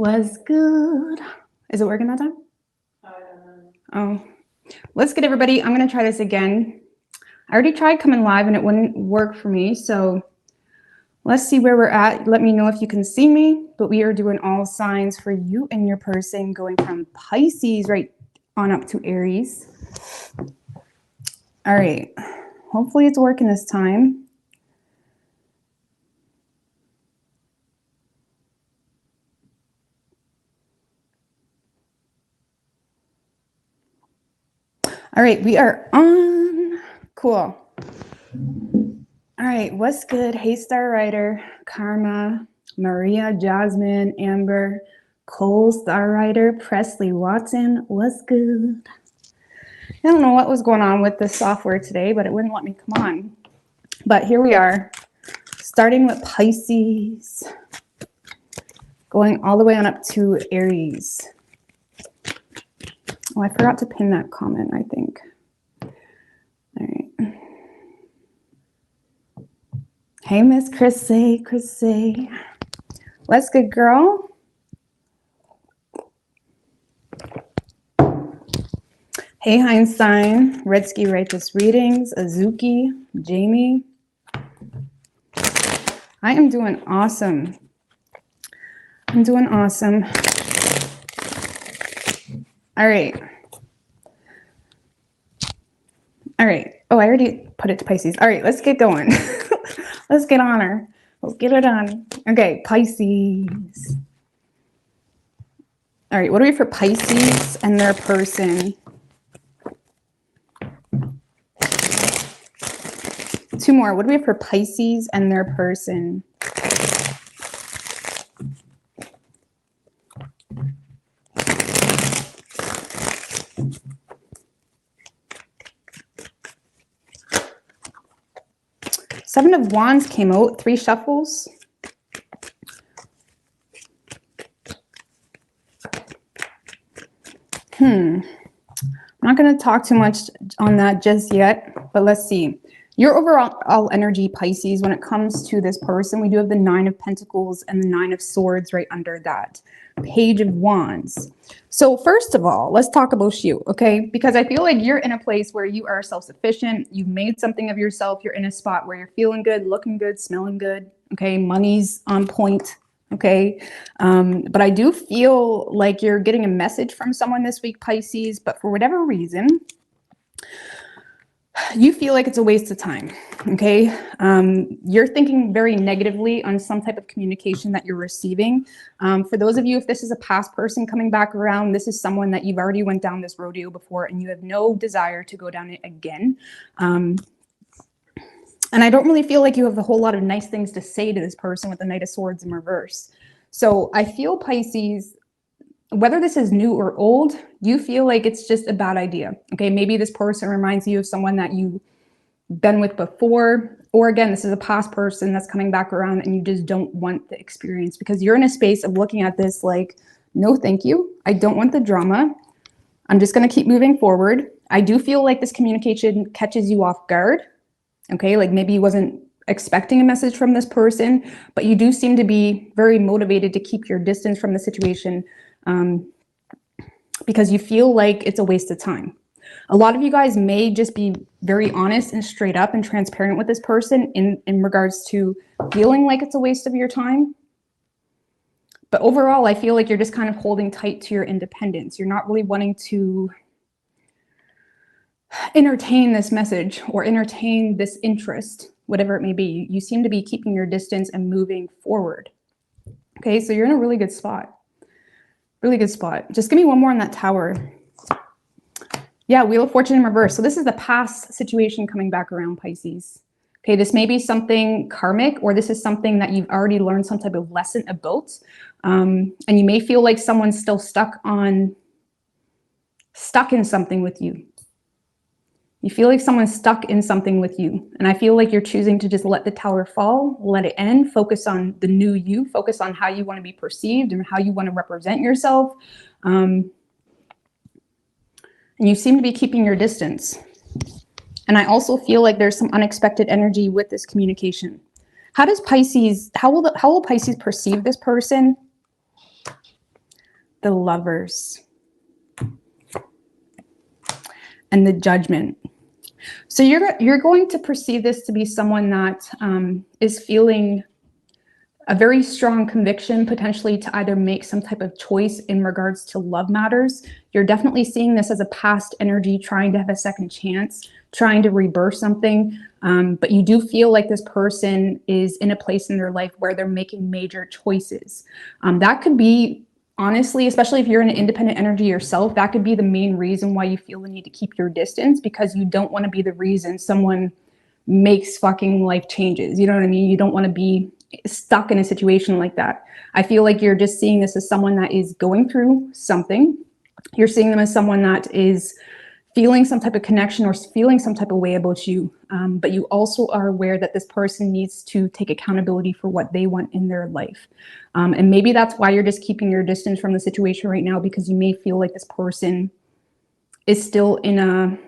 Was good. Is it working that time? Oh, what's good, everybody? I'm going to try this again. I already tried coming live and it wouldn't work for me. So let's see where we're at. Let me know if you can see me. But we are doing all signs for you and your person, going from Pisces right on up to Aries. All right. Hopefully it's working this time. All right, we are on. Cool. All right, what's good? Hey, Star Rider, Karma, Maria, Jasmine, Amber, Cole, Star Rider, Presley, Watson, what's good? I don't know what was going on with the software today, but it wouldn't let me come on. But here we are, starting with Pisces, going all the way on up to Aries. Oh, I forgot to pin that comment, I think. All right. Hey, Miss Chrissy. What's good, girl? Hey, Einstein. Redsky Righteous Readings. Azuki. Jamie. I am doing awesome. I'm doing awesome. All right. All right. Oh, I already put it to Pisces. All right, let's get going. Let's get on her. Let's get it on. Okay, Pisces. All right, what are we for Pisces and their person? Two more. What do we have for Pisces and their person? Seven of Wands came out, 3 shuffles. I'm not going to talk too much on that just yet, but let's see. Your overall energy, Pisces, when it comes to this person, we do have the 9 of Pentacles and the 9 of Swords right under that. Page of Wands. So first of all, let's talk about you, okay? Because I feel like you're in a place where you are self-sufficient. You've made something of yourself. You're in a spot where you're feeling good, looking good, smelling good, okay? Money's on point, okay? But I do feel like you're getting a message from someone this week, Pisces, but for whatever reason, you feel like it's a waste of time, okay? You're thinking very negatively on some type of communication that you're receiving. For those of you, if this is a past person coming back around, this is someone that you've already went down this rodeo before and you have no desire to go down it again. And I don't really feel like you have a whole lot of nice things to say to this person with the Knight of Swords in reverse. So I feel, Pisces, whether this is new or old, you feel like it's just a bad idea. Okay, maybe this person reminds you of someone that you've been with before, or again, this is a past person that's coming back around and you just don't want the experience because you're in a space of looking at this like, no, thank you. I don't want the drama. I'm just going to keep moving forward. I do feel like this communication catches you off guard. Okay, like maybe you wasn't expecting a message from this person, but you do seem to be very motivated to keep your distance from the situation because you feel like it's a waste of time. A lot of you guys may just be very honest and straight up and transparent with this person in regards to feeling like it's a waste of your time. But overall, I feel like you're just kind of holding tight to your independence. You're not really wanting to entertain this message or entertain this interest, whatever it may be. You seem to be keeping your distance and moving forward. Okay, so you're in a really good spot. Really good spot. Just give me one more on that Tower. Yeah, Wheel of Fortune in reverse. So this is the past situation coming back around, Pisces. Okay, this may be something karmic, or this is something that you've already learned some type of lesson about. And you may feel like someone's still stuck in something with you. You feel like someone's stuck in something with you. And I feel like you're choosing to just let the Tower fall, let it end, focus on the new you, focus on how you want to be perceived and how you want to represent yourself. And you seem to be keeping your distance. And I also feel like there's some unexpected energy with this communication. How will Pisces perceive this person? the Lovers, and the Judgment. So you're going to perceive this to be someone that is feeling a very strong conviction, potentially to either make some type of choice in regards to love matters. You're definitely seeing this as a past energy, trying to have a second chance, trying to rebirth something. But you do feel like this person is in a place in their life where they're making major choices. That could be, honestly, especially if you're in an independent energy yourself, that could be the main reason why you feel the need to keep your distance, because you don't want to be the reason someone makes fucking life changes. You know what I mean? You don't want to be stuck in a situation like that. I feel like you're just seeing this as someone that is going through something. You're seeing them as someone that is feeling some type of connection or feeling some type of way about you. But you also are aware that this person needs to take accountability for what they want in their life. And maybe that's why you're just keeping your distance from the situation right now, because you may feel like this person is still in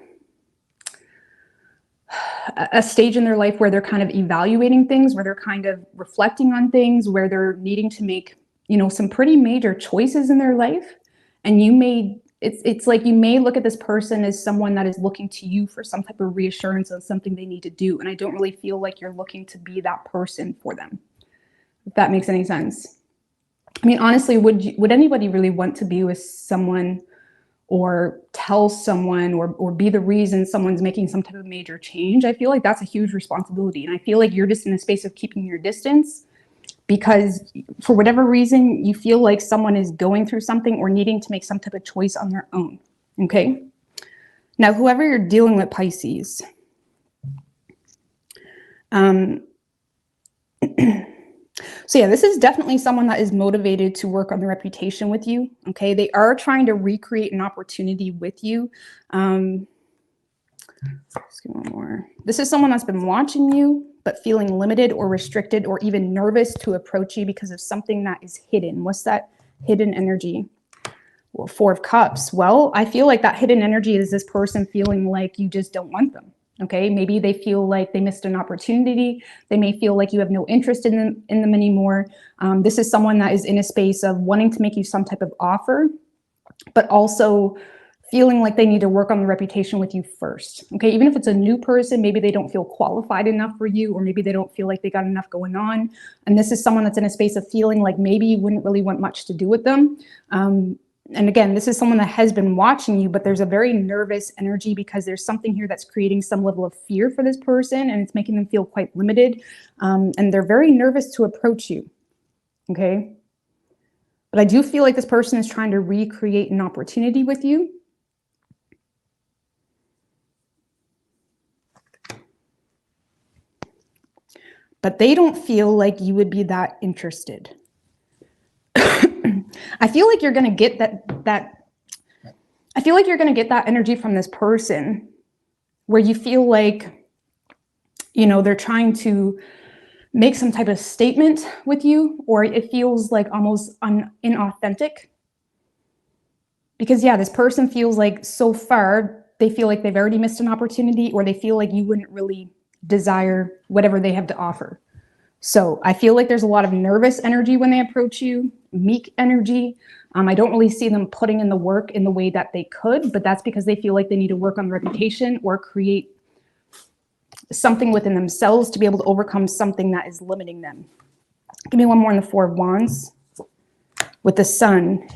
a stage in their life where they're kind of evaluating things, where they're kind of reflecting on things, where they're needing to make, you know, some pretty major choices in their life. And you may, it's like you may look at this person as someone that is looking to you for some type of reassurance on something they need to do. And I don't really feel like you're looking to be that person for them, if that makes any sense. I mean, honestly, would anybody really want to be with someone or tell someone or be the reason someone's making some type of major change? I feel like that's a huge responsibility. And I feel like you're just in a space of keeping your distance because for whatever reason, you feel like someone is going through something or needing to make some type of choice on their own. Okay. Now, whoever you're dealing with, Pisces, so yeah, this is definitely someone that is motivated to work on their reputation with you. Okay, they are trying to recreate an opportunity with you. Let's get one more. This is someone that's been watching you, but feeling limited or restricted or even nervous to approach you because of something that is hidden. What's that hidden energy? Well, Four of Cups. Well, I feel like that hidden energy is this person feeling like you just don't want them. Okay, maybe they feel like they missed an opportunity. They may feel like you have no interest in them anymore. This is someone that is in a space of wanting to make you some type of offer, but also feeling like they need to work on the reputation with you first. Okay, even if it's a new person, maybe they don't feel qualified enough for you, or maybe they don't feel like they got enough going on. And this is someone that's in a space of feeling like maybe you wouldn't really want much to do with them. And again, this is someone that has been watching you, but there's a very nervous energy because there's something here that's creating some level of fear for this person, and it's making them feel quite limited. And they're very nervous to approach you. Okay. But I do feel like this person is trying to recreate an opportunity with you. But they don't feel like you would be that interested. I feel like you're going to get I feel like you're going to get that energy from this person where you feel like, you know, they're trying to make some type of statement with you, or it feels like almost inauthentic. Because yeah, this person feels like so far, they feel like they've already missed an opportunity, or they feel like you wouldn't really desire whatever they have to offer. So I feel like there's a lot of nervous energy when they approach you, meek energy. I don't really see them putting in the work in the way that they could, but that's because they feel like they need to work on the reputation or create something within themselves to be able to overcome something that is limiting them. Give me one more on the Four of Wands with the Sun.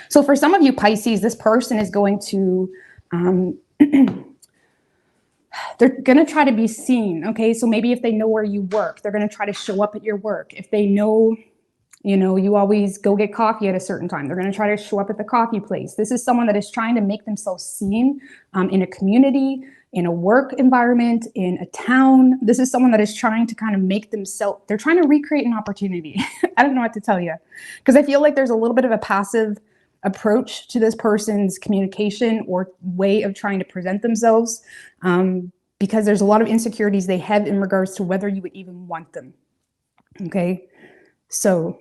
So for some of you Pisces, this person is going to, they're going to try to be seen. Okay. So maybe if they know where you work, they're going to try to show up at your work. If they know, you know, you always go get coffee at a certain time, they're going to try to show up at the coffee place. This is someone that is trying to make themselves seen in a community, in a work environment, in a town. This is someone that is trying to kind of make themselves, they're trying to recreate an opportunity. I don't know what to tell you, because I feel like there's a little bit of a passive approach to this person's communication or way of trying to present themselves, because there's a lot of insecurities they have in regards to whether you would even want them. Okay, so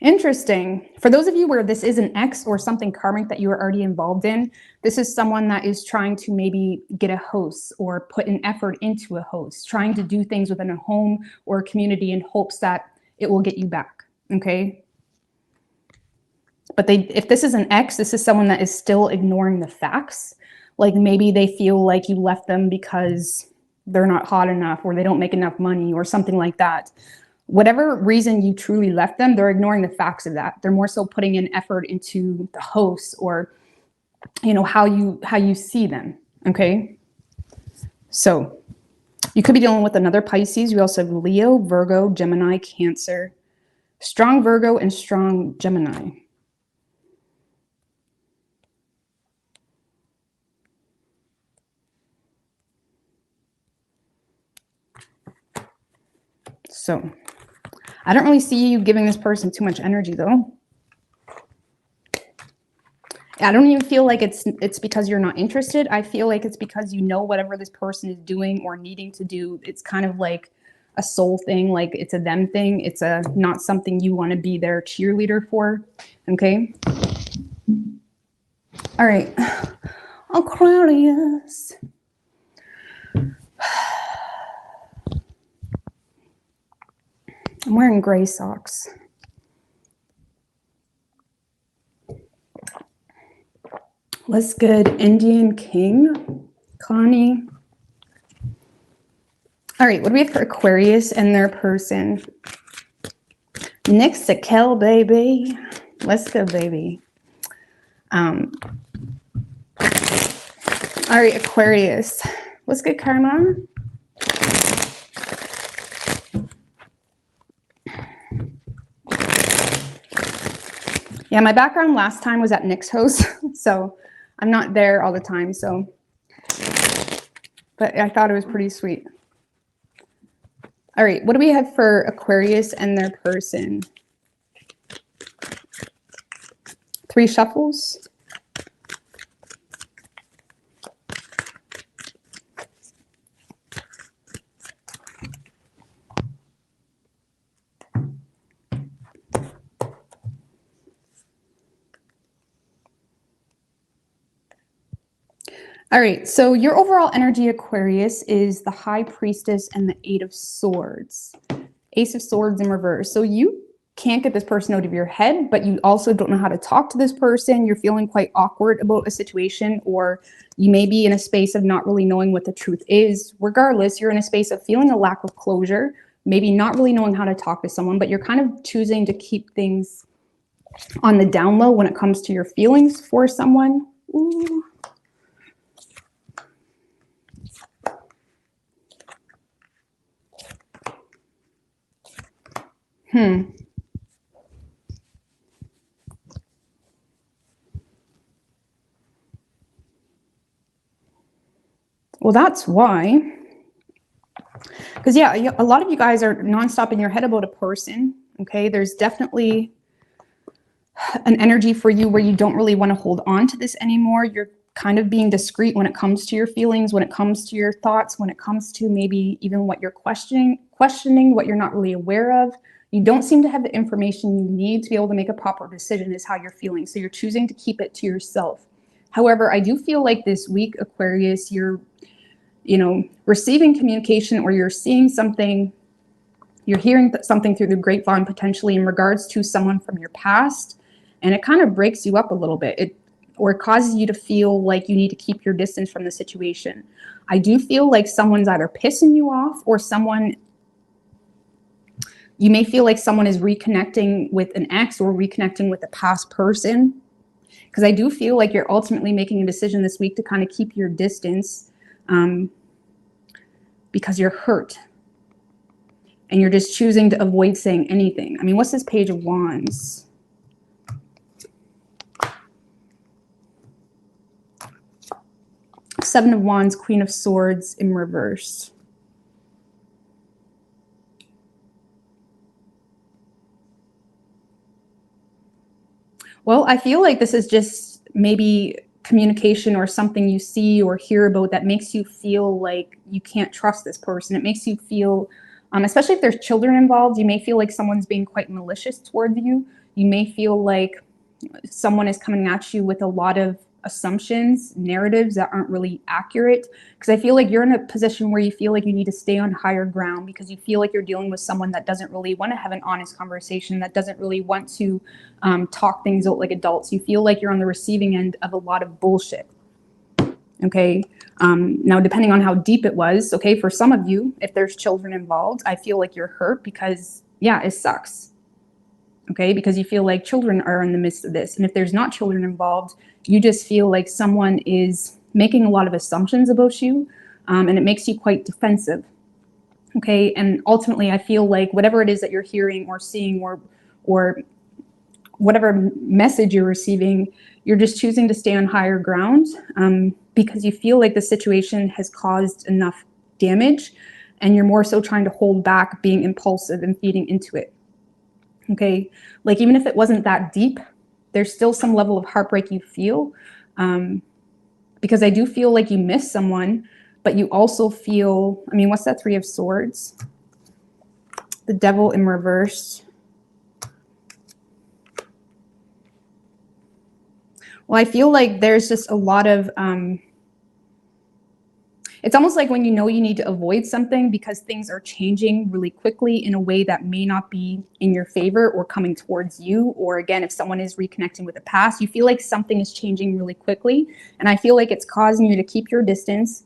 interesting. For those of you where this is an ex or something karmic that you are already involved in, this is someone that is trying to maybe get a host or put an effort into a host, trying to do things within a home or a community in hopes that it will get you back, okay? But if this is an ex, this is someone that is still ignoring the facts. Like maybe they feel like you left them because they're not hot enough or they don't make enough money or something like that. Whatever reason you truly left them, they're ignoring the facts of that. They're more so putting in effort into the host or, you know, how you see them, okay? So you could be dealing with another Pisces. You also have Leo, Virgo, Gemini, Cancer, strong Virgo and strong Gemini. So I don't really see you giving this person too much energy though. I don't even feel like it's because you're not interested. I feel like it's because you know whatever this person is doing or needing to do, it's kind of like a soul thing, like it's a them thing. It's not something you want to be their cheerleader for, okay? All right, Aquarius. I'm wearing gray socks. What's good, Indian King, Connie? All right, what do we have for Aquarius and their person? Next to Kel, baby. Let's go, baby. All right, Aquarius. What's good, Karma? Yeah, my background last time was at Nick's house, so I'm not there all the time, so, but I thought it was pretty sweet. All right, what do we have for Aquarius and their person? 3 shuffles. All right, so your overall energy, Aquarius, is the High Priestess and the 8 of Swords. Ace of Swords in reverse. So you can't get this person out of your head, but you also don't know how to talk to this person. You're feeling quite awkward about a situation, or you may be in a space of not really knowing what the truth is. Regardless, you're in a space of feeling a lack of closure, maybe not really knowing how to talk to someone, but you're kind of choosing to keep things on the down low when it comes to your feelings for someone. Ooh. Well, that's why. Because, yeah, a lot of you guys are nonstop in your head about a person, okay? There's definitely an energy for you where you don't really want to hold on to this anymore. You're kind of being discreet when it comes to your feelings, when it comes to your thoughts, when it comes to maybe even what you're questioning what you're not really aware of. You don't seem to have the information you need to be able to make a proper decision is how you're feeling. So you're choosing to keep it to yourself. However, I do feel like this week, Aquarius, you're, you know, receiving communication, or you're seeing something, you're hearing something through the grapevine potentially in regards to someone from your past, and it kind of breaks you up a little bit. It causes you to feel like you need to keep your distance from the situation. I do feel like someone's either pissing you off, or you may feel like someone is reconnecting with an ex or reconnecting with a past person, because I do feel like you're ultimately making a decision this week to kind of keep your distance because you're hurt and you're just choosing to avoid saying anything. I mean, what's this Page of Wands? Seven of Wands, Queen of Swords in reverse. Well, I feel like this is just maybe communication or something you see or hear about that makes you feel like you can't trust this person. It makes you feel, especially if there's children involved, you may feel like someone's being quite malicious towards you. You may feel like someone is coming at you with a lot of assumptions, narratives that aren't really accurate. Because I feel like you're in a position where you feel like you need to stay on higher ground because you feel like you're dealing with someone that doesn't really want to have an honest conversation, that doesn't really want to talk things out like adults. You feel like you're on the receiving end of a lot of bullshit. Okay. Now, depending on how deep it was, okay, for some of you, if there's children involved, I feel like you're hurt because, yeah, it sucks. Okay, because you feel like children are in the midst of this. And if there's not children involved, you just feel like someone is making a lot of assumptions about you, and it makes you quite defensive. Okay, and ultimately, I feel like whatever it is that you're hearing or seeing or whatever message you're receiving, you're just choosing to stay on higher ground because you feel like the situation has caused enough damage, and you're more so trying to hold back being impulsive and feeding into it. Okay, like even if it wasn't that deep, there's still some level of heartbreak you feel, because I do feel like you miss someone, but you also feel, I mean, what's that Three of Swords? The Devil in reverse. Well, I feel like there's just a lot of, it's almost like when you know you need to avoid something because things are changing really quickly in a way that may not be in your favor or coming towards you. Or again, if someone is reconnecting with the past, you feel like something is changing really quickly. And I feel like it's causing you to keep your distance,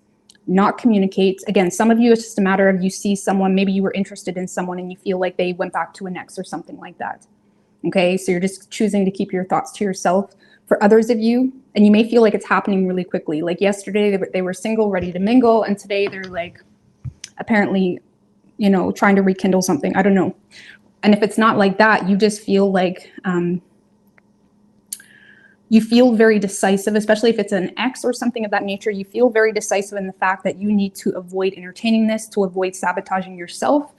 not communicate. Again, some of you, it's just a matter of you see someone, maybe you were interested in someone and you feel like they went back to an ex or something like that. Okay, so you're just choosing to keep your thoughts to yourself. For others of you, and you may feel like it's happening really quickly. Like yesterday, they were single, ready to mingle, and today they're like, apparently, you know, trying to rekindle something. I don't know. And if it's not like that, you just feel like you feel very decisive, especially if it's an ex or something of that nature. You feel very decisive in the fact that you need to avoid entertaining this, to avoid sabotaging yourself,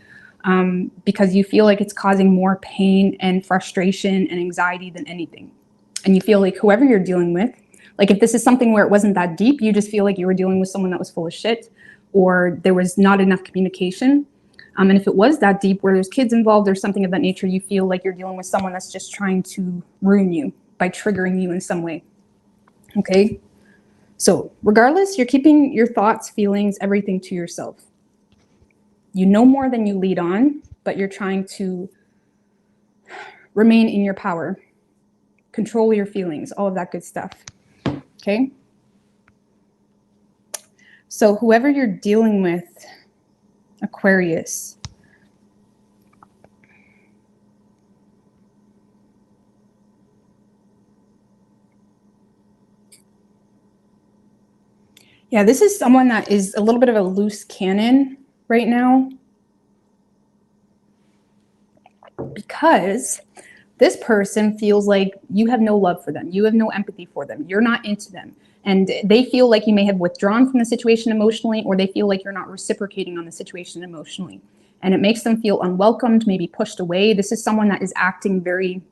because you feel like it's causing more pain and frustration and anxiety than anything. And you feel like whoever you're dealing with, like if this is something where it wasn't that deep, you just feel like you were dealing with someone that was full of shit, or there was not enough communication. And if it was that deep where there's kids involved or something of that nature, you feel like you're dealing with someone that's just trying to ruin you by triggering you in some way. Okay. So regardless, you're keeping your thoughts, feelings, everything to yourself. You know more than you lead on, but you're trying to remain in your power. Control your feelings, all of that good stuff. Okay. So whoever you're dealing with, Aquarius, yeah, this is someone that is a little bit of a loose cannon right now, because this person feels like you have no love for them. You have no empathy for them. You're not into them. And they feel like you may have withdrawn from the situation emotionally, or they feel like you're not reciprocating on the situation emotionally. And it makes them feel unwelcomed, maybe pushed away. This is someone that is acting very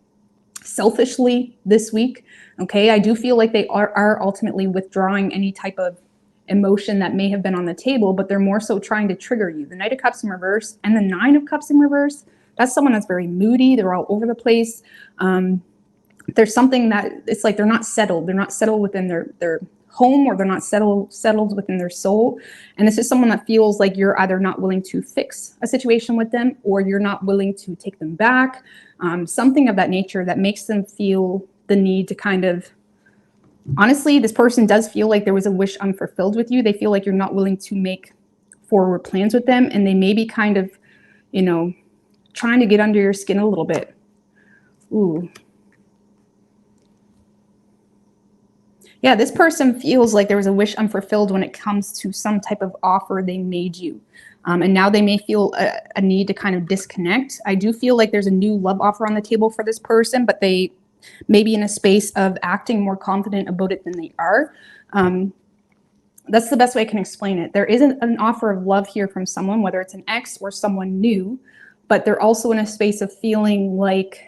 selfishly this week. Okay, I do feel like they are ultimately withdrawing any type of emotion that may have been on the table, but they're more so trying to trigger you. The Knight of Cups in reverse and the Nine of Cups in reverse, that's someone that's very moody. They're all over the place. There's something that it's like they're not settled. They're not settled within their home, or they're not settled within their soul. And this is someone that feels like you're either not willing to fix a situation with them, or you're not willing to take them back. Something of that nature that makes them feel the need to kind of, honestly, this person does feel like there was a wish unfulfilled with you. They feel like you're not willing to make forward plans with them. And they may be kind of, you know, trying to get under your skin a little bit. Ooh. Yeah, this person feels like there was a wish unfulfilled when it comes to some type of offer they made you. And now they may feel a need to kind of disconnect. I do feel like there's a new love offer on the table for this person, but they may be in a space of acting more confident about it than they are. That's the best way I can explain it. There isn't an offer of love here from someone, whether it's an ex or someone new, but they're also in a space of feeling like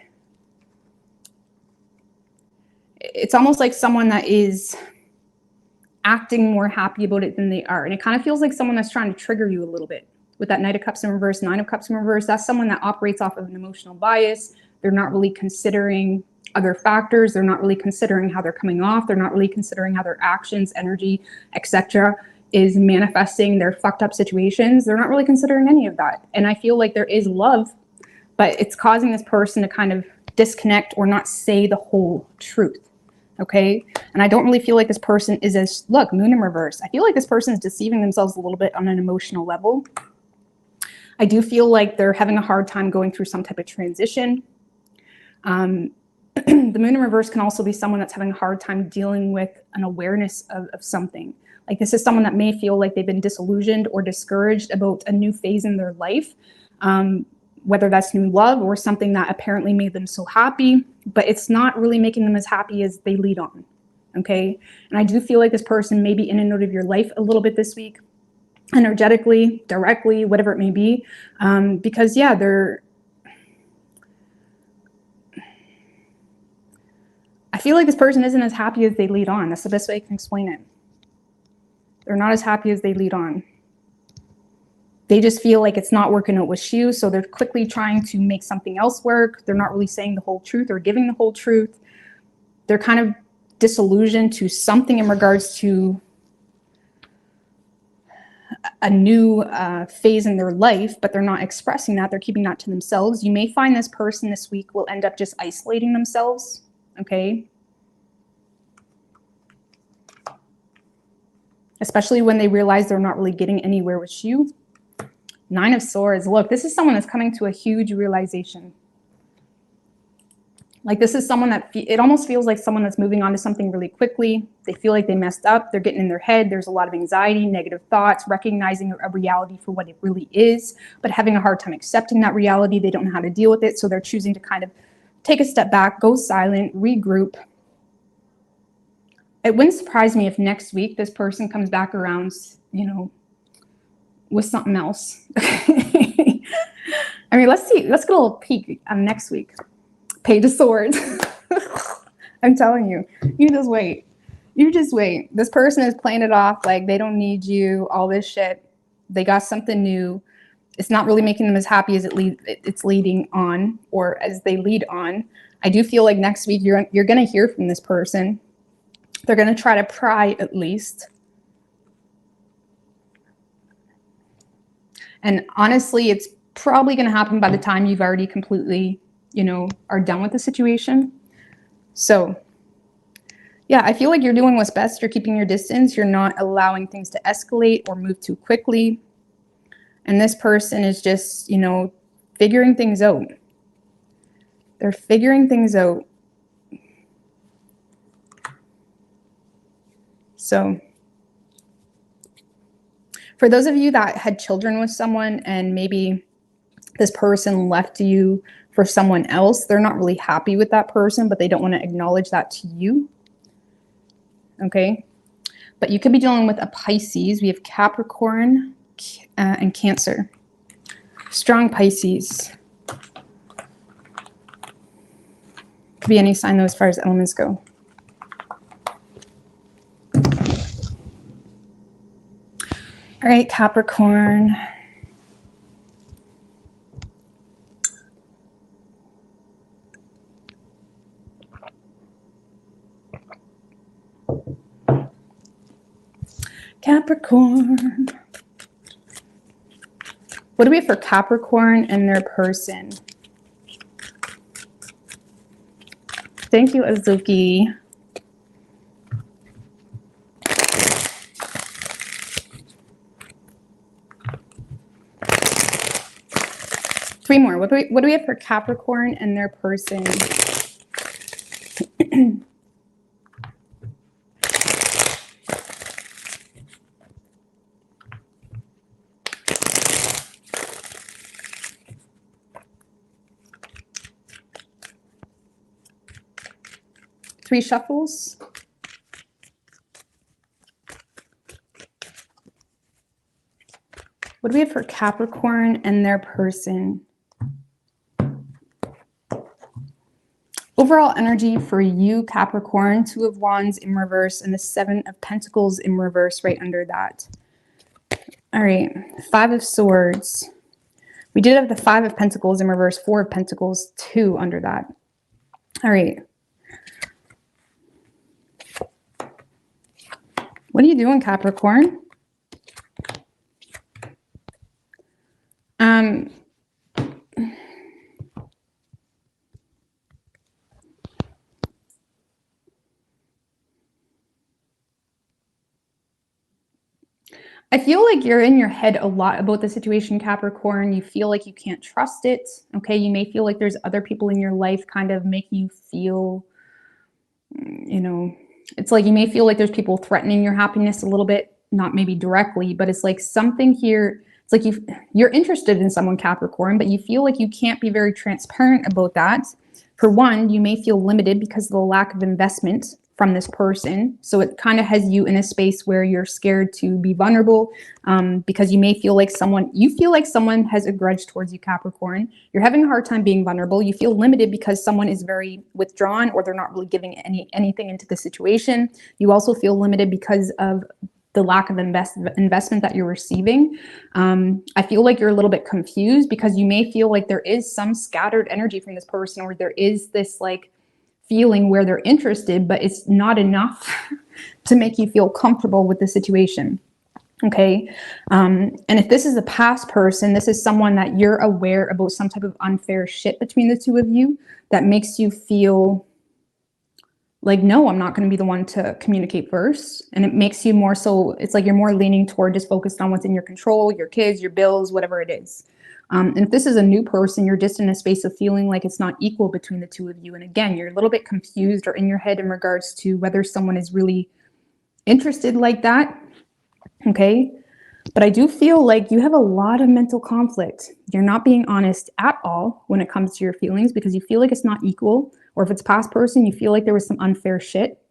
it's almost like someone that is acting more happy about it than they are. And it kind of feels like someone that's trying to trigger you a little bit with that Knight of Cups in reverse, Nine of Cups in reverse. That's someone that operates off of an emotional bias, They're not really considering other factors. They're not really considering how they're coming off. They're not really considering how their actions, energy, etc. is manifesting their fucked up situations. They're not really considering any of that. And I feel like there is love, but it's causing this person to kind of disconnect or not say the whole truth. Okay. And I don't really feel like this person is as, look, moon in reverse. I feel like this person is deceiving themselves a little bit on an emotional level. I do feel like they're having a hard time going through some type of transition. The moon in reverse can also be someone that's having a hard time dealing with an awareness of something. Like this is someone that may feel like they've been disillusioned or discouraged about a new phase in their life, whether that's new love or something that apparently made them so happy, but it's not really making them as happy as they lead on. Okay. And I do feel like this person may be in and out of your life a little bit this week, energetically, directly, whatever it may be, because yeah, I feel like this person isn't as happy as they lead on. That's the best way I can explain it. They're not as happy as they lead on. They just feel like it's not working out with you, so they're quickly trying to make something else work. They're not really saying the whole truth or giving the whole truth. They're kind of disillusioned to something in regards to a new phase in their life, but they're not expressing that. They're keeping that to themselves. You may find this person this week will end up just isolating themselves. Okay. Especially when they realize they're not really getting anywhere with you. 9 of Swords. Look, this is someone that's coming to a huge realization. Like this is someone that it almost feels like someone that's moving on to something really quickly. They feel like they messed up. They're getting in their head. There's a lot of anxiety, negative thoughts, recognizing a reality for what it really is, but having a hard time accepting that reality. They don't know how to deal with it. So they're choosing to kind of take a step back, go silent, regroup. It wouldn't surprise me if next week this person comes back around, you know, with something else. I mean, let's see. Let's get a little peek next week. Page of Swords. I'm telling you, you just wait. You just wait. This person is playing it off like they don't need you, all this shit. They got something new. It's not really making them as happy as it's leading on, or as they lead on. I do feel like next week you're going to hear from this person. They're going to try to pry at least. And honestly, it's probably going to happen by the time you've already completely, you know, are done with the situation. So yeah, I feel like you're doing what's best. You're keeping your distance. You're not allowing things to escalate or move too quickly. And this person is just, you know, figuring things out. They're figuring things out. So for those of you that had children with someone and maybe this person left you for someone else, they're not really happy with that person, but they don't want to acknowledge that to you. Okay. But you could be dealing with a Pisces. We have Capricorn and Cancer. Strong Pisces. Could be any sign though as far as elements go. All right, Capricorn. Capricorn. What do we have for Capricorn and their person? Thank you, Azuki. Three more. What do we have for Capricorn and their person? Three shuffles. What do we have for Capricorn and their person? Overall energy for you, Capricorn, 2 of Wands in reverse and the 7 of Pentacles in reverse right under that. All right, 5 of Swords. We did have the 5 of Pentacles in reverse, 4 of Pentacles, 2 under that. All right. What are you doing, Capricorn? I feel like you're in your head a lot about the situation, Capricorn. You feel like you can't trust it. Okay. You may feel like there's other people in your life kind of making you feel, you know, it's like you may feel like there's people threatening your happiness a little bit, not maybe directly, but it's like something here. It's like you're interested in someone, Capricorn, but you feel like you can't be very transparent about that. For one, you may feel limited because of the lack of investment from this person. So it kind of has you in a space where you're scared to be vulnerable, because you may feel like someone has a grudge towards you, Capricorn. You're having a hard time being vulnerable. You feel limited because someone is very withdrawn, or they're not really giving anything into the situation. You also feel limited because of the lack of investment that you're receiving. I feel like you're a little bit confused because you may feel like there is some scattered energy from this person, or there is this like feeling where they're interested, but it's not enough to make you feel comfortable with the situation. Okay. And if this is a past person, this is someone that you're aware about some type of unfair shit between the two of you that makes you feel like, no, I'm not going to be the one to communicate first. And it makes you more so, it's like you're more leaning toward just focused on what's in your control, your kids, your bills, whatever it is. And if this is a new person, you're just in a space of feeling like it's not equal between the two of you. And again, you're a little bit confused or in your head in regards to whether someone is really interested like that. Okay. But I do feel like you have a lot of mental conflict. You're not being honest at all when it comes to your feelings because you feel like it's not equal. Or if it's past person, you feel like there was some unfair shit.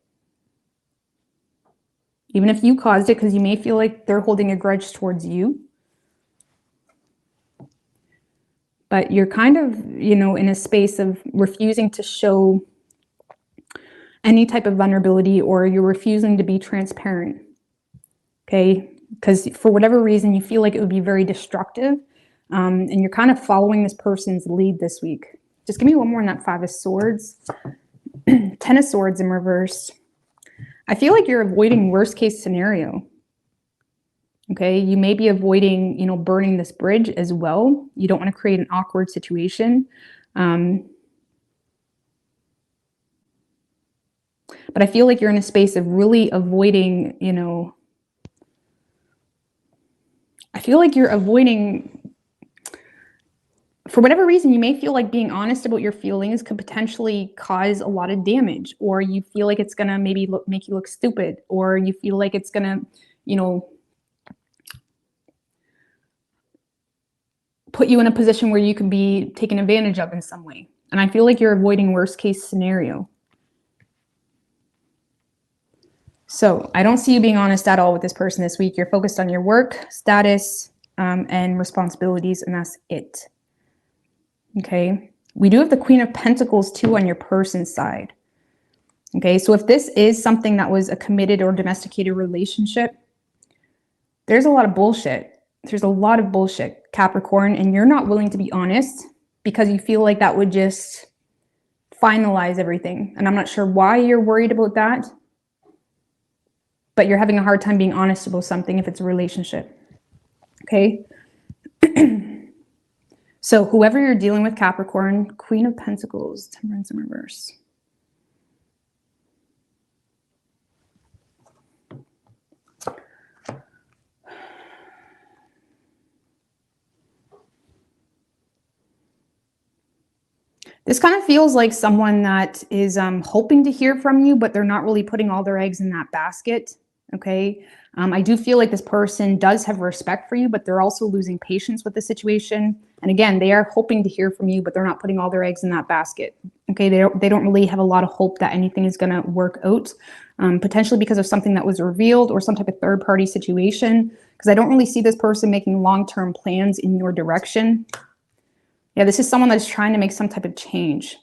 Even if you caused it, because you may feel like they're holding a grudge towards you. But you're kind of, in a space of refusing to show any type of vulnerability, or you're refusing to be transparent. Okay. Because for whatever reason, you feel like it would be very destructive. And you're kind of following this person's lead this week. Just give me one more on that 5 of Swords. 10 of Swords in reverse. I feel like you're avoiding worst case scenario. Okay, you may be avoiding, burning this bridge as well. You don't want to create an awkward situation. But I feel like you're in a space of really avoiding, I feel like you're avoiding, for whatever reason, you may feel like being honest about your feelings could potentially cause a lot of damage, or you feel like it's going to maybe make you look stupid, or you feel like it's going to, put you in a position where you could be taken advantage of in some way. And I feel like you're avoiding worst case scenario. So I don't see you being honest at all with this person this week. You're focused on your work, status, and responsibilities, and that's it. Okay. We do have the Queen of Pentacles too on your person's side. Okay. So if this is something that was a committed or domesticated relationship, there's a lot of bullshit. There's a lot of bullshit, Capricorn, and you're not willing to be honest because you feel like that would just finalize everything. And I'm not sure why you're worried about that, but you're having a hard time being honest about something if it's a relationship. Okay. So whoever you're dealing with, Capricorn, Queen of Pentacles, Temperance in reverse. This kind of feels like someone that is hoping to hear from you, but they're not really putting all their eggs in that basket. Okay. I do feel like this person does have respect for you, but they're also losing patience with the situation. And again, they are hoping to hear from you, but they're not putting all their eggs in that basket. Okay. They don't really have a lot of hope that anything is going to work out, potentially because of something that was revealed or some type of third party situation. Because I don't really see this person making long-term plans in your direction. Yeah, this is someone that's trying to make some type of change.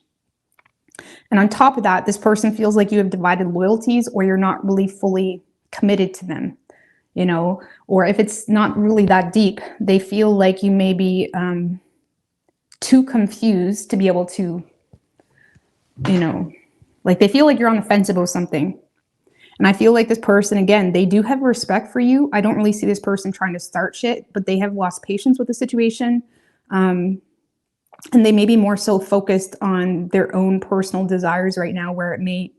And on top of that, this person feels like you have divided loyalties, or you're not really fully committed to them, or if it's not really that deep, they feel like you may be too confused to be able to, you know, like they feel like you're on the fence about something. And I feel like this person, again, they do have respect for you. I don't really see this person trying to start shit, but they have lost patience with the situation. And they may be more so focused on their own personal desires right now, where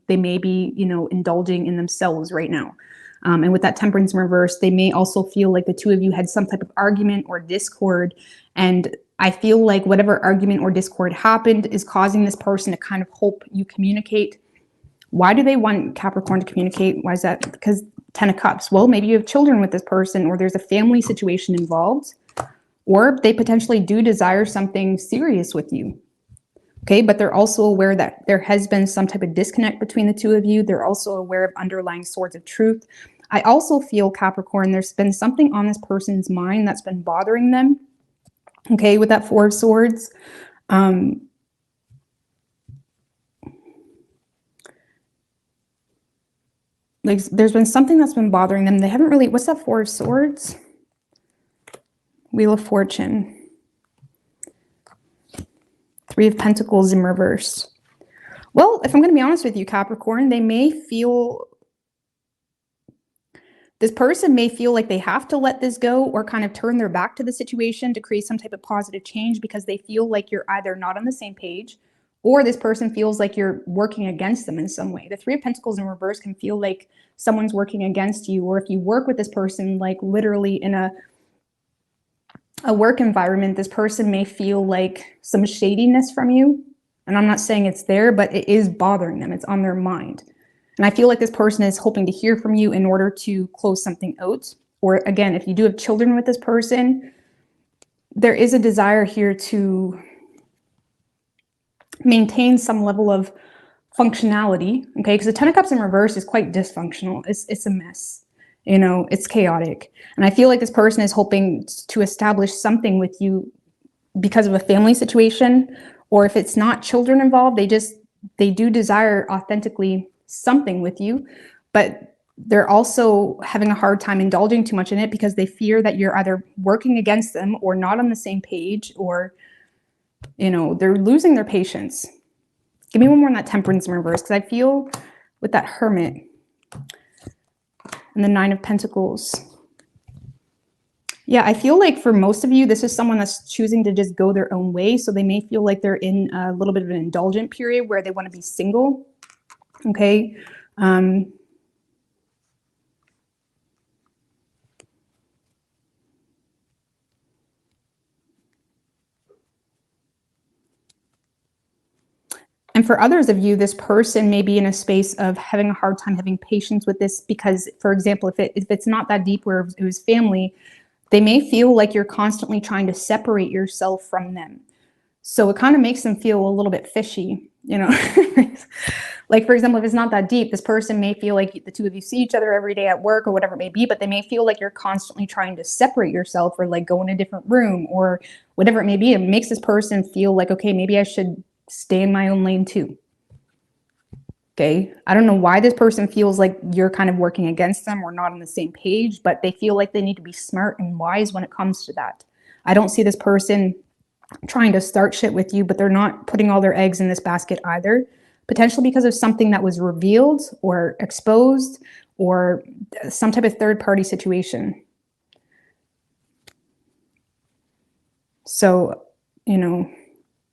they may be, you know, indulging in themselves right now. And with that Temperance in reverse, they may also feel like the two of you had some type of argument or discord. And I feel like whatever argument or discord happened is causing this person to kind of hope you communicate. Why do they want Capricorn to communicate? Why is that? Because 10 of Cups. Well, maybe you have children with this person, or there's a family situation involved, or they potentially do desire something serious with you. Okay, but they're also aware that there has been some type of disconnect between the two of you. They're also aware of underlying swords of truth. I also feel, Capricorn, there's been something on this person's mind that's been bothering them. Okay, with that Four of Swords. Like there's been something that's been bothering them. They haven't really, what's that Four of Swords? Wheel of Fortune. Three of Pentacles in reverse. Well, if I'm going to be honest with you, Capricorn, they may feel, this person may feel like they have to let this go or kind of turn their back to the situation to create some type of positive change, because they feel like you're either not on the same page, or this person feels like you're working against them in some way. The Three of Pentacles in reverse can feel like someone's working against you, or if you work with this person, like literally in a work environment, this person may feel like some shadiness from you. And I'm not saying it's there, but it is bothering them. It's on their mind. And I feel like this person is hoping to hear from you in order to close something out. Or again, if you do have children with this person, there is a desire here to maintain some level of functionality. Okay, because the 10 of Cups in reverse is quite dysfunctional. It's a mess. You know, it's chaotic. And I feel like this person is hoping to establish something with you because of a family situation, or if it's not children involved, they do desire authentically something with you, but they're also having a hard time indulging too much in it because they fear that you're either working against them or not on the same page, or, you know, they're losing their patience. Give me one more on that Temperance in reverse, because I feel with that Hermit and the Nine of Pentacles. Yeah, I feel like for most of you, this is someone that's choosing to just go their own way. So they may feel like they're in a little bit of an indulgent period where they want to be single. Okay. And for others of you, this person may be in a space of having a hard time having patience with this because, for example, if it's not that deep where it was family, they may feel like you're constantly trying to separate yourself from them. So it kind of makes them feel a little bit fishy, you know. Like, for example, if it's not that deep, this person may feel like the two of you see each other every day at work or whatever it may be, but they may feel like you're constantly trying to separate yourself or like go in a different room or whatever it may be. It makes this person feel like, okay, maybe I should stay in my own lane too. Okay. I don't know why this person feels like you're kind of working against them or not on the same page, but they feel like they need to be smart and wise when it comes to that. I don't see this person trying to start shit with you, but they're not putting all their eggs in this basket either. Potentially because of something that was revealed or exposed or some type of third-party situation. So, you know,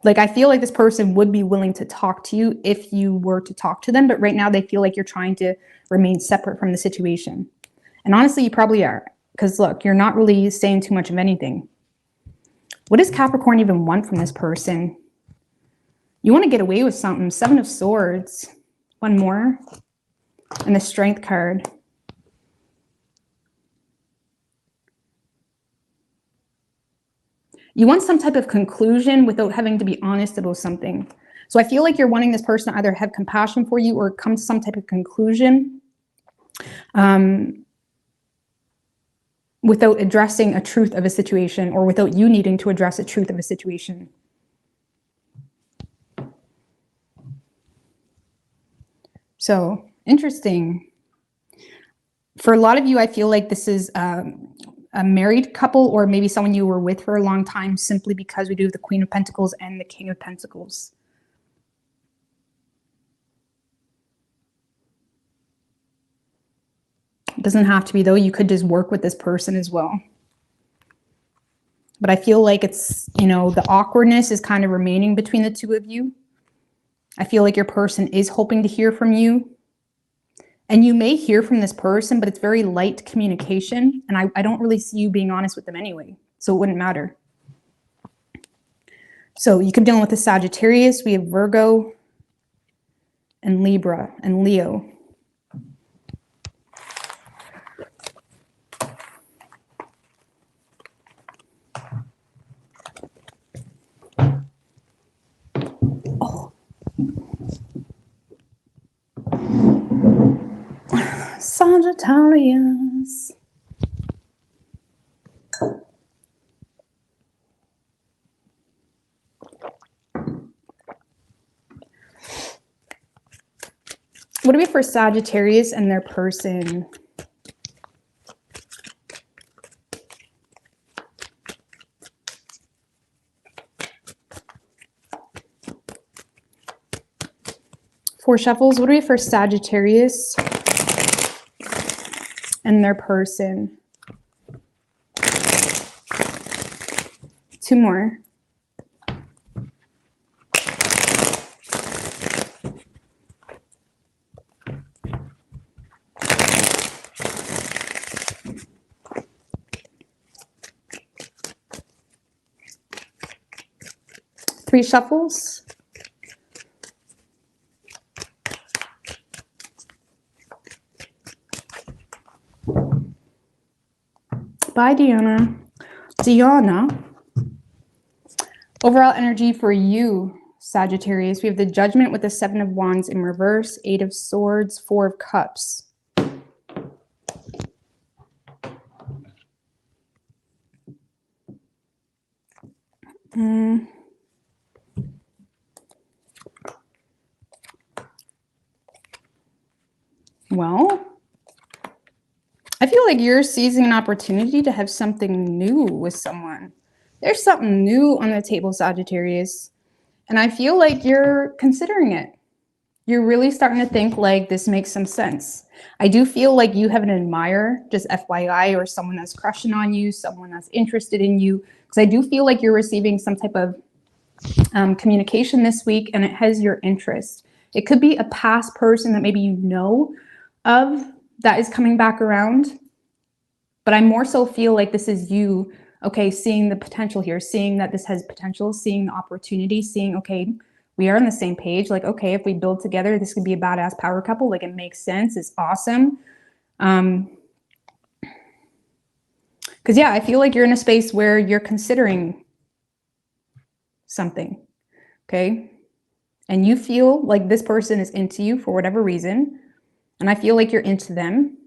like I feel like this person would be willing to talk to you if you were to talk to them, but right now they feel like you're trying to remain separate from the situation. And honestly, you probably are, because look, you're not really saying too much of anything. What does Capricorn even want from this person? You want to get away with something. Seven of Swords. One more. And the Strength card. You want some type of conclusion without having to be honest about something. So I feel like you're wanting this person to either have compassion for you or come to some type of conclusion without addressing a truth of a situation or without you needing to address a truth of a situation. So interesting. For a lot of you, I feel like this is a married couple, or maybe someone you were with for a long time, simply because we do have the Queen of Pentacles and the King of Pentacles. It doesn't have to be, though. You could just work with this person as well. But I feel like it's, you know, the awkwardness is kind of remaining between the two of you. I feel like your person is hoping to hear from you. And you may hear from this person, but it's very light communication. And I don't really see you being honest with them anyway. So it wouldn't matter. So you could be dealing with a Sagittarius. We have Virgo and Libra and Leo. Oh. Sagittarius. What do we have for Sagittarius and their person? Four shuffles. What do we have for Sagittarius and their person? Two more. Three shuffles. Bye, Diana. Overall energy for you, Sagittarius. We have the Judgment with the Seven of Wands in reverse, Eight of Swords, Four of Cups. Well, I feel like you're seizing an opportunity to have something new with someone. There's something new on the table, Sagittarius. And I feel like you're considering it. You're really starting to think like this makes some sense. I do feel like you have an admirer, just FYI, or someone that's crushing on you, someone that's interested in you. Because I do feel like you're receiving some type of communication this week, and it has your interest. It could be a past person that maybe you know of that is coming back around. But I more so feel like this is you, okay, seeing the potential here, seeing that this has potential, seeing the opportunity, seeing, okay, we are on the same page. Like, okay, if we build together, this could be a badass power couple. Like, it makes sense. It's awesome. Because, yeah, I feel like you're in a space where you're considering something, okay? And you feel like this person is into you for whatever reason. And I feel like you're into them.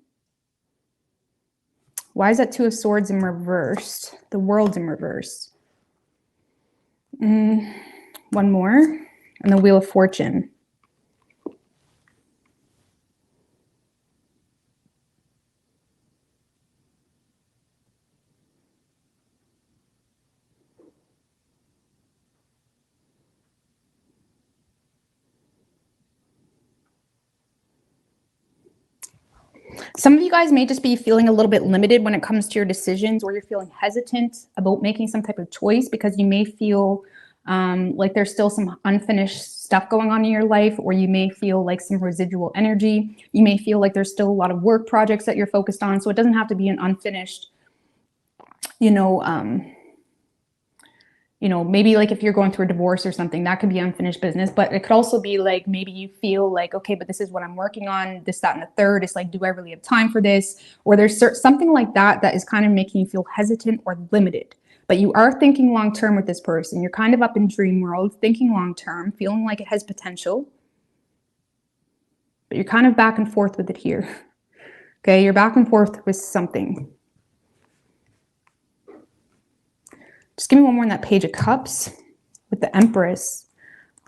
Why is that Two of Swords in reverse? The World's in reverse. One more. And the Wheel of Fortune. Some of you guys may just be feeling a little bit limited when it comes to your decisions, or you're feeling hesitant about making some type of choice because you may feel like there's still some unfinished stuff going on in your life, or you may feel like some residual energy. You may feel like there's still a lot of work projects that you're focused on. So it doesn't have to be an unfinished, maybe like if you're going through a divorce or something, that could be unfinished business. But it could also be like, maybe you feel like, okay, but this is what I'm working on, this, that, and the third. It's like, do I really have time for this? Or there's something like that that is kind of making you feel hesitant or limited. But you are thinking long-term with this person. You're kind of up in dream world, thinking long-term, feeling like it has potential. But you're kind of back and forth with it here. Okay, you're back and forth with something. Just give me one more on that Page of Cups with the Empress.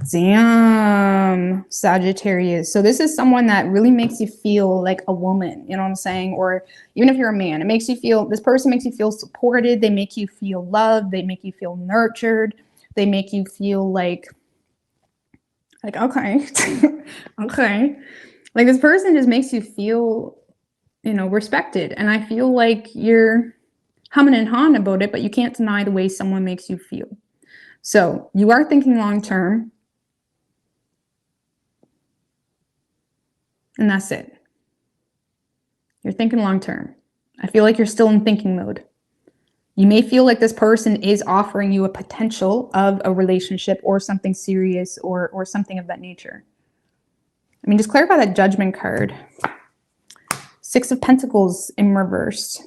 Damn, Sagittarius. So this is someone that really makes you feel like a woman, you know what I'm saying? Or even if you're a man, it makes you feel, this person makes you feel supported. They make you feel loved. They make you feel nurtured. They make you feel like okay, okay. Like this person just makes you feel, you know, respected. And I feel like you're humming and hawing about it, but you can't deny the way someone makes you feel. So you are thinking long-term. And that's it. You're thinking long-term. I feel like you're still in thinking mode. You may feel like this person is offering you a potential of a relationship or something serious or something of that nature. I mean, just clarify that Judgment card. Six of Pentacles in reverse.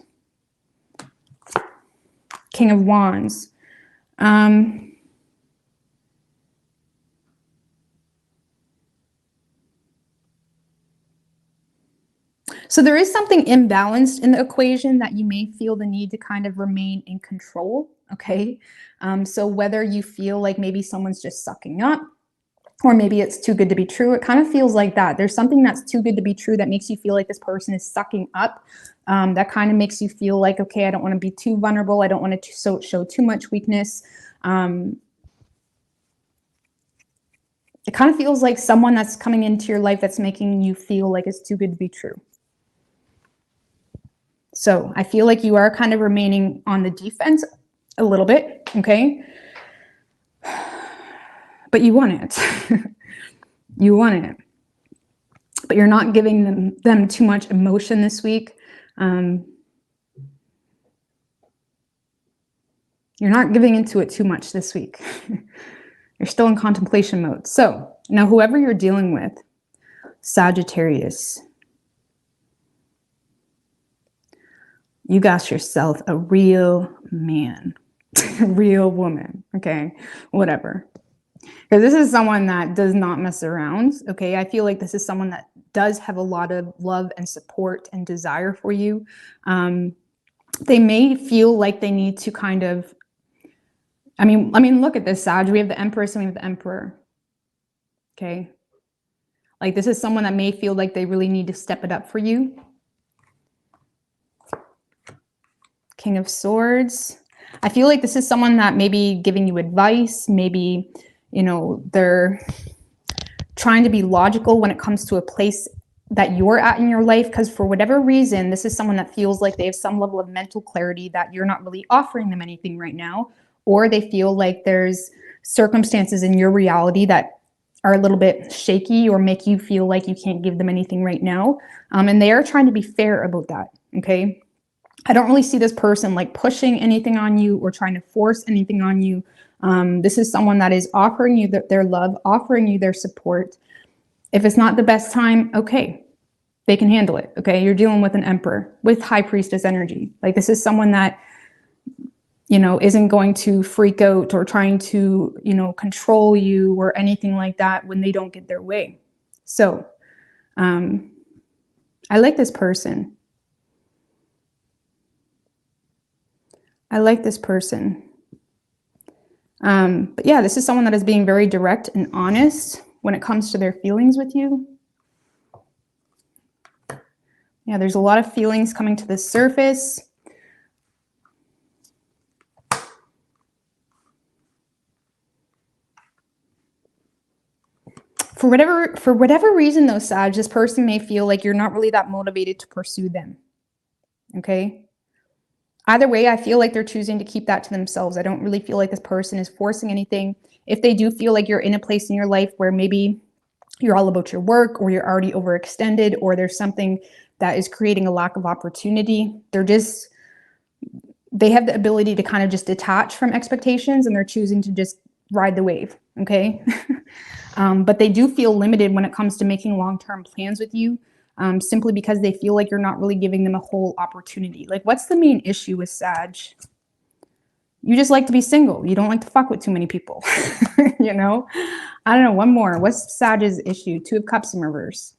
King of Wands. So there is something imbalanced in the equation that you may feel the need to kind of remain in control, okay? So whether you feel like maybe someone's just sucking up, or maybe it's too good to be true, it kind of feels like that. There's something that's too good to be true that makes you feel like this person is sucking up. That kind of makes you feel like, okay, I don't want to be too vulnerable. I don't want to show too much weakness. It kind of feels like someone that's coming into your life that's making you feel like it's too good to be true. So I feel like you are kind of remaining on the defense a little bit, okay? But you want it. You want it. But you're not giving them too much emotion this week. You're not giving into it too much this week. You're still in contemplation mode. So now whoever you're dealing with, Sagittarius, you got yourself a real man, a real woman, okay? Whatever. Because this is someone that does not mess around, okay? I feel like this is someone that does have a lot of love and support and desire for you. They may feel like they need to kind of, I mean, look at this, Sag. We have the Empress and we have the Emperor, okay? Like this is someone that may feel like they really need to step it up for you. King of Swords. I feel like this is someone that may be giving you advice. Maybe, you know, they're trying to be logical when it comes to a place that you're at in your life. Because for whatever reason, this is someone that feels like they have some level of mental clarity that you're not really offering them anything right now. Or they feel like there's circumstances in your reality that are a little bit shaky or make you feel like you can't give them anything right now. And they are trying to be fair about that, okay? I don't really see this person like pushing anything on you or trying to force anything on you. This is someone that is offering you their love, offering you their support. If it's not the best time, okay, they can handle it, okay? You're dealing with an Emperor with High Priestess energy. Like this is someone that, you know, isn't going to freak out or trying to, you know, control you or anything like that when they don't get their way. So I like this person. I like this person. But yeah, this is someone that is being very direct and honest when it comes to their feelings with you. Yeah, there's a lot of feelings coming to the surface. For whatever reason though, Sag, this person may feel like you're not really that motivated to pursue them. Okay? Either way, I feel like they're choosing to keep that to themselves. I don't really feel like this person is forcing anything. If they do feel like you're in a place in your life where maybe you're all about your work or you're already overextended or there's something that is creating a lack of opportunity, they have the ability to kind of just detach from expectations and they're choosing to just ride the wave, okay? But they do feel limited when it comes to making long-term plans with you. Simply because they feel like you're not really giving them a whole opportunity. Like, what's the main issue with Sag? You just like to be single. You don't like to fuck with too many people. You know? I don't know, one more. What's Sag's issue? Two of Cups in reverse.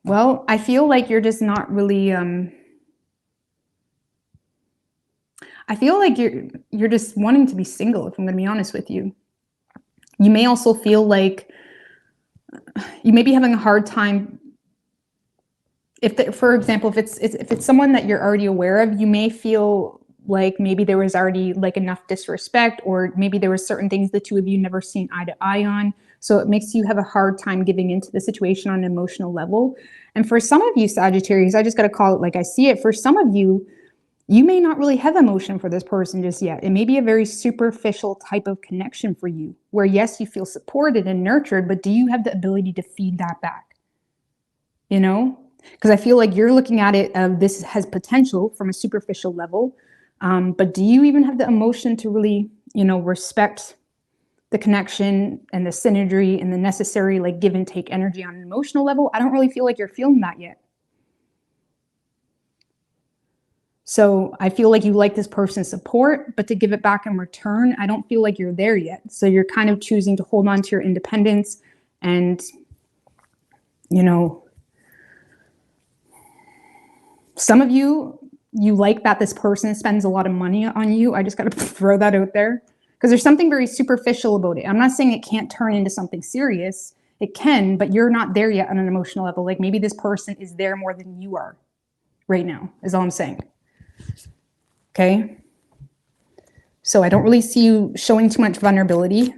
Well, I feel like you're just not really, I feel like you're just wanting to be single, if I'm going to be honest with you. You may also feel like you may be having a hard time. For example, if it's someone that you're already aware of, you may feel like maybe there was already like enough disrespect, or maybe there were certain things the two of you never seen eye to eye on. So it makes you have a hard time giving into the situation on an emotional level. And for some of you Sagittarius, I just got to call it like I see it. For some of you, you may not really have emotion for this person just yet. It may be a very superficial type of connection for you, where yes, you feel supported and nurtured, but do you have the ability to feed that back? You know? Because I feel like you're looking at it, this has potential from a superficial level, but do you even have the emotion to really, respect the connection and the synergy and the necessary like give and take energy on an emotional level? I don't really feel like you're feeling that yet. So I feel like you like this person's support, but to give it back in return, I don't feel like you're there yet. So you're kind of choosing to hold on to your independence and, some of you like that this person spends a lot of money on you. I just got to throw that out there because there's something very superficial about it. I'm not saying it can't turn into something serious. It can, but you're not there yet on an emotional level. Like maybe this person is there more than you are right now, is all I'm saying. Okay. So I don't really see you showing too much vulnerability.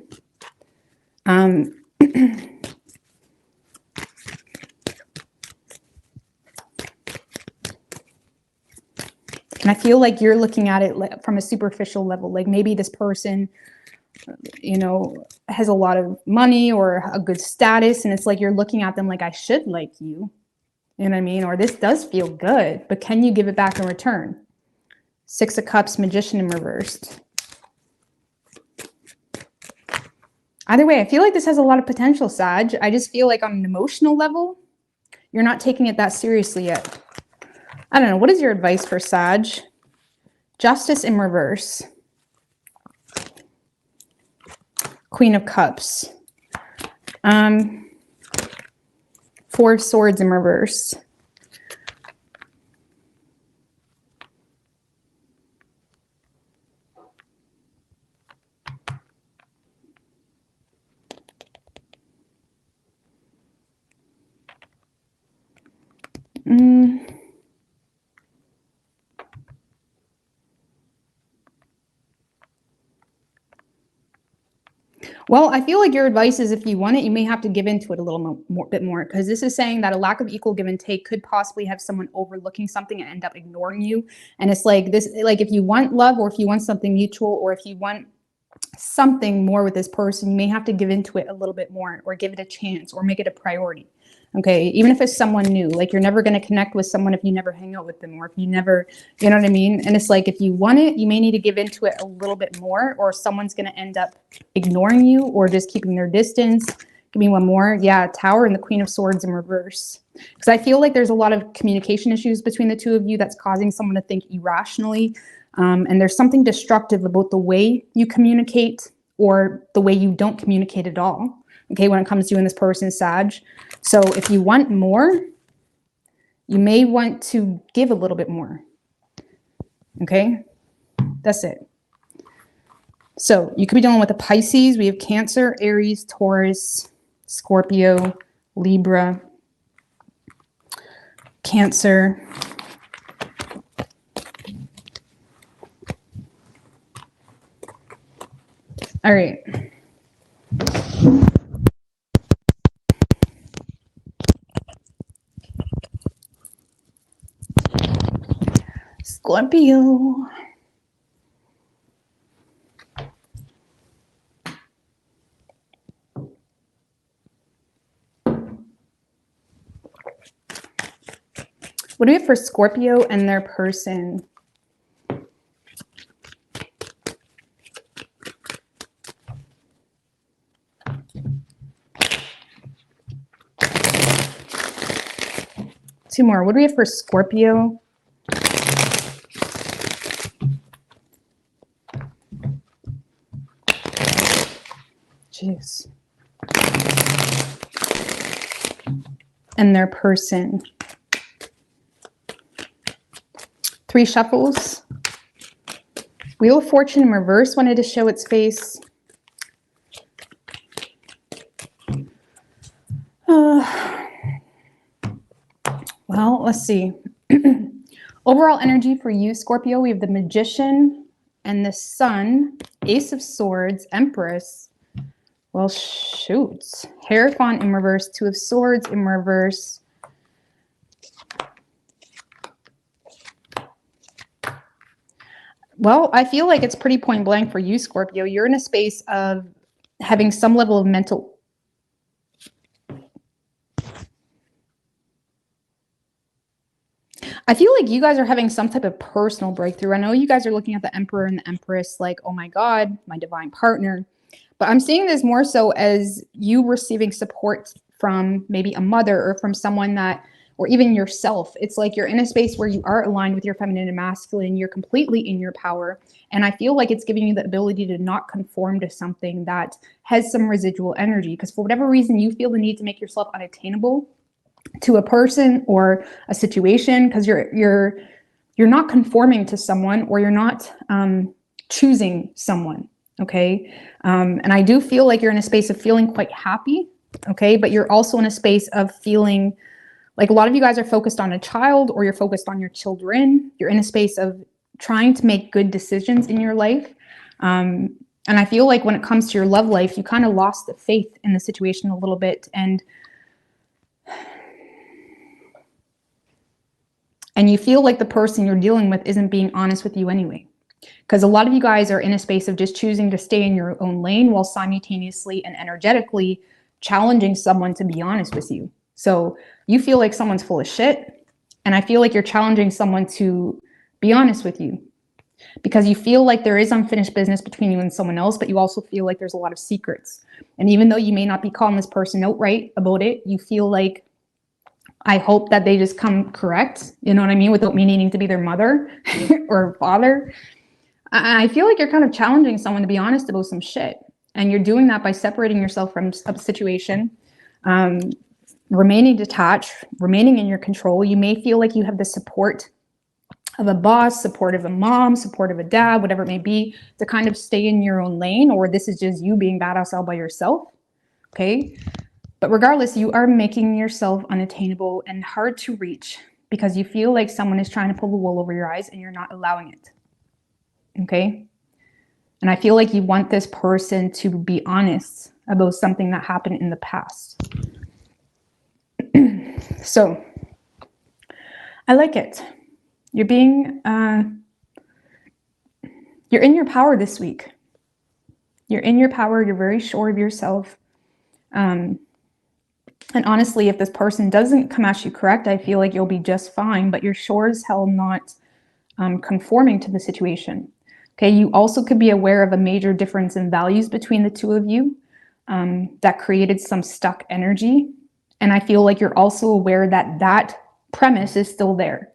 And I feel like you're looking at it from a superficial level. Like maybe this person, has a lot of money or a good status. And it's like you're looking at them like, I should like you. You know what I mean? Or this does feel good, but can you give it back in return? 6 of Cups, Magician in reversed. Either way, I feel like this has a lot of potential, Sag. I just feel like on an emotional level, you're not taking it that seriously yet. I don't know. What is your advice for Sag? Justice in reverse. Queen of Cups. 4 of Swords in reverse. Well, I feel like your advice is if you want it, you may have to give into it a little bit more, because this is saying that a lack of equal give and take could possibly have someone overlooking something and end up ignoring you. And it's like this, like if you want love, or if you want something mutual, or if you want something more with this person, you may have to give into it a little bit more, or give it a chance, or make it a priority. Okay, even if it's someone new, like you're never going to connect with someone if you never hang out with them, or if you never, you know what I mean? And it's like, if you want it, you may need to give into it a little bit more, or someone's going to end up ignoring you or just keeping their distance. Give me one more. Yeah, Tower and the Queen of Swords in reverse. Because I feel like there's a lot of communication issues between the two of you that's causing someone to think irrationally. And there's something destructive about the way you communicate, or the way you don't communicate at all. Okay, when it comes to you and this person, Sag. So if you want more, you may want to give a little bit more. Okay, that's it. So you could be dealing with a Pisces. We have Cancer, Aries, Taurus, Scorpio, Libra, Cancer. All right. Scorpio. What do we have for Scorpio and their person? Two more. What do we have for Scorpio? Jeez. And their person. 3 shuffles. Wheel of Fortune in reverse wanted to show its face. Well, let's see. Overall energy for you, Scorpio, we have the Magician and the Sun, Ace of Swords, Empress. Well, shoot. Hierophant in reverse, Two of Swords in reverse. Well, I feel like it's pretty point blank for you, Scorpio. You're in a space of having some level of mental. I feel like you guys are having some type of personal breakthrough. I know you guys are looking at the Emperor and the Empress like, oh my God, my divine partner. But I'm seeing this more so as you receiving support from maybe a mother or from someone that, or even yourself. It's like you're in a space where you are aligned with your feminine and masculine. You're completely in your power. And I feel like it's giving you the ability to not conform to something that has some residual energy. Because for whatever reason, you feel the need to make yourself unattainable to a person or a situation because you're not conforming to someone, or you're not choosing someone. Okay. And I do feel like you're in a space of feeling quite happy. Okay. But you're also in a space of feeling like a lot of you guys are focused on a child, or you're focused on your children. You're in a space of trying to make good decisions in your life. And I feel like when it comes to your love life, you kind of lost the faith in the situation a little bit. And you feel like the person you're dealing with isn't being honest with you anyway. Because a lot of you guys are in a space of just choosing to stay in your own lane while simultaneously and energetically challenging someone to be honest with you. So you feel like someone's full of shit. And I feel like you're challenging someone to be honest with you. Because you feel like there is unfinished business between you and someone else, but you also feel like there's a lot of secrets. And even though you may not be calling this person outright about it, you feel like, I hope that they just come correct, you know what I mean, without me needing to be their mother or father. I feel like you're kind of challenging someone to be honest about some shit. And you're doing that by separating yourself from a situation, remaining detached, remaining in your control. You may feel like you have the support of a boss, support of a mom, support of a dad, whatever it may be, to kind of stay in your own lane, or this is just you being badass all by yourself. Okay. But regardless, you are making yourself unattainable and hard to reach because you feel like someone is trying to pull the wool over your eyes and you're not allowing it. Okay? And I feel like you want this person to be honest about something that happened in the past. So, I like it. You're being, you're in your power this week. You're in your power. You're very sure of yourself. And honestly, if this person doesn't come at you correct, I feel like you'll be just fine, but you're sure as hell not conforming to the situation. Okay, you also could be aware of a major difference in values between the two of you that created some stuck energy. And I feel like you're also aware that that premise is still there.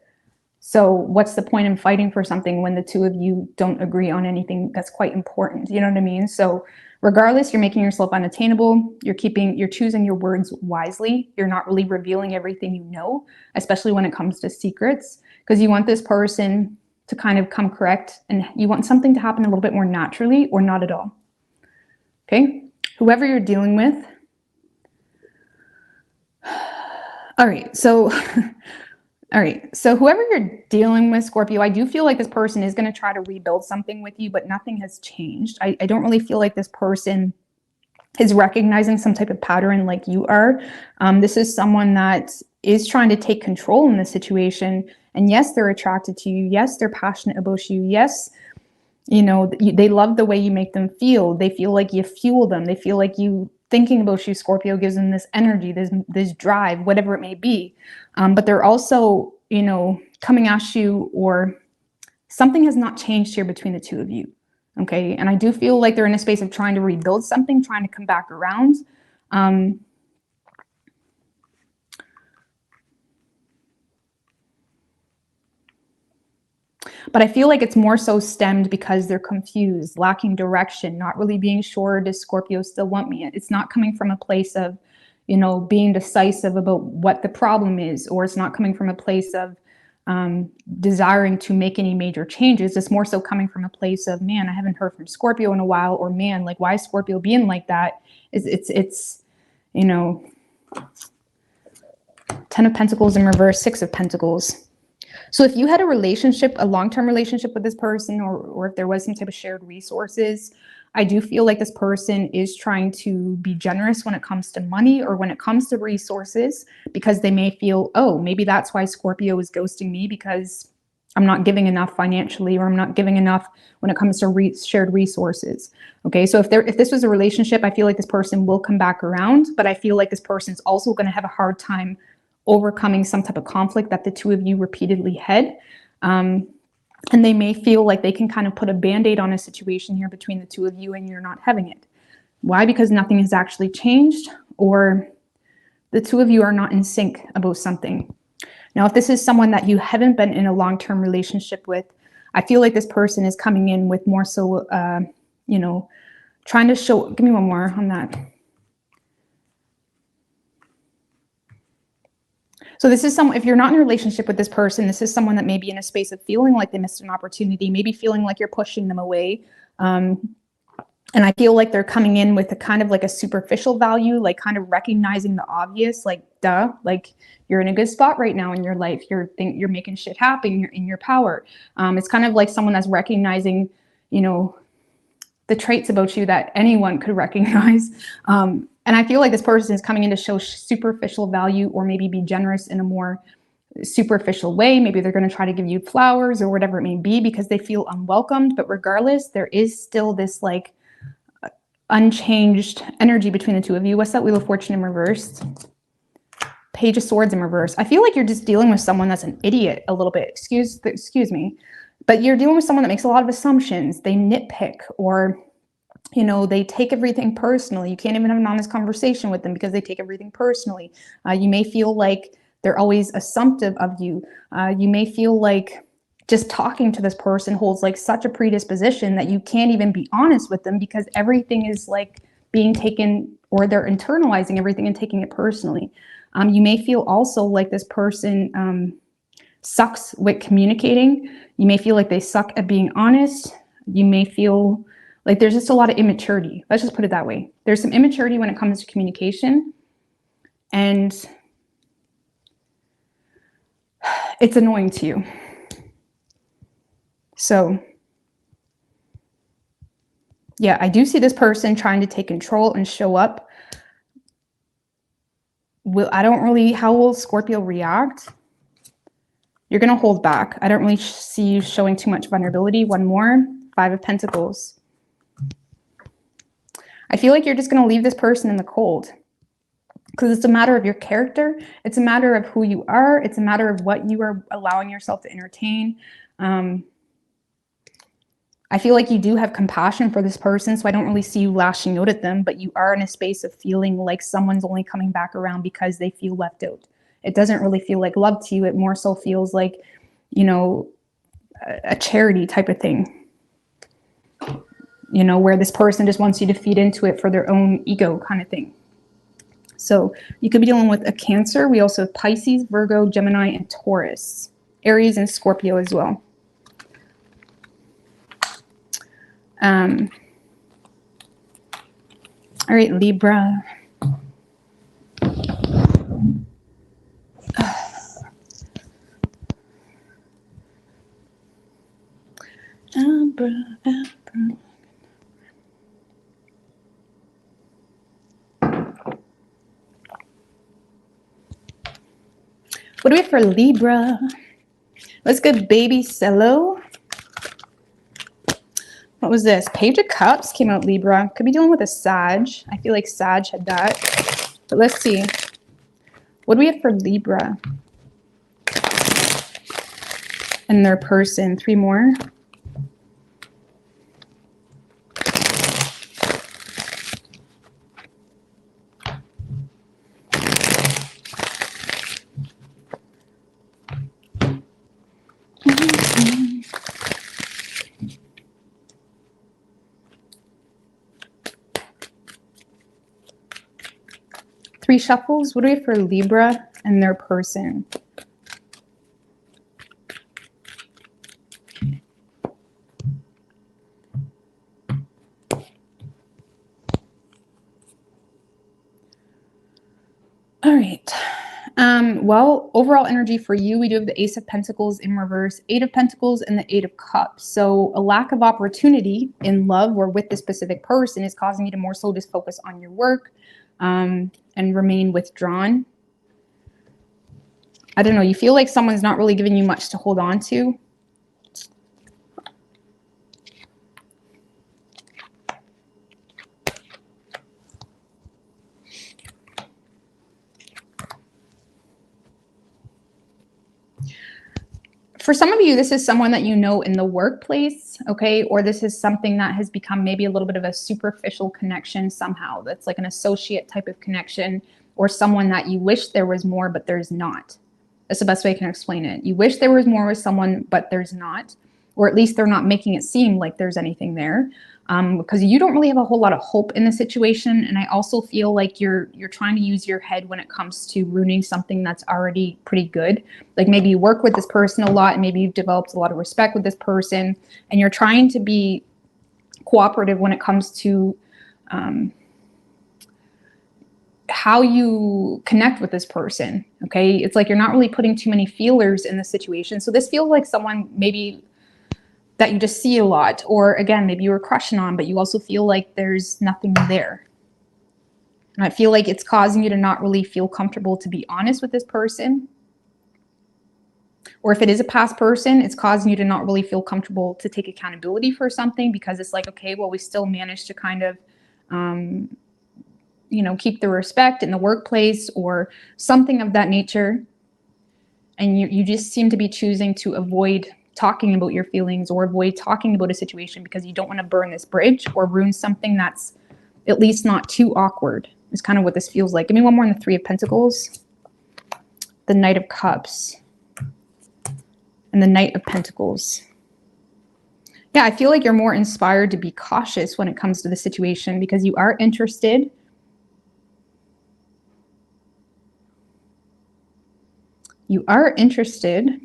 So what's the point in fighting for something when the two of you don't agree on anything that's quite important? You know what I mean? So regardless, you're making yourself unattainable. You're choosing your words wisely. You're not really revealing everything you know, especially when it comes to secrets, because you want this person to kind of come correct and you want something to happen a little bit more naturally or not at all. Okay? Whoever you're dealing with. All right. So whoever you're dealing with, Scorpio, I do feel like this person is going to try to rebuild something with you, but nothing has changed. I don't really feel like this person is recognizing some type of pattern like you are. This is someone that is trying to take control in the situation. And yes, they're attracted to you. Yes, they're passionate about you. Yes, you know, they love the way you make them feel. They feel like you fuel them. They feel like you thinking about you, Scorpio, gives them this energy, this drive, whatever it may be. But they're also, you know, coming at you, or something has not changed here between the two of you. Okay. And I do feel like they're in a space of trying to rebuild something, trying to come back around. But I feel like it's more so stemmed because they're confused, lacking direction, not really being sure, does Scorpio still want me? It's not coming from a place of, you know, being decisive about what the problem is, or it's not coming from a place of desiring to make any major changes. It's more so coming from a place of, man, I haven't heard from Scorpio in a while, or man, like, why is Scorpio being like that? It's you know, Ten of Pentacles in reverse, Six of Pentacles. So if you had a relationship, a long-term relationship with this person, or if there was some type of shared resources, I do feel like this person is trying to be generous when it comes to money or when it comes to resources, because they may feel, oh, maybe that's why Scorpio is ghosting me, because I'm not giving enough financially, or I'm not giving enough when it comes to shared resources. Okay, so if this was a relationship, I feel like this person will come back around, but I feel like this person's also going to have a hard time overcoming some type of conflict that the two of you repeatedly had. And they may feel like they can kind of put a band-aid on a situation here between the two of you, and you're not having it. Why? Because nothing has actually changed, or the two of you are not in sync about something. Now, if this is someone that you haven't been in a long-term relationship with, I feel like this person is coming in with more so, you know, trying to show, give me one more on that. So this is someone, if you're not in a relationship with this person, this is someone that may be in a space of feeling like they missed an opportunity, maybe feeling like you're pushing them away. And I feel like they're coming in with a kind of like a superficial value, like kind of recognizing the obvious, like, duh, like you're in a good spot right now in your life. You're making shit happen. You're in your power. It's kind of like someone that's recognizing, you know, the traits about you that anyone could recognize. And I feel like this person is coming in to show superficial value, or maybe be generous in a more superficial way. Maybe they're going to try to give you flowers or whatever it may be, because they feel unwelcomed. But regardless, there is still this like unchanged energy between the two of you. What's that? Wheel of Fortune in reverse. Page of Swords in reverse. I feel like you're just dealing with someone that's an idiot a little bit. Excuse me. But you're dealing with someone that makes a lot of assumptions. They nitpick, or, you know, they take everything personally. You can't even have an honest conversation with them because they take everything personally. You may feel like they're always assumptive of you. You may feel like just talking to this person holds like such a predisposition that you can't even be honest with them, because everything is like being taken, or they're internalizing everything and taking it personally. You may feel also like this person sucks with communicating. You may feel like they suck at being honest. You may feel like there's just a lot of immaturity. Let's just put it that way. There's some immaturity when it comes to communication, and it's annoying to you. So yeah, I do see this person trying to take control and show up. How will Scorpio react? You're going to hold back. I don't really see you showing too much vulnerability. One more, Five of Pentacles. I feel like you're just going to leave this person in the cold, because it's a matter of your character. It's a matter of who you are. It's a matter of what you are allowing yourself to entertain. I feel like you do have compassion for this person, so I don't really see you lashing out at them, but you are in a space of feeling like someone's only coming back around because they feel left out. It doesn't really feel like love to you. It more so feels like, you know, a charity type of thing, you know, where this person just wants you to feed into it for their own ego kind of thing. So you could be dealing with a Cancer. We also have Pisces, Virgo, Gemini, and Taurus. Aries and Scorpio as well. All right, Libra. What do we have for Libra? Let's get baby Cello. What was this? Page of Cups came out, Libra. Could be dealing with a Sag. I feel like Sag had that. But let's see. What do we have for Libra? And their person. Three more. Three shuffles. What do we have for Libra and their person? All right. Well, overall energy for you, we do have the Ace of Pentacles in reverse, Eight of Pentacles, and the Eight of Cups. So a lack of opportunity in love or with this specific person is causing you to more so just focus on your work and remain withdrawn. I don't know. You feel like someone's not really giving you much to hold on to. For some of you, this is someone that you know in the workplace, okay? Or this is something that has become maybe a little bit of a superficial connection somehow. That's like an associate type of connection, or someone that you wish there was more, but there's not. That's the best way I can explain it. You wish there was more with someone, but there's not. Or at least they're not making it seem like there's anything there. Because you don't really have a whole lot of hope in the situation. And I also feel like you're trying to use your head when it comes to ruining something that's already pretty good. Like maybe you work with this person a lot and maybe you've developed a lot of respect with this person and you're trying to be cooperative when it comes to how you connect with this person. Okay. It's like you're not really putting too many feelers in the situation. So this feels like someone maybe that you just see a lot, or again, maybe you were crushing on, but you also feel like there's nothing there. And I feel like it's causing you to not really feel comfortable to be honest with this person. Or if it is a past person, it's causing you to not really feel comfortable to take accountability for something, because it's like, okay, well, we still managed to kind of, you know, keep the respect in the workplace or something of that nature. And you just seem to be choosing to avoid talking about your feelings or avoid talking about a situation because you don't want to burn this bridge or ruin something that's at least not too awkward, is kind of what this feels like. Give me one more on the Three of Pentacles, the Knight of Cups, and the Knight of Pentacles. Yeah, I feel like you're more inspired to be cautious when it comes to the situation because you are interested. You are interested.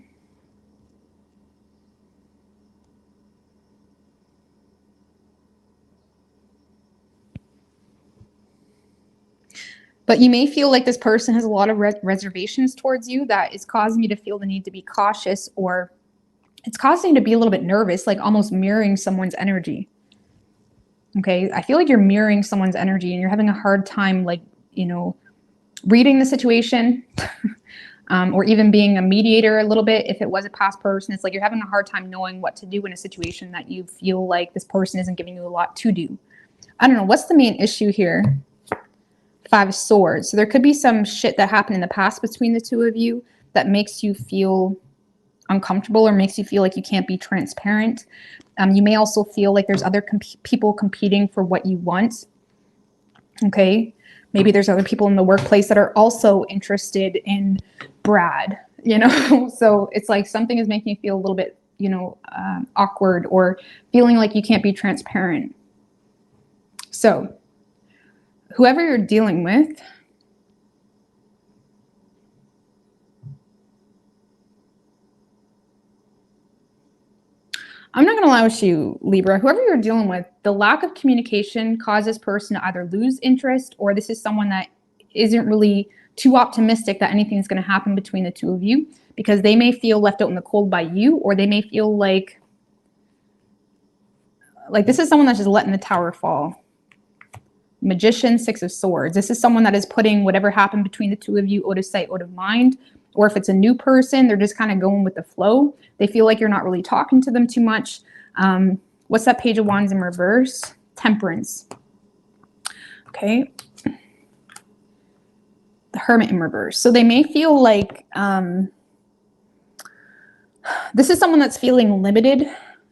But you may feel like this person has a lot of reservations towards you that is causing you to feel the need to be cautious, or it's causing you to be a little bit nervous, like almost mirroring someone's energy. Okay, I feel like you're mirroring someone's energy and you're having a hard time, like, you know, reading the situation or even being a mediator a little bit. If it was a past person, it's like you're having a hard time knowing what to do in a situation that you feel like this person isn't giving you a lot to do. I don't know. What's the main issue here? Five of Swords. So there could be some shit that happened in the past between the two of you that makes you feel uncomfortable or makes you feel like you can't be transparent. You may also feel like there's other people competing for what you want. Okay. Maybe there's other people in the workplace that are also interested in Brad, you know? So it's like something is making you feel a little bit, you know, awkward or feeling like you can't be transparent. So whoever you're dealing with, I'm not going to lie with you, Libra, whoever you're dealing with, the lack of communication causes this person to either lose interest, or this is someone that isn't really too optimistic that anything's going to happen between the two of you, because they may feel left out in the cold by you, or they may feel like this is someone that's just letting the tower fall. Magician, Six of Swords. This is someone that is putting whatever happened between the two of you out of sight, out of mind. Or if it's a new person, they're just kind of going with the flow. They feel like you're not really talking to them too much. What's that Page of Wands in reverse? Temperance. Okay. The Hermit in reverse. So they may feel like this is someone that's feeling limited,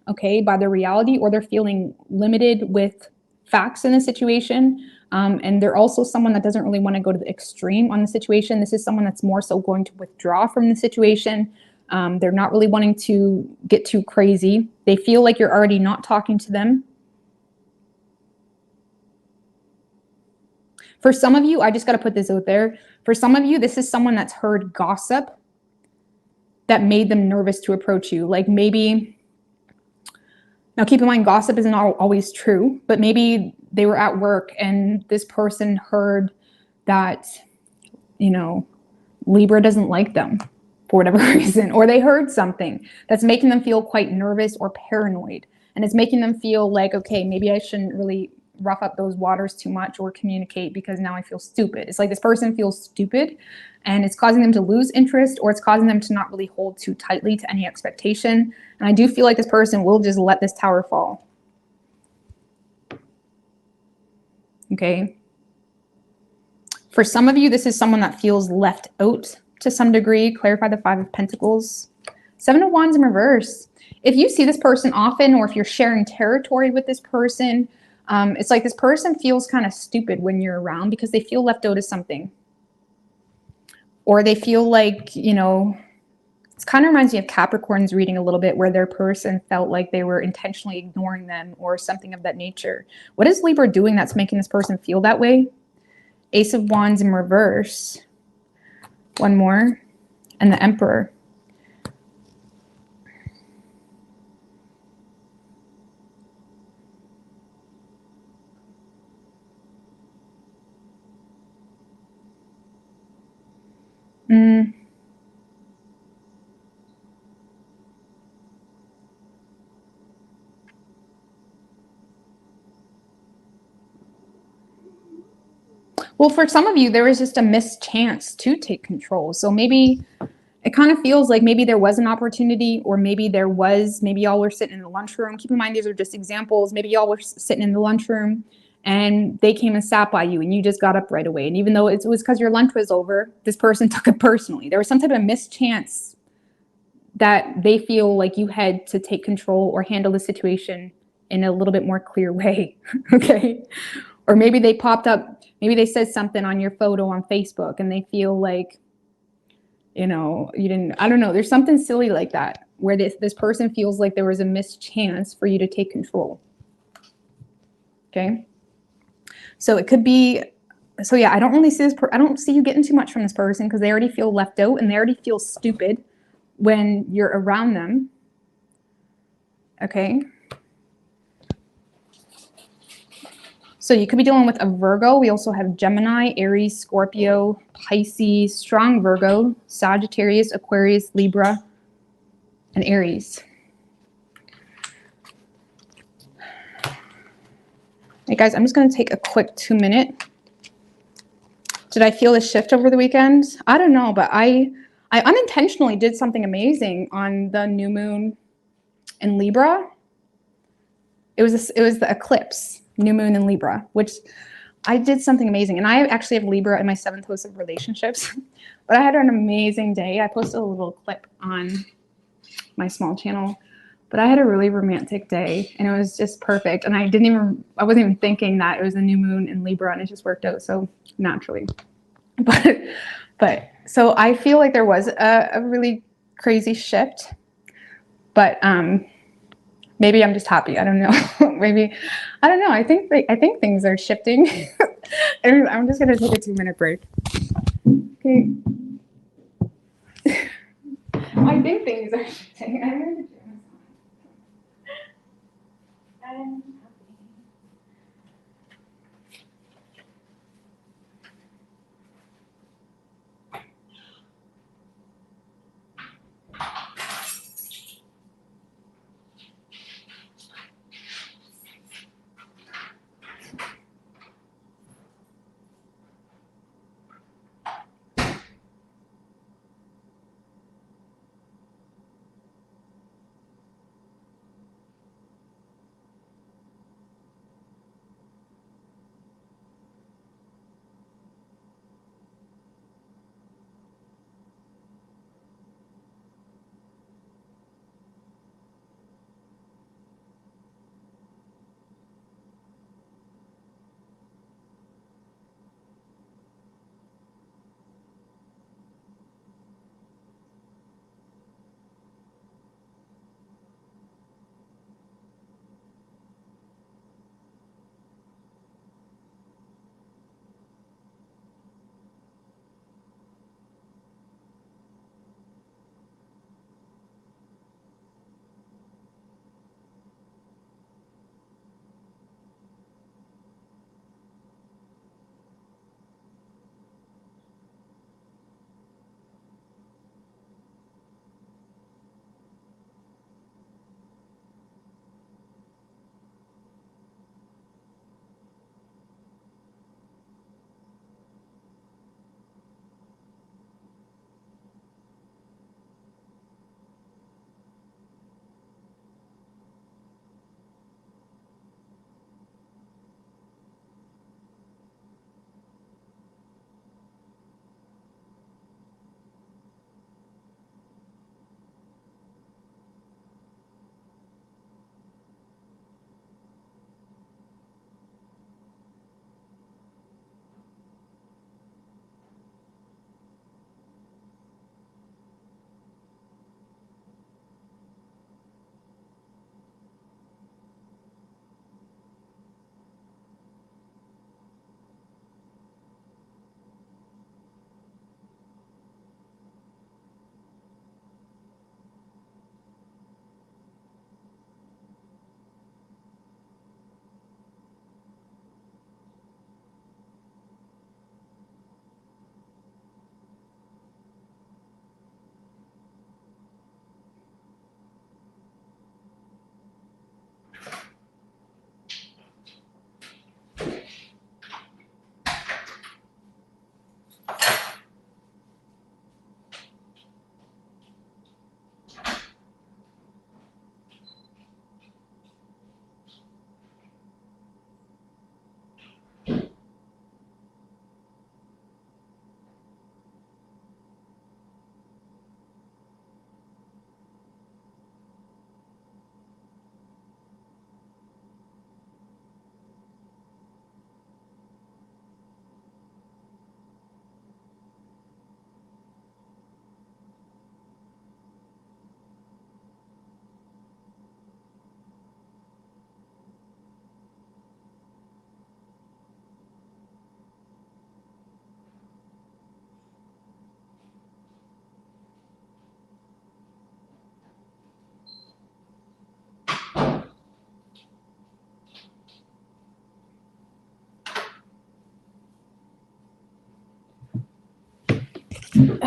okay, by their reality, or they're feeling limited with facts in the situation. And they're also someone that doesn't really want to go to the extreme on the situation. This is someone that's more so going to withdraw from the situation. They're not really wanting to get too crazy. They feel like you're already not talking to them. For some of you, I just got to put this out there. For some of you, this is someone that's heard gossip that made them nervous to approach you. Like maybe, now keep in mind, gossip isn't always true, but maybe they were at work and this person heard that you know, Libra doesn't like them for whatever reason, or they heard something that's making them feel quite nervous or paranoid. And it's making them feel like, okay, maybe I shouldn't really rough up those waters too much or communicate because now I feel stupid. It's like this person feels stupid and it's causing them to lose interest, or it's causing them to not really hold too tightly to any expectation. And I do feel like this person will just let this tower fall. Okay. For some of you, this is someone that feels left out to some degree. Clarify the Five of Pentacles. Seven of Wands in reverse. If you see this person often, or if you're sharing territory with this person, it's like this person feels kind of stupid when you're around because they feel left out of something. Or they feel like, you know, it kind of reminds me of Capricorn's reading a little bit, where their person felt like they were intentionally ignoring them or something of that nature. What is Libra doing that's making this person feel that way? Ace of Wands in reverse. One more. And the Emperor. Well, for some of you, there was just a missed chance to take control. So maybe it kind of feels like maybe there was an opportunity, or maybe there was, maybe y'all were sitting in the lunchroom. Keep in mind, these are just examples. Maybe y'all were sitting in the lunchroom and they came and sat by you and you just got up right away. And even though it was because your lunch was over, this person took it personally. There was some type of missed chance that they feel like you had to take control or handle the situation in a little bit more clear way. Okay. Or maybe they popped up, maybe they said something on your photo on Facebook and they feel like, you know, you didn't, I don't know. There's something silly like that where this person feels like there was a missed chance for you to take control. Okay. So it could be, so yeah, I don't really see this, I don't see you getting too much from this person because they already feel left out and they already feel stupid when you're around them. Okay. So you could be dealing with a Virgo. We also have Gemini, Aries, Scorpio, Pisces, strong Virgo, Sagittarius, Aquarius, Libra, and Aries. Hey guys, I'm just going to take a quick 2-minute. Did I feel a shift over the weekend? I don't know, but I unintentionally did something amazing on the new moon in Libra. It was the eclipse, new moon in Libra, which I did something amazing. And I actually have Libra in my 7th house of relationships, but I had an amazing day. I posted a little clip on my small channel, but I had a really romantic day and it was just perfect. And I wasn't even thinking that it was a new moon in Libra, and it just worked out so naturally. But so I feel like there was a really crazy shift, but maybe I'm just happy. I don't know. Maybe, I don't know. I think things are shifting. I'm just gonna take a 2-minute break. Okay. I think things are shifting. I'm gonna do this. And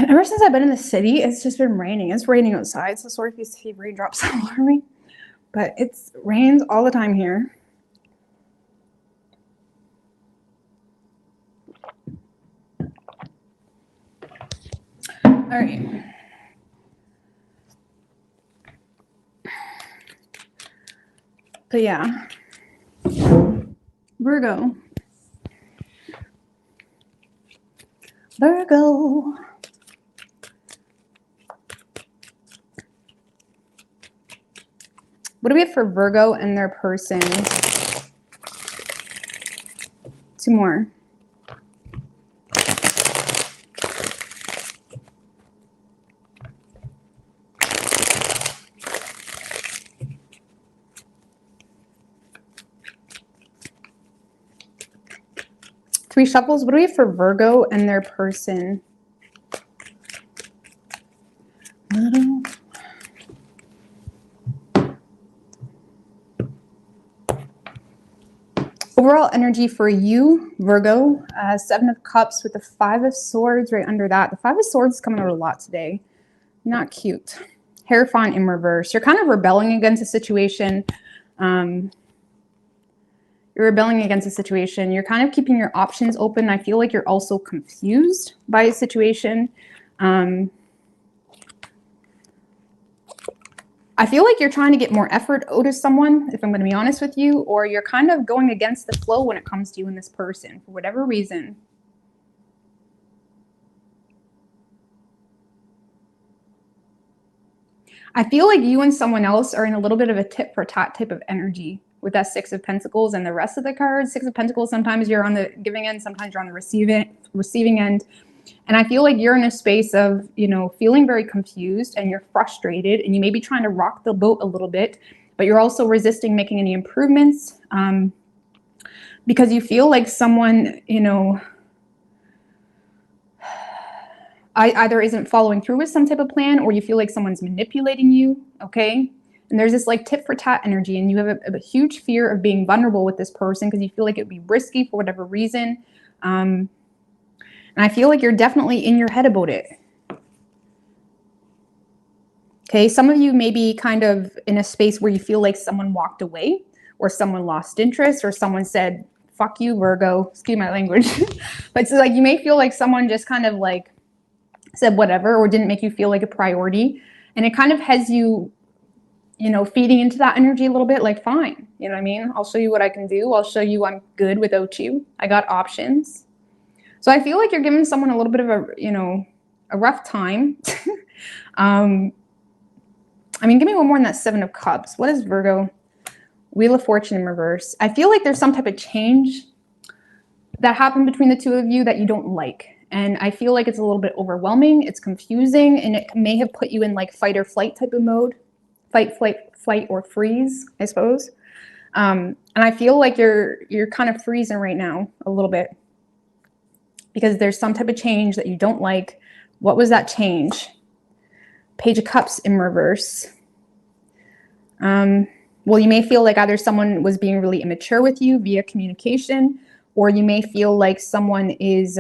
ever since I've been in the city, it's just been raining. It's raining outside, so sorry if you see raindrops all over me. But it rains all the time here. All right. But yeah, Virgo. Virgo. What do we have for Virgo and their person? Two more. Three shuffles. What do we have for Virgo and their person? Overall energy for you, Virgo, 7 of Cups with the 5 of Swords right under that. The 5 of Swords is coming out a lot today. Not cute. Hierophant in reverse. You're kind of rebelling against a situation. You're rebelling against a situation. You're kind of keeping your options open. I feel like you're also confused by a situation. I feel like you're trying to get more effort out of someone, if I'm going to be honest with you, or you're kind of going against the flow when it comes to you and this person for whatever reason. I feel like you and someone else are in a little bit of a tit for tat type of energy with that 6 of Pentacles and the rest of the cards. 6 of Pentacles, sometimes you're on the giving end, sometimes you're on the receiving end. And I feel like you're in a space of, you know, feeling very confused and you're frustrated and you may be trying to rock the boat a little bit, but you're also resisting making any improvements because you feel like someone, you know, either isn't following through with some type of plan or you feel like someone's manipulating you, okay? And there's this like tit for tat energy and you have a huge fear of being vulnerable with this person because you feel like it would be risky for whatever reason. And I feel like you're definitely in your head about it. Okay, some of you may be kind of in a space where you feel like someone walked away or someone lost interest or someone said, fuck you, Virgo, excuse my language. But it's like you may feel like someone just kind of like said whatever or didn't make you feel like a priority. And it kind of has you, you know, feeding into that energy a little bit like, fine, you know what I mean? I'll show you what I can do. I'll show you I'm good without you. I got options. So I feel like you're giving someone a little bit of a, you know, a rough time. I mean, give me one more in that 7 of Cups. What is Virgo? Wheel of Fortune in reverse. I feel like there's some type of change that happened between the two of you that you don't like. And I feel like it's a little bit overwhelming. It's confusing. And it may have put you in like fight or flight type of mode. Fight, flight, or freeze, I suppose. And I feel like you're kind of freezing right now a little bit. Because there's some type of change that you don't like. What was that change? Page of Cups in reverse. Well, you may feel like either someone was being really immature with you via communication, or you may feel like someone is,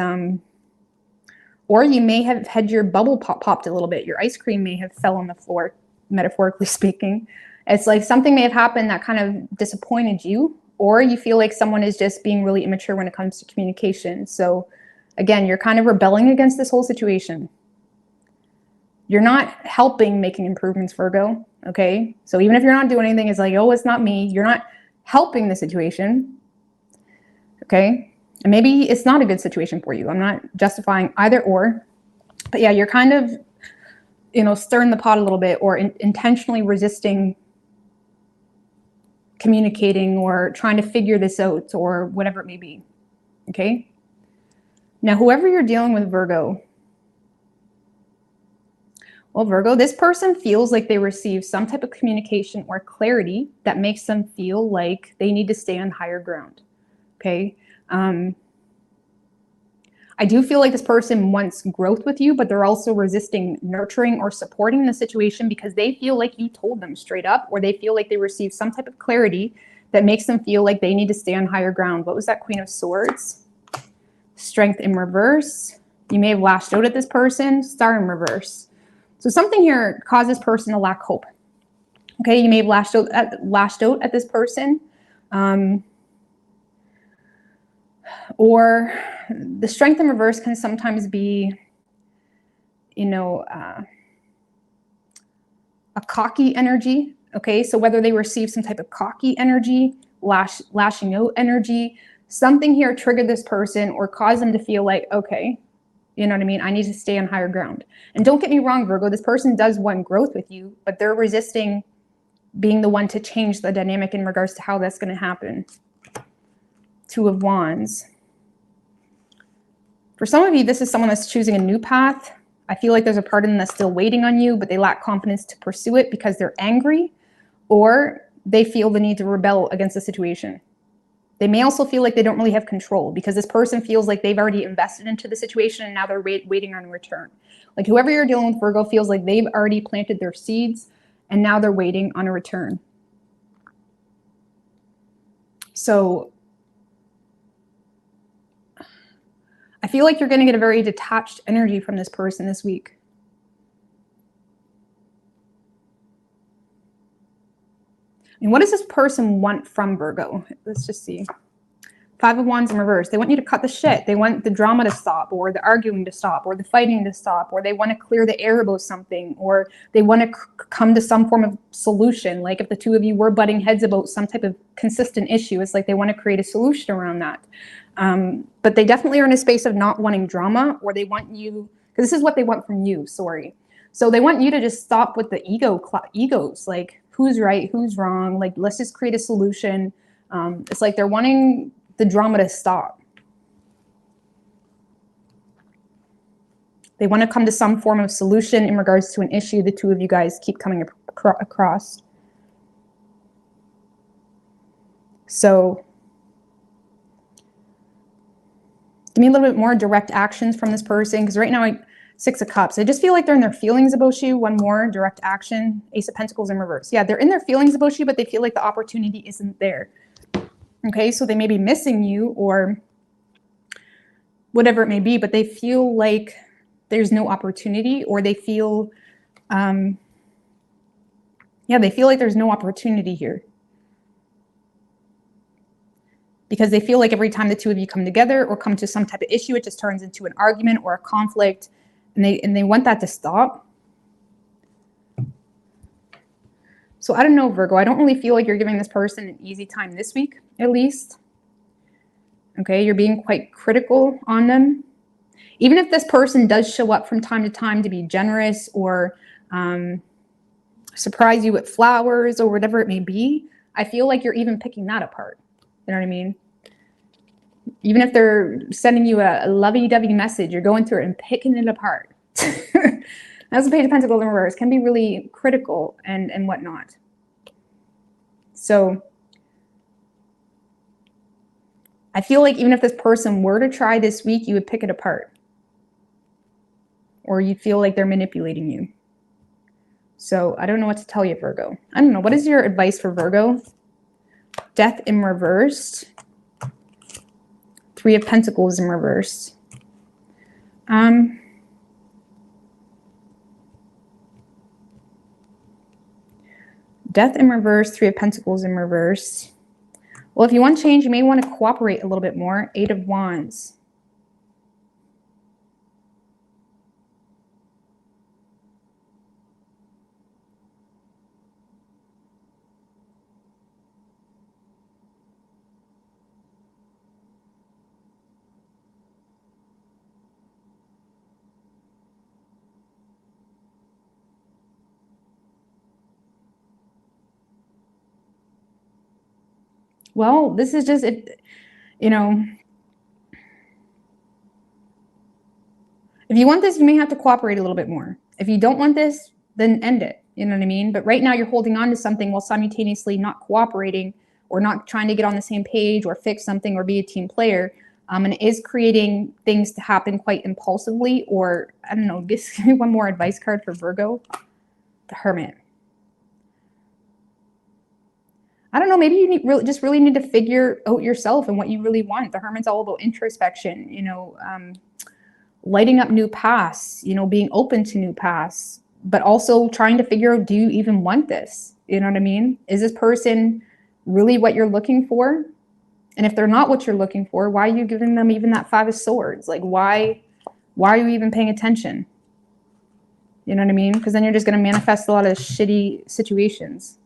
or you may have had your bubble popped a little bit. Your ice cream may have fell on the floor, metaphorically speaking. It's like something may have happened that kind of disappointed you, or you feel like someone is just being really immature when it comes to communication. So again, you're kind of rebelling against this whole situation. You're not helping making improvements, Virgo, okay? So even if you're not doing anything, it's like, oh, it's not me. You're not helping the situation, okay? And maybe it's not a good situation for you. I'm not justifying either or. But yeah, you're kind of, you know, stirring the pot a little bit or intentionally resisting communicating or trying to figure this out or whatever it may be, okay? Now, whoever you're dealing with, Virgo, well, Virgo, this person feels like they receive some type of communication or clarity that makes them feel like they need to stay on higher ground, okay? I I do feel like this person wants growth with you, but they're also resisting nurturing or supporting the situation because they feel like you told them straight up, or they feel like they received some type of clarity that makes them feel like they need to stay on higher ground. What was that? Queen of Swords. Strength in reverse. You may have lashed out at this person. Star in reverse. So something here caused this person to lack hope. Okay, you may have lashed out at this person. Or the strength in reverse can sometimes be, you know, a cocky energy. Okay, so whether they receive some type of cocky energy, lashing out energy, something here triggered this person or caused them to feel like, okay, you know what I mean? I need to stay on higher ground. And don't get me wrong, Virgo, this person does want growth with you, but they're resisting being the one to change the dynamic in regards to how that's going to happen. Two of Wands. For some of you, this is someone that's choosing a new path. I feel like there's a part of them that's still waiting on you, but they lack confidence to pursue it because they're angry, or they feel the need to rebel against the situation. They may also feel like they don't really have control because this person feels like they've already invested into the situation and now they're waiting on a return. Like whoever you're dealing with, Virgo, feels like they've already planted their seeds and now they're waiting on a return. So I feel like you're going to get a very detached energy from this person this week. And what does this person want from Virgo? Let's just see. Five of Wands in reverse. They want you to cut the shit. They want the drama to stop, or the arguing to stop, or the fighting to stop, or they want to clear the air about something, or they want to come to some form of solution. Like if the two of you were butting heads about some type of consistent issue, it's like they want to create a solution around that. But they definitely are in a space of not wanting drama, or they want you, because this is what they want from you, sorry. So they want you to just stop with the egos, like who's right, who's wrong, like let's just create a solution. It's like they're wanting the drama to stop. They want to come to some form of solution in regards to an issue the two of you guys keep coming across. So give me a little bit more direct actions from this person, because right now, Six of Cups, I just feel like they're in their feelings about you. One more direct action. Ace of Pentacles in reverse. Yeah, they're in their feelings about you, but they feel like the opportunity isn't there. Okay, so they may be missing you or whatever it may be, but they feel like there's no opportunity, or they feel, they feel like there's no opportunity here. Because they feel like every time the two of you come together or come to some type of issue, it just turns into an argument or a conflict, and they want that to stop. So I don't know, Virgo, I don't really feel like you're giving this person an easy time this week, at least. Okay, you're being quite critical on them. Even if this person does show up from time to time to be generous or surprise you with flowers or whatever it may be, I feel like you're even picking that apart. You know what I mean? Even if they're sending you a lovey-dovey message, you're going through it and picking it apart. That's the Page of Pentacles in reverse. Can be really critical and whatnot. So I feel like even if this person were to try this week, you would pick it apart. Or you'd feel like they're manipulating you. So I don't know what to tell you, Virgo. I don't know. What is your advice for Virgo? Death in reverse. Three of Pentacles in reverse. Death in reverse, Three of Pentacles in reverse. Well, if you want change, you may want to cooperate a little bit more. Eight of Wands. Well, this is just, you know, if you want this, you may have to cooperate a little bit more. If you don't want this, then end it. You know what I mean? But right now you're holding on to something while simultaneously not cooperating or not trying to get on the same page or fix something or be a team player. And it is creating things to happen quite impulsively, or I don't know, this one more advice card for Virgo, the Hermit. I don't know, maybe you really need to figure out yourself and what you really want. The Hermit's all about introspection, you know, lighting up new paths, you know, being open to new paths, but also trying to figure out, do you even want this? You know what I mean? Is this person really what you're looking for? And if they're not what you're looking for, why are you giving them even that 5 of Swords? Like, why are you even paying attention? You know what I mean? Because then you're just going to manifest a lot of shitty situations.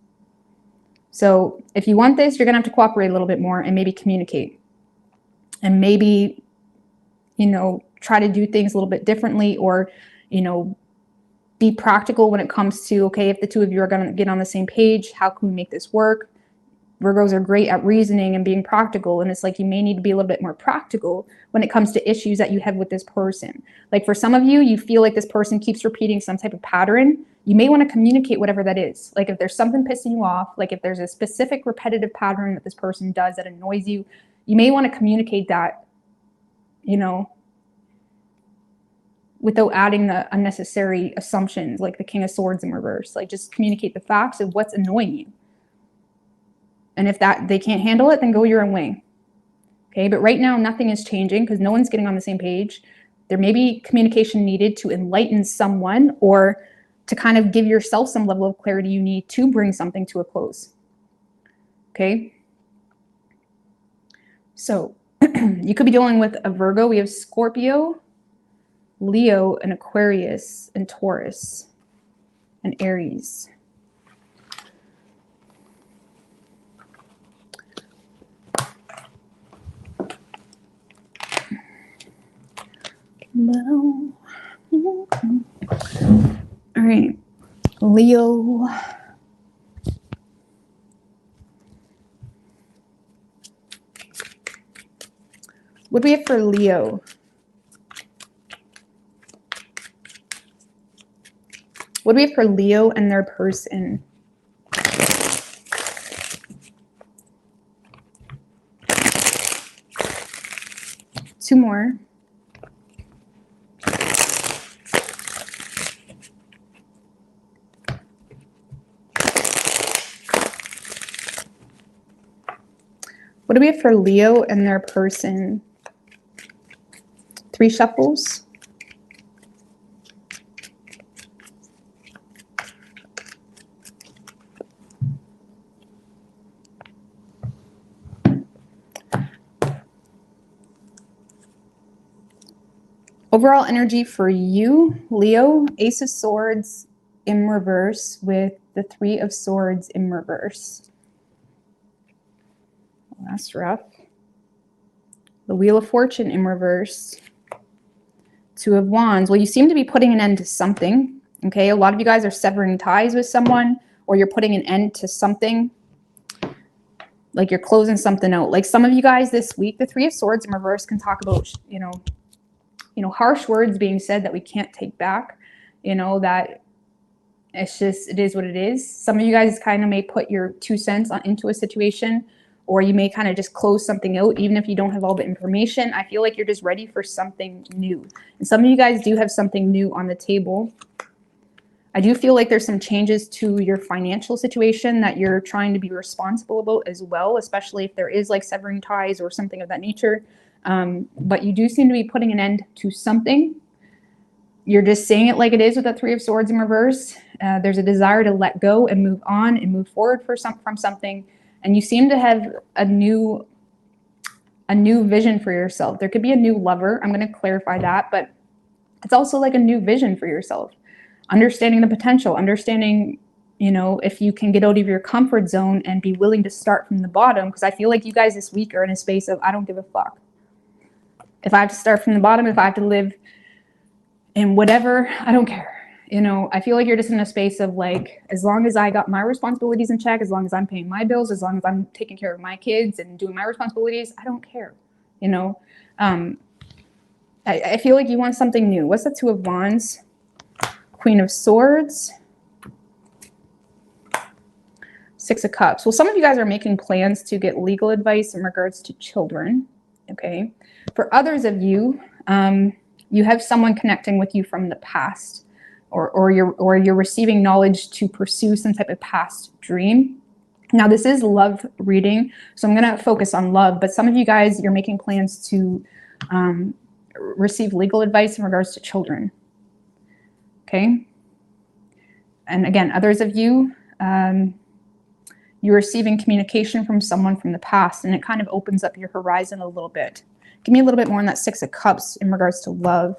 So if you want this, you're going to have to cooperate a little bit more and maybe communicate. And maybe, you know, try to do things a little bit differently, or, you know, be practical when it comes to, okay, if the two of you are going to get on the same page, how can we make this work? Virgos are great at reasoning and being practical. And it's like, you may need to be a little bit more practical when it comes to issues that you have with this person. Like for some of you, you feel like this person keeps repeating some type of pattern. You may want to communicate whatever that is. Like if there's something pissing you off, like if there's a specific repetitive pattern that this person does that annoys you, you may want to communicate that, you know, without adding the unnecessary assumptions, like the King of Swords in reverse. Like just communicate the facts of what's annoying you. And if that they can't handle it, then go your own way. Okay, but right now nothing is changing because no one's getting on the same page. There may be communication needed to enlighten someone, or to kind of give yourself some level of clarity you need to bring something to a close. Okay. So you could be dealing with a Virgo. We have Scorpio, Leo, and Aquarius, and Taurus, and Aries. All right, Leo. What do we have for Leo? What do we have for Leo and their person? Two more. What do we have for Leo and their person? 3 shuffles. Overall energy for you, Leo, Ace of Swords in reverse with the 3 of Swords in reverse. Well, that's rough. The Wheel of Fortune in reverse. 2 of Wands. Well, you seem to be putting an end to something. Okay, a lot of you guys are severing ties with someone, or you're putting an end to something. Like you're closing something out. Like some of you guys this week, the 3 of Swords in reverse can talk about, you know, harsh words being said that we can't take back, you know, that it's just, it is what it is. Some of you guys kind of may put your 2 cents into a situation, or you may kind of just close something out, even if you don't have all the information. I feel like you're just ready for something new. And some of you guys do have something new on the table. I do feel like there's some changes to your financial situation that you're trying to be responsible about as well, especially if there is like severing ties or something of that nature. But you do seem to be putting an end to something. You're just saying it like it is with the 3 of Swords in reverse. There's a desire to let go and move on and move forward from something. And you seem to have a new vision for yourself. There could be a new lover. I'm going to clarify that, but it's also like a new vision for yourself. Understanding the potential, understanding, you know, if you can get out of your comfort zone and be willing to start from the bottom. Because I feel like you guys this week are in a space of, I don't give a fuck. If I have to start from the bottom, if I have to live in whatever, I don't care. You know, I feel like you're just in a space of like, as long as I got my responsibilities in check, as long as I'm paying my bills, as long as I'm taking care of my kids and doing my responsibilities, I don't care. You know, I feel like you want something new. What's the 2 of Wands? Queen of Swords. 6 of Cups. Well, some of you guys are making plans to get legal advice in regards to children. Okay. For others of you, you have someone connecting with you from the past, or you're receiving knowledge to pursue some type of past dream. Now, this is love reading, so I'm going to focus on love, but some of you guys, you're making plans to receive legal advice in regards to children. Okay. And again, others of you, you're receiving communication from someone from the past, and it kind of opens up your horizon a little bit. Give me a little bit more on that Six of Cups in regards to love.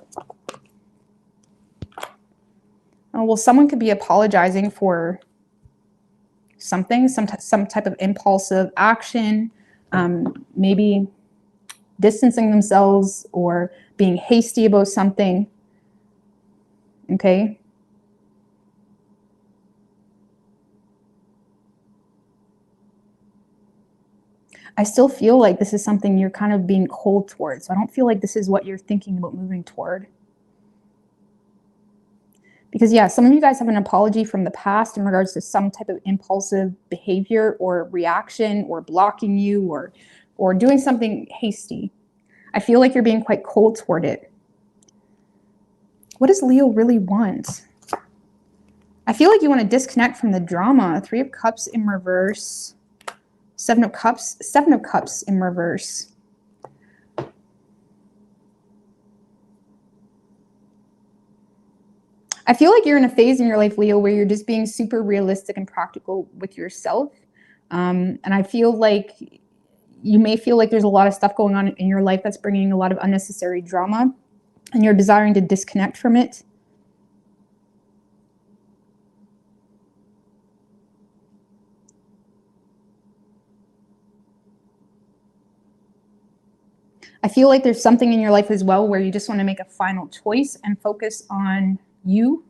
Oh, well, someone could be apologizing for something, some type of impulsive action, maybe distancing themselves or being hasty about something. Okay. I still feel like this is something you're kind of being cold towards. So I don't feel like this is what you're thinking about moving toward. Because yeah, some of you guys have an apology from the past in regards to some type of impulsive behavior or reaction or blocking you or doing something hasty. I feel like you're being quite cold toward it. What does Leo really want? I feel like you want to disconnect from the drama. Three of Cups in reverse. Seven of Cups in reverse. I feel like you're in a phase in your life, Leo, where you're just being super realistic and practical with yourself. And I feel like you may feel like there's a lot of stuff going on in your life that's bringing a lot of unnecessary drama, and you're desiring to disconnect from it. I feel like there's something in your life as well where you just want to make a final choice and focus on you.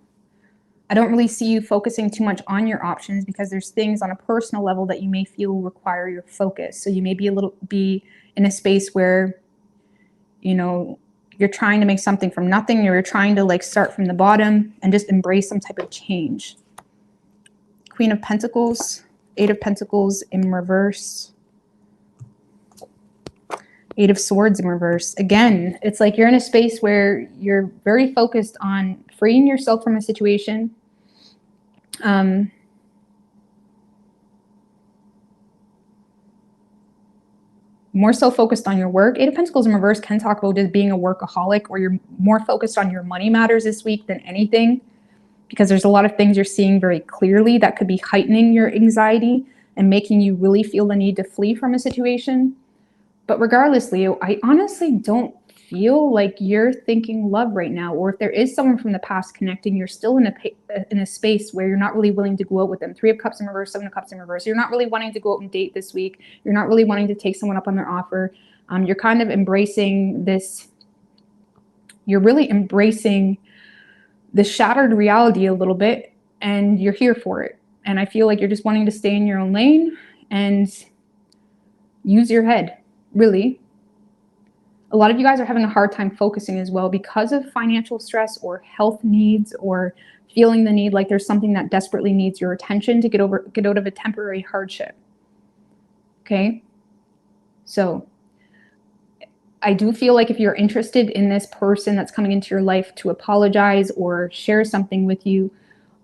I don't really see you focusing too much on your options because there's things on a personal level that you may feel require your focus. So you may be in a space where, you know, you're trying to make something from nothing, or you're trying to like start from the bottom and just embrace some type of change. Queen of Pentacles, Eight of Pentacles in reverse. Eight of Swords in reverse. Again, it's like you're in a space where you're very focused on freeing yourself from a situation. More so focused on your work. Eight of Pentacles in reverse can talk about just being a workaholic, or you're more focused on your money matters this week than anything, because there's a lot of things you're seeing very clearly that could be heightening your anxiety and making you really feel the need to flee from a situation. But regardless, Leo, I honestly don't feel like you're thinking love right now, or if there is someone from the past connecting, you're still in a space where you're not really willing to go out with them. Three of Cups in reverse, Seven of Cups in reverse. You're not really wanting to go out and date this week. You're not really wanting to take someone up on their offer. You're kind of embracing this. You're really embracing the shattered reality a little bit, and you're here for it. And I feel like you're just wanting to stay in your own lane and use your head, really. A lot of you guys are having a hard time focusing as well because of financial stress or health needs, or feeling the need like there's something that desperately needs your attention to get out of a temporary hardship. Okay? So I do feel like if you're interested in this person that's coming into your life to apologize or share something with you,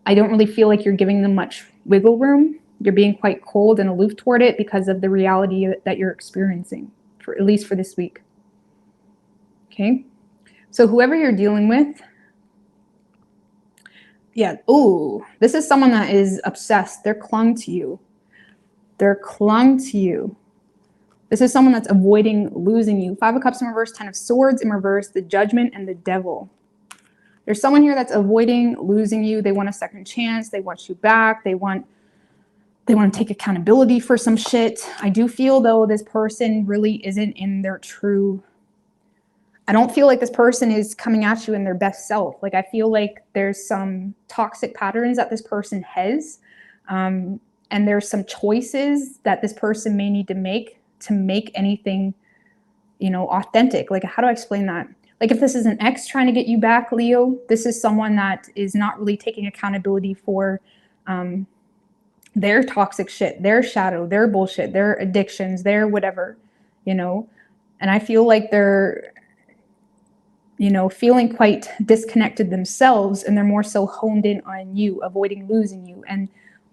I don't really feel like you're giving them much wiggle room. You're being quite cold and aloof toward it because of the reality that you're experiencing, for at least for this week. Okay, so whoever you're dealing with, yeah, oh, this is someone that is obsessed. They're clung to you. They're clung to you. This is someone that's avoiding losing you. Five of Cups in reverse, Ten of Swords in reverse, the Judgment and the Devil. There's someone here that's avoiding losing you. They want a second chance. They want you back. They want to take accountability for some shit. I do feel, though, this person really isn't in their true... I don't feel like this person is coming at you in their best self. Like, I feel like there's some toxic patterns that this person has. And there's some choices that this person may need to make anything, you know, authentic. Like, how do I explain that? Like, if this is an ex trying to get you back, Leo, this is someone that is not really taking accountability for their toxic shit, their shadow, their bullshit, their addictions, their whatever, you know. And I feel like they're, you know, feeling quite disconnected themselves, and they're more so honed in on you, avoiding losing you. And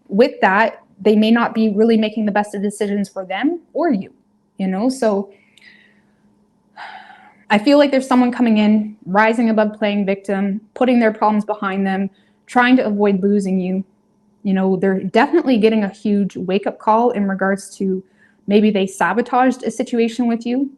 with that, they may not be really making the best of decisions for them or you, you know? So I feel like there's someone coming in, rising above playing victim, putting their problems behind them, trying to avoid losing you. You know, they're definitely getting a huge wake-up call in regards to maybe they sabotaged a situation with you.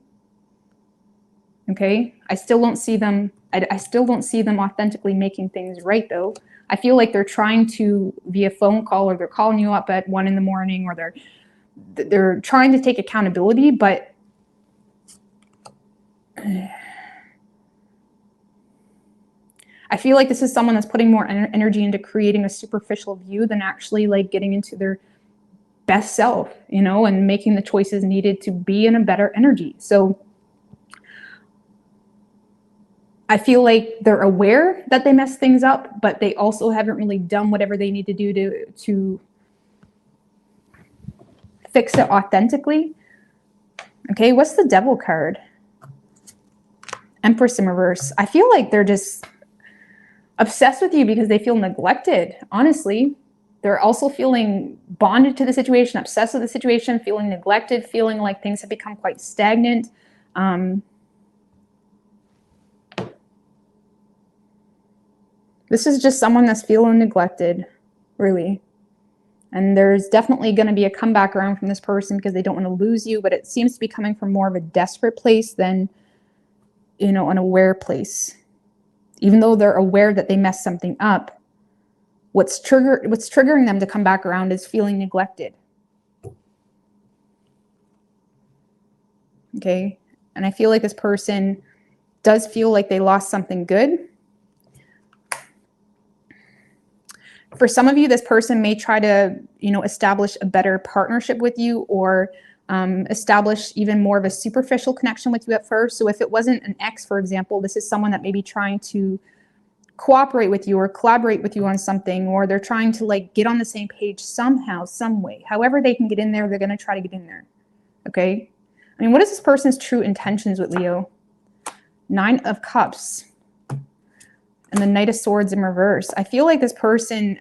Okay, I still don't see them. I still don't see them authentically making things right, though. I feel like they're trying to, via phone call, or they're calling you up at 1 a.m, or they're trying to take accountability, but I feel like this is someone that's putting more energy into creating a superficial view than actually like getting into their best self, you know, and making the choices needed to be in a better energy. So I feel like they're aware that they messed things up, but they also haven't really done whatever they need to do to fix it authentically. Okay, what's the Devil card? Empress in reverse. I feel like they're just obsessed with you because they feel neglected, honestly. They're also feeling bonded to the situation, obsessed with the situation, feeling neglected, feeling like things have become quite stagnant. This is just someone that's feeling neglected, really. And there's definitely going to be a comeback around from this person because they don't want to lose you, but it seems to be coming from more of a desperate place than, you know, an aware place. Even though they're aware that they messed something up, what's triggering them to come back around is feeling neglected. Okay? And I feel like this person does feel like they lost something good. For some of you, this person may try to, you know, establish a better partnership with you, or establish even more of a superficial connection with you at first. So if it wasn't an ex, for example, this is someone that may be trying to cooperate with you or collaborate with you on something, or they're trying to like get on the same page somehow, some way. However they can get in there, they're going to try to get in there. Okay? I mean, what is this person's true intentions with Leo? 9 of Cups. And the Knight of Swords in reverse. I feel like this person,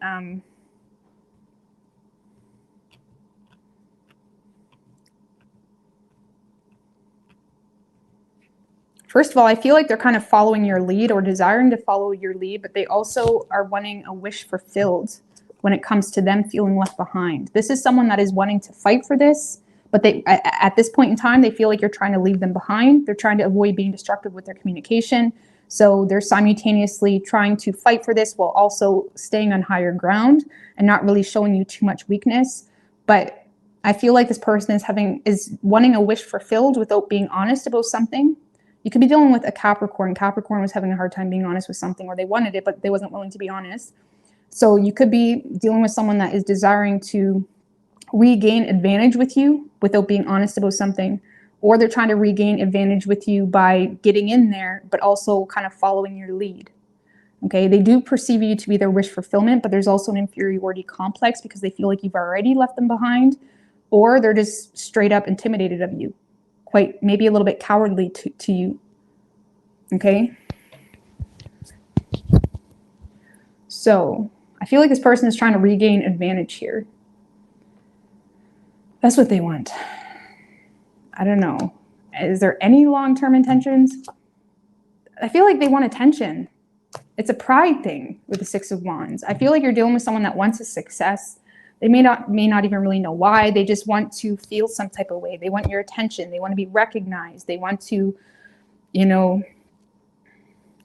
first of all, I feel like they're kind of following your lead or desiring to follow your lead, but they also are wanting a wish fulfilled when it comes to them feeling left behind. This is someone that is wanting to fight for this, but they, at this point in time, they feel like you're trying to leave them behind. They're trying to avoid being destructive with their communication. So they're simultaneously trying to fight for this while also staying on higher ground and not really showing you too much weakness. But I feel like this person is wanting a wish fulfilled without being honest about something. You could be dealing with a Capricorn. Capricorn was having a hard time being honest with something, or they wanted it, but they wasn't willing to be honest. So you could be dealing with someone that is desiring to regain advantage with you without being honest about something, or they're trying to regain advantage with you by getting in there, but also kind of following your lead. Okay, they do perceive you to be their wish fulfillment, but there's also an inferiority complex because they feel like you've already left them behind, or they're just straight up intimidated of you, quite maybe a little bit cowardly to you. Okay, so I feel like this person is trying to regain advantage here. That's what they want. I don't know. Is there any long-term intentions? I feel like they want attention. It's a pride thing with the 6 of Wands. I feel like you're dealing with someone that wants a success. They may not even really know why. They just want to feel some type of way. They want your attention. They want to be recognized. They want to, you know,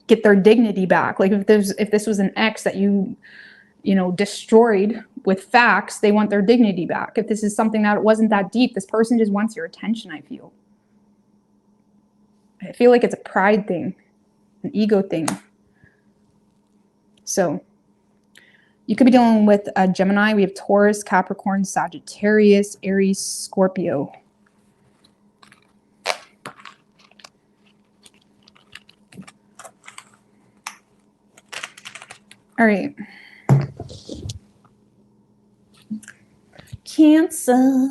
get their dignity back. Like if this was an ex that you know, destroyed with facts, they want their dignity back. If this is something that wasn't that deep, this person just wants your attention, I feel. I feel like it's a pride thing, an ego thing. So you could be dealing with a Gemini. We have Taurus, Capricorn, Sagittarius, Aries, Scorpio. All right. Cancer.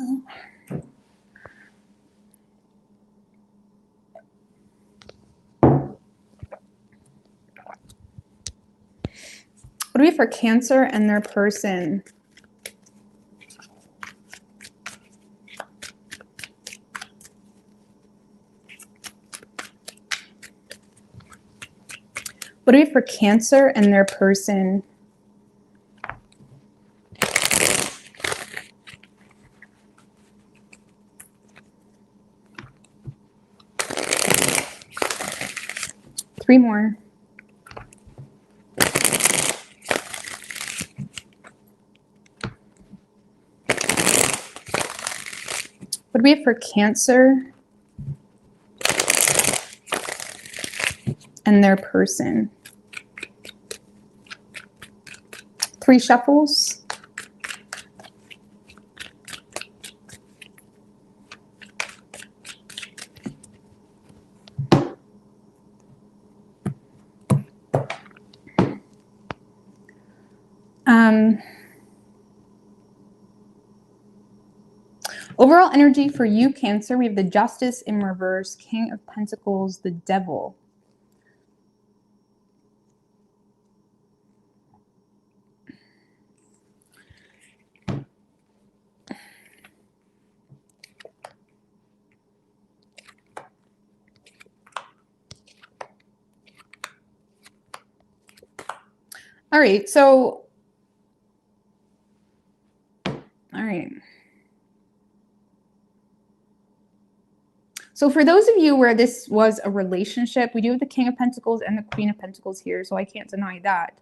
What do we have for Cancer and their person? What do we have for Cancer and their person? Three more. What do we have for Cancer and their person? Three shuffles. Overall energy for you, Cancer, we have the Justice in reverse, King of Pentacles, the Devil. All right, so, all right. So for those of you where this was a relationship, we do have the King of Pentacles and the Queen of Pentacles here, so I can't deny that.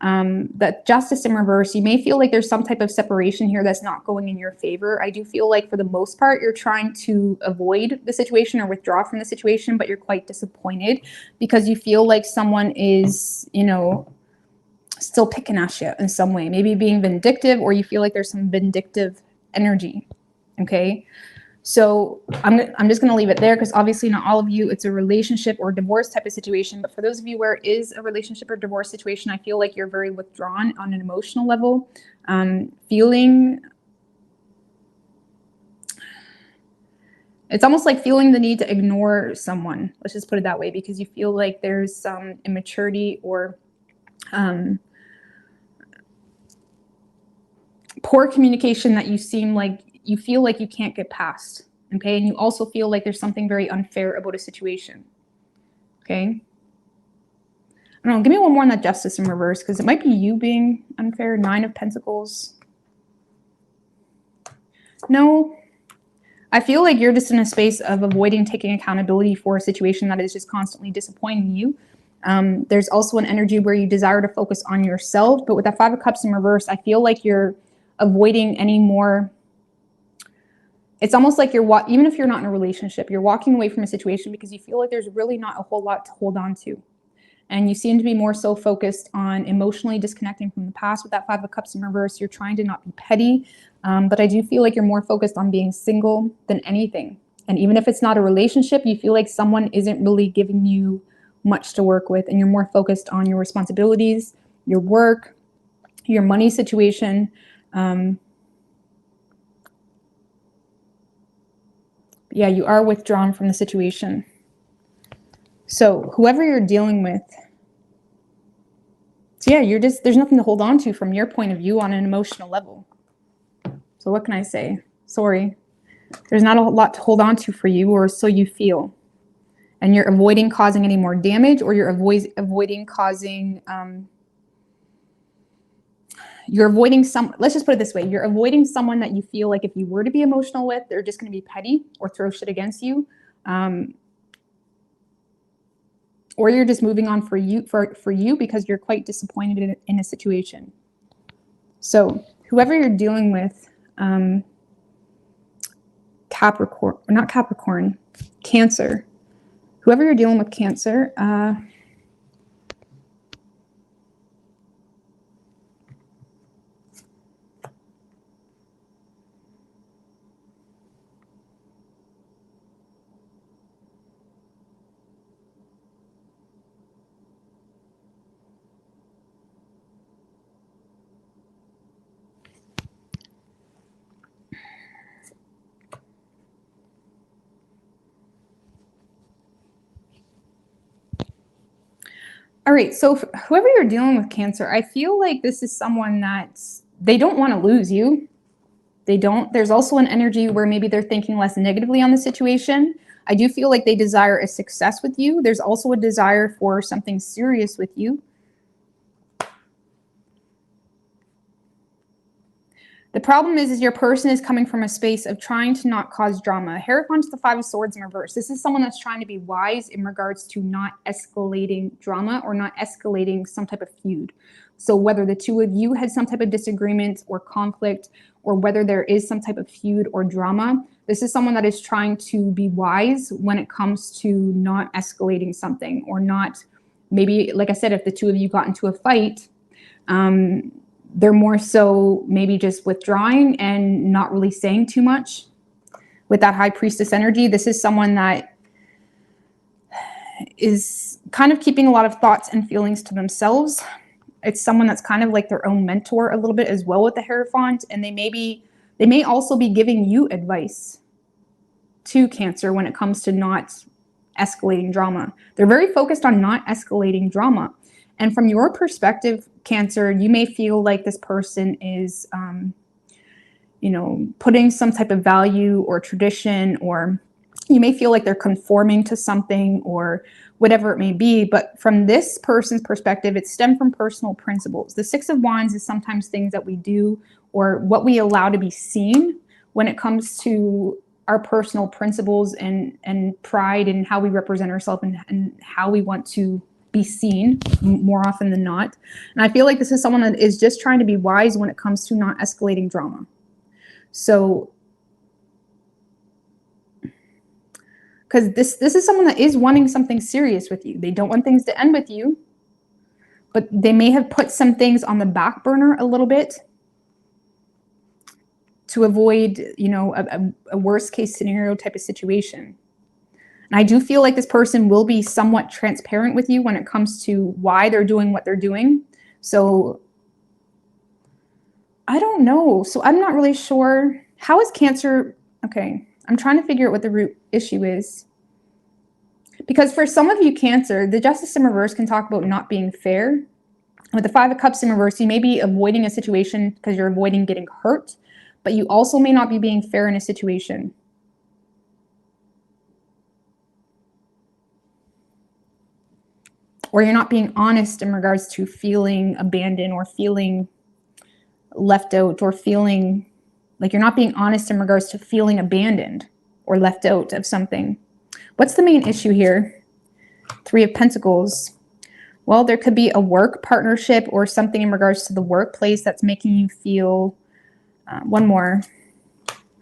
That Justice in reverse, you may feel like there's some type of separation here that's not going in your favor. I do feel like for the most part, you're trying to avoid the situation or withdraw from the situation, but you're quite disappointed because you feel like someone is, you know, still picking at you in some way, maybe being vindictive, or you feel like there's some vindictive energy, okay? So I'm just going to leave it there because obviously not all of you, it's a relationship or divorce type of situation. But for those of you where it is a relationship or divorce situation, I feel like you're very withdrawn on an emotional level, it's almost like feeling the need to ignore someone. Let's just put it that way, because you feel like there's some immaturity or poor communication that you feel like you can't get past, okay? And you also feel like there's something very unfair about a situation, okay? I don't know, give me one more on that Justice in reverse, because it might be you being unfair. Nine of Pentacles. No, I feel like you're just in a space of avoiding taking accountability for a situation that is just constantly disappointing you. There's also an energy where you desire to focus on yourself, but with that Five of Cups in reverse, I feel like you're avoiding any more. It's almost like even if you're not in a relationship, you're walking away from a situation because you feel like there's really not a whole lot to hold on to. And you seem to be more so focused on emotionally disconnecting from the past with that Five of Cups in reverse. You're trying to not be petty, but I do feel like you're more focused on being single than anything. And even if it's not a relationship, you feel like someone isn't really giving you much to work with, and you're more focused on your responsibilities, your work, your money situation. Yeah, you are withdrawn from the situation. So whoever you're dealing with, so yeah, there's nothing to hold on to from your point of view on an emotional level. So what can I say? Sorry. There's not a lot to hold on to for you, or so you feel. And you're avoiding causing any more damage, or you're avoiding causing, let's just put it this way. You're avoiding someone that you feel like if you were to be emotional with, they're just going to be petty or throw shit against you. Or you're just moving on for you because you're quite disappointed in a situation. So whoever you're dealing with, Cancer. Whoever you're dealing with, Cancer, All right, so whoever you're dealing with, Cancer, I feel like this is someone that they don't want to lose you. They don't. There's also an energy where maybe they're thinking less negatively on the situation. I do feel like they desire a success with you. There's also a desire for something serious with you. The problem is your person is coming from a space of trying to not cause drama. Hierophant's the Five of Swords in reverse. This is someone that's trying to be wise in regards to not escalating drama or not escalating some type of feud. So whether the two of you had some type of disagreement or conflict, or whether there is some type of feud or drama, this is someone that is trying to be wise when it comes to not escalating something, or not, maybe, like I said, if the two of you got into a fight, they're more so maybe just withdrawing and not really saying too much. With that High Priestess energy, this is someone that is kind of keeping a lot of thoughts and feelings to themselves. It's someone that's kind of like their own mentor a little bit as well with the Hierophant, and they may also be giving you advice to Cancer when it comes to not escalating drama. They're very focused on not escalating drama. And from your perspective, Cancer, you may feel like this person is, putting some type of value or tradition, or you may feel like they're conforming to something or whatever it may be. But from this person's perspective, it stemmed from personal principles. The Six of Wands is sometimes things that we do or what we allow to be seen when it comes to our personal principles and pride and how we represent ourselves and how we want to be seen more often than not. And I feel like this is someone that is just trying to be wise when it comes to not escalating drama. So, because this is someone that is wanting something serious with you. They don't want things to end with you, but they may have put some things on the back burner a little bit to avoid, a worst case scenario type of situation. And I do feel like this person will be somewhat transparent with you when it comes to why they're doing what they're doing. So I don't know. So I'm not really sure. How is Cancer? Okay, I'm trying to figure out what the root issue is. Because for some of you, Cancer, the Justice in reverse can talk about not being fair. With the Five of Cups in reverse, you may be avoiding a situation because you're avoiding getting hurt, but you also may not be being fair in a situation. Or you're not being honest in regards to feeling abandoned or feeling left out, or feeling like you're not being honest in regards to feeling abandoned or left out of something. What's the main issue here? Three of Pentacles. Well, there could be a work partnership or something in regards to the workplace that's making you feel, one more,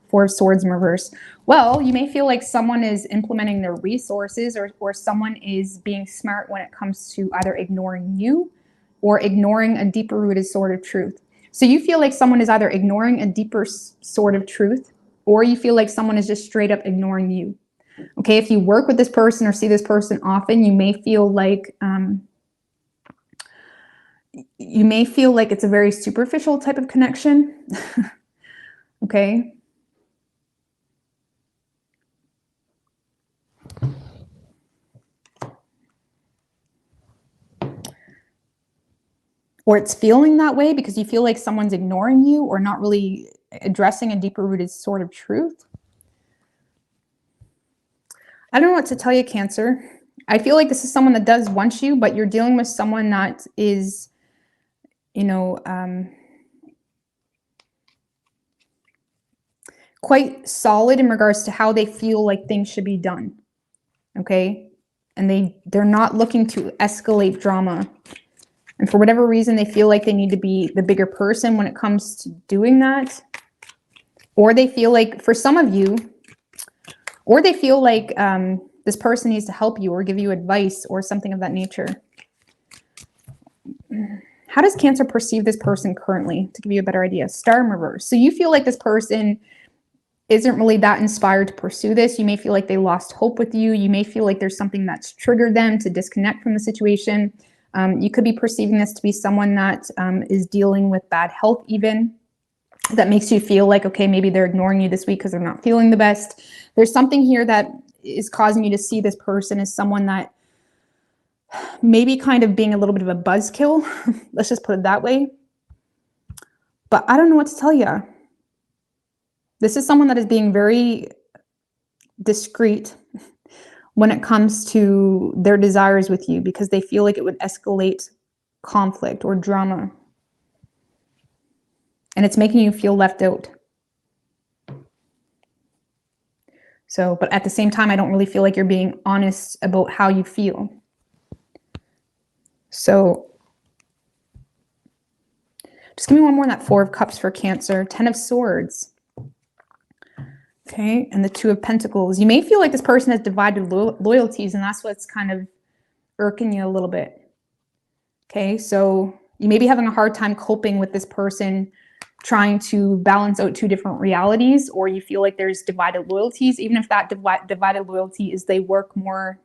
Four of Swords in reverse. Well, you may feel like someone is implementing their resources, or someone is being smart when it comes to either ignoring you or ignoring a deeper rooted sort of truth. So you feel like someone is either ignoring a deeper sort of truth, or you feel like someone is just straight up ignoring you. Okay, if you work with this person or see this person often, you may feel like it's a very superficial type of connection. Okay. Or it's feeling that way because you feel like someone's ignoring you or not really addressing a deeper rooted sort of truth. I don't know what to tell you, Cancer. I feel like this is someone that does want you, but you're dealing with someone that is, quite solid in regards to how they feel like things should be done. Okay? And they're not looking to escalate drama. And for whatever reason, they feel like they need to be the bigger person when it comes to doing that. Or they feel like, for some of you, or they feel like this person needs to help you or give you advice or something of that nature. How does Cancer perceive this person currently, to give you a better idea? Star in reverse. So you feel like this person isn't really that inspired to pursue this. You may feel like they lost hope with you. You may feel like there's something that's triggered them to disconnect from the situation. You could be perceiving this to be someone that is dealing with bad health even. That makes you feel like, okay, maybe they're ignoring you this week because they're not feeling the best. There's something here that is causing you to see this person as someone that maybe kind of being a little bit of a buzzkill. Let's just put it that way. But I don't know what to tell you. This is someone that is being very discreet when it comes to their desires with you because they feel like it would escalate conflict or drama. And it's making you feel left out. So, but at the same time, I don't really feel like you're being honest about how you feel. So, just give me one more on that 4 of Cups for Cancer. 10 of Swords. Okay, and the 2 of Pentacles. You may feel like this person has divided loyalties, and that's what's kind of irking you a little bit. Okay, so you may be having a hard time coping with this person trying to balance out 2 different realities, or you feel like there's divided loyalties, even if that divided loyalty is they work more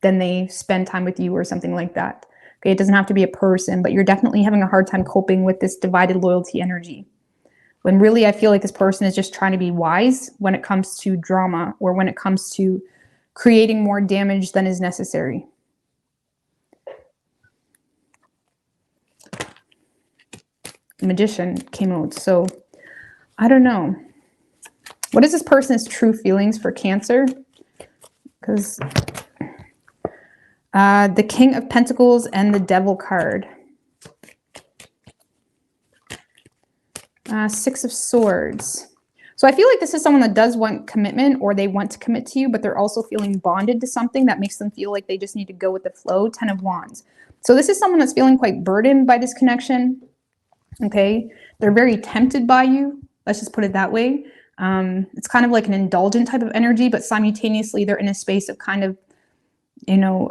than they spend time with you or something like that. Okay, it doesn't have to be a person, but you're definitely having a hard time coping with this divided loyalty energy. When really I feel like this person is just trying to be wise when it comes to drama or when it comes to creating more damage than is necessary. Magician came out. So I don't know. What is this person's true feelings for Cancer? Because the King of Pentacles and the Devil card. 6 of Swords. So I feel like this is someone that does want commitment or they want to commit to you, but they're also feeling bonded to something that makes them feel like they just need to go with the flow. 10 of Wands. So this is someone that's feeling quite burdened by this connection. Okay, they're very tempted by you. Let's just put it that way. It's kind of like an indulgent type of energy, but simultaneously they're in a space of kind of, you know,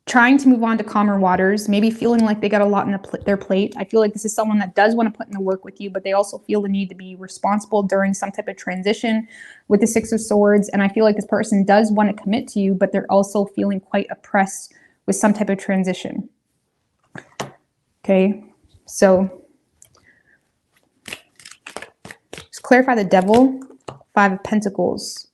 trying to move on to calmer waters, maybe feeling like they got a lot on their plate. I feel like this is someone that does want to put in the work with you, but they also feel the need to be responsible during some type of transition with the 6 of Swords. And I feel like this person does want to commit to you, but they're also feeling quite oppressed with some type of transition. Okay. So just clarify the Devil, 5 of Pentacles.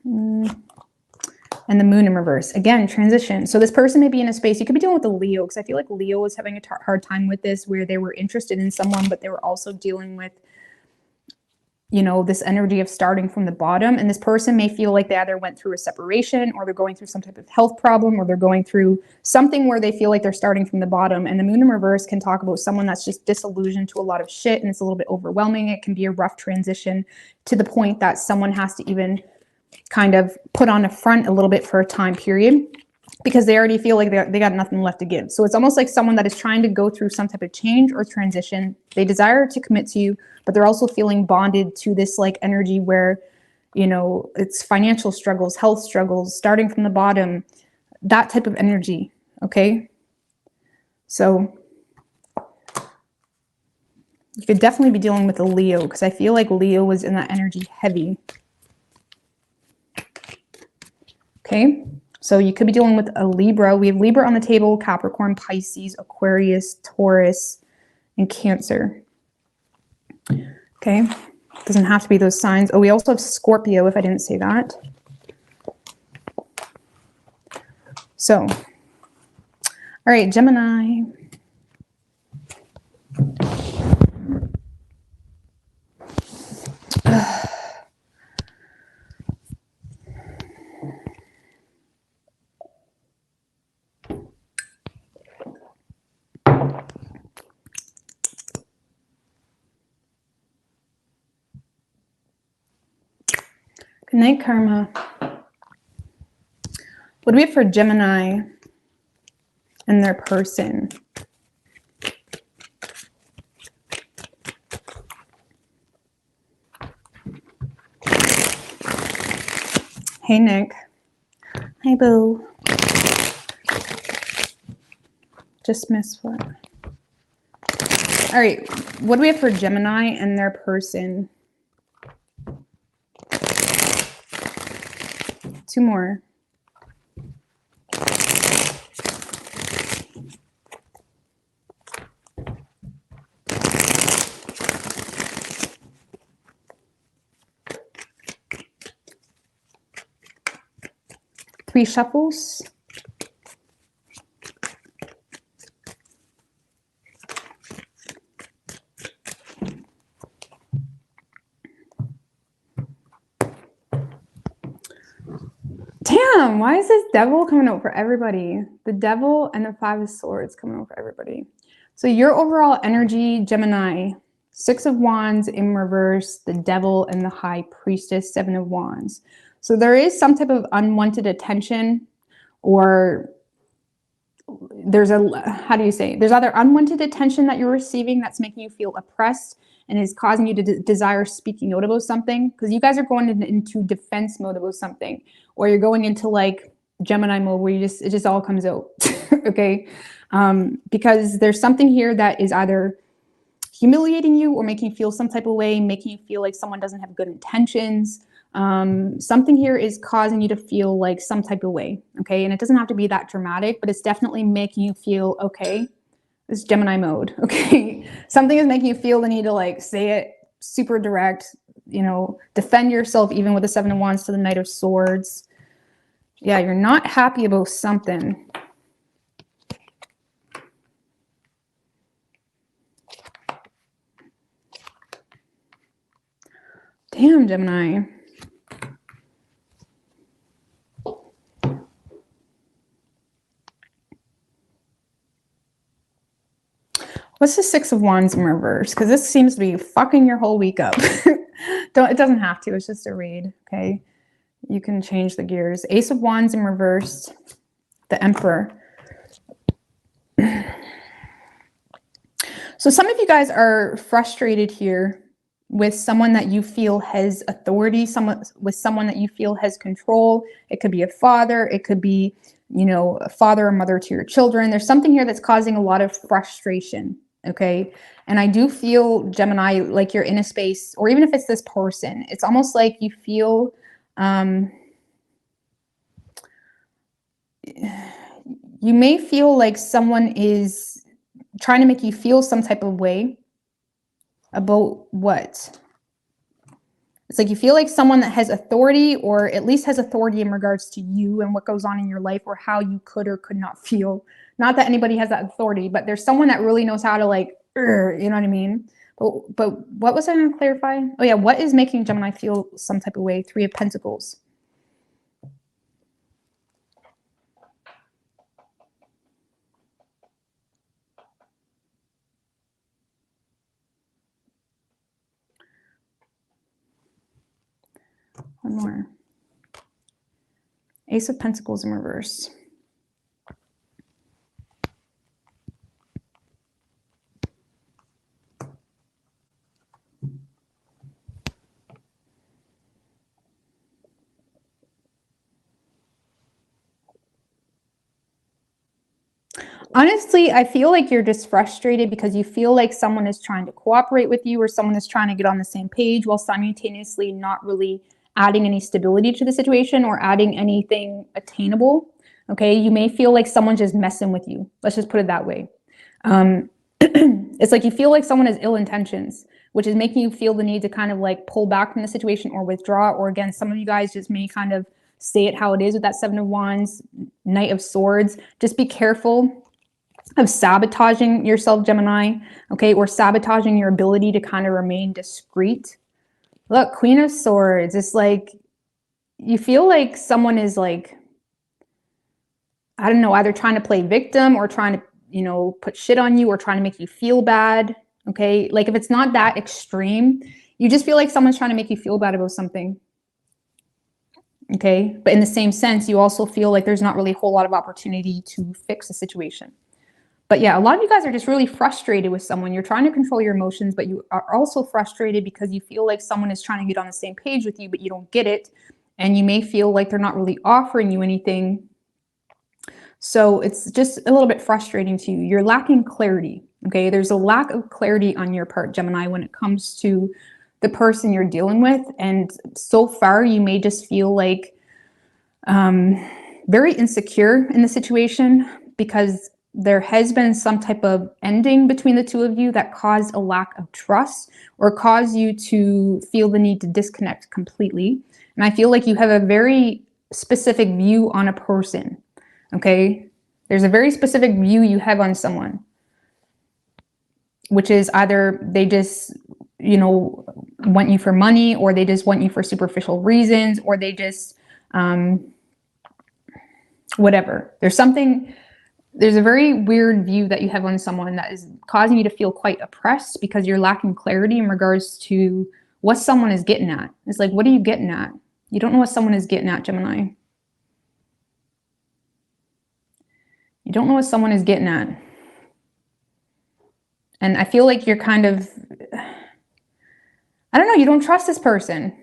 And the Moon in reverse. Again, transition. So this person may be in a space, you could be dealing with a Leo, because I feel like Leo was having a hard time with this, where they were interested in someone, but they were also dealing with, you know, this energy of starting from the bottom. And this person may feel like they either went through a separation, or they're going through some type of health problem, or they're going through something where they feel like they're starting from the bottom. And the Moon in reverse can talk about someone that's just disillusioned to a lot of shit, and it's a little bit overwhelming. It can be a rough transition to the point that someone has to even kind of put on a front a little bit for a time period, because they already feel like they got nothing left to give. So it's almost like someone that is trying to go through some type of change or transition. They desire to commit to you, but they're also feeling bonded to this like energy where, you know, it's financial struggles, health struggles, starting from the bottom, that type of energy. Okay. So you could definitely be dealing with a Leo, because I feel like Leo was in that energy heavy. Okay. So you could be dealing with a Libra. We have Libra on the table, Capricorn, Pisces, Aquarius, Taurus, and Cancer. Okay. Doesn't have to be those signs. Oh, we also have Scorpio, if I didn't say that. So, all right, Gemini. Good night, Karma. What do we have for Gemini and their person? Hey, Nick. Hi, boo. Just missed what? All right. What do we have for Gemini and their person? 2 more. 3 shuffles. Damn, why is this devil coming out for everybody? The devil and the 5 of swords coming out for everybody. So your overall energy, Gemini, 6 of wands in reverse, the devil and the high priestess, 7 of wands. So there is some type of unwanted attention, or there's how do you say? There's either unwanted attention that you're receiving that's making you feel oppressed and is causing you to desire speaking out about something, because you guys are going into defense mode about something, or you're going into like Gemini mode where it just all comes out. Okay, because there's something here that is either humiliating you or making you feel some type of way, making you feel like someone doesn't have good intentions. Something here is causing you to feel like some type of way. Okay, and it doesn't have to be that dramatic, but it's definitely making you feel okay. This Gemini mode. Okay, something is making you feel the need to like say it super direct, you know, defend yourself even with the 7 of wands to the Knight of Swords. Yeah, you're not happy about something. Damn, Gemini. What's the 6 of wands in reverse? Because this seems to be fucking your whole week up. It doesn't have to. It's just a read. Okay, you can change the gears. Ace of wands in reverse, the Emperor. So some of you guys are frustrated here with someone that you feel has authority, with someone that you feel has control. It could be a father, it could be, you know, a father or mother to your children. There's something here that's causing a lot of frustration. Okay, and I do feel, Gemini, like you're in a space, or even if it's this person, it's almost like you feel you may feel like someone is trying to make you feel some type of way about what? It's like you feel like someone that has authority, or at least has authority in regards to you and what goes on in your life, or how you could or could not feel. Not that anybody has that authority, but there's someone that really knows how to like, you know what I mean? But what was I going to clarify? Oh yeah, what is making Gemini feel some type of way? 3 of Pentacles. One more. Ace of Pentacles in reverse. Honestly, I feel like you're just frustrated because you feel like someone is trying to cooperate with you, or someone is trying to get on the same page while simultaneously not really adding any stability to the situation or adding anything attainable. Okay, you may feel like someone's just messing with you. Let's just put it that way. It's like you feel like someone has ill intentions, which is making you feel the need to kind of like pull back from the situation or withdraw. Or again, some of you guys just may kind of say it how it is with that 7 of wands, Knight of Swords. Just be careful of sabotaging yourself, Gemini, okay, or sabotaging your ability to kind of remain discreet. Look, Queen of Swords. It's like you feel like someone is like, I don't know, either trying to play victim or trying to, you know, put shit on you or trying to make you feel bad. Okay, like if it's not that extreme, you just feel like someone's trying to make you feel bad about something. Okay, but in the same sense, you also feel like there's not really a whole lot of opportunity to fix the situation. But yeah, a lot of you guys are just really frustrated with someone. You're trying to control your emotions, but you are also frustrated because you feel like someone is trying to get on the same page with you, but you don't get it. And you may feel like they're not really offering you anything. So it's just a little bit frustrating to you. You're lacking clarity. Okay, there's a lack of clarity on your part, Gemini, when it comes to the person you're dealing with. And so far, you may just feel like very insecure in the situation because there has been some type of ending between the two of you that caused a lack of trust or caused you to feel the need to disconnect completely. And I feel like you have a very specific view on a person, okay? There's a very specific view you have on someone, which is either they just, you know, want you for money, or they just want you for superficial reasons, or they just, whatever. There's a very weird view that you have on someone that is causing you to feel quite oppressed because you're lacking clarity in regards to what someone is getting at. It's like, what are you getting at? You don't know what someone is getting at, Gemini. You don't know what someone is getting at. And I feel like you're kind of, I don't know, you don't trust this person.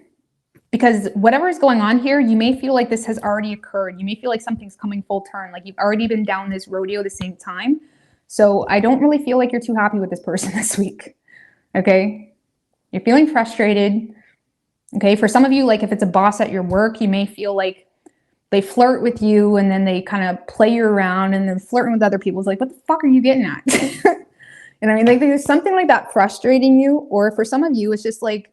Because whatever is going on here, you may feel like this has already occurred. You may feel like something's coming full turn, like you've already been down this rodeo the same time. So I don't really feel like you're too happy with this person this week, okay? You're feeling frustrated, okay? For some of you, like if it's a boss at your work, you may feel like they flirt with you and then they kind of play you around and then flirting with other people. It's like, what the fuck are you getting at? You know what I mean? Like there's something like that frustrating you. Or for some of you, it's just like,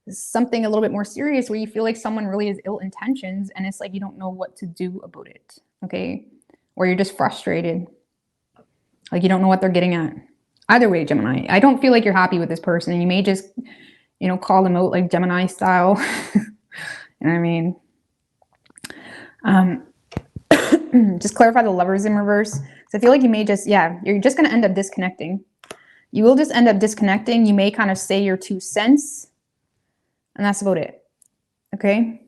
something a little bit more serious where you feel like someone really has ill intentions and it's like you don't know what to do about it, okay? Or you're just frustrated, like you don't know what they're getting at. Either way, Gemini, I don't feel like you're happy with this person, and you may just, you know, call them out like Gemini style. You know what I mean? Just clarify the Lovers in reverse. So I feel like you may just, yeah, you're just going to end up disconnecting. You will just end up disconnecting. You may kind of say your 2 cents. And that's about it, okay?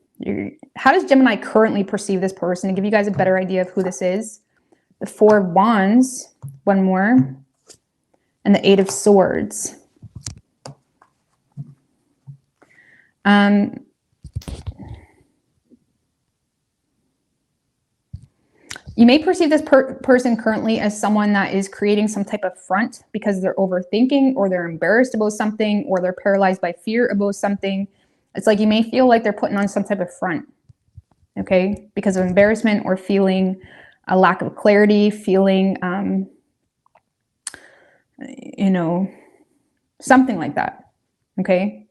How does Gemini currently perceive this person? To give you guys a better idea of who this is. The 4 of Wands, one more, and the 8 of Swords. You may perceive this person currently as someone that is creating some type of front because they're overthinking, or they're embarrassed about something, or they're paralyzed by fear about something. It's like you may feel like they're putting on some type of front, okay? Because of embarrassment, or feeling a lack of clarity, feeling, you know, something like that, okay?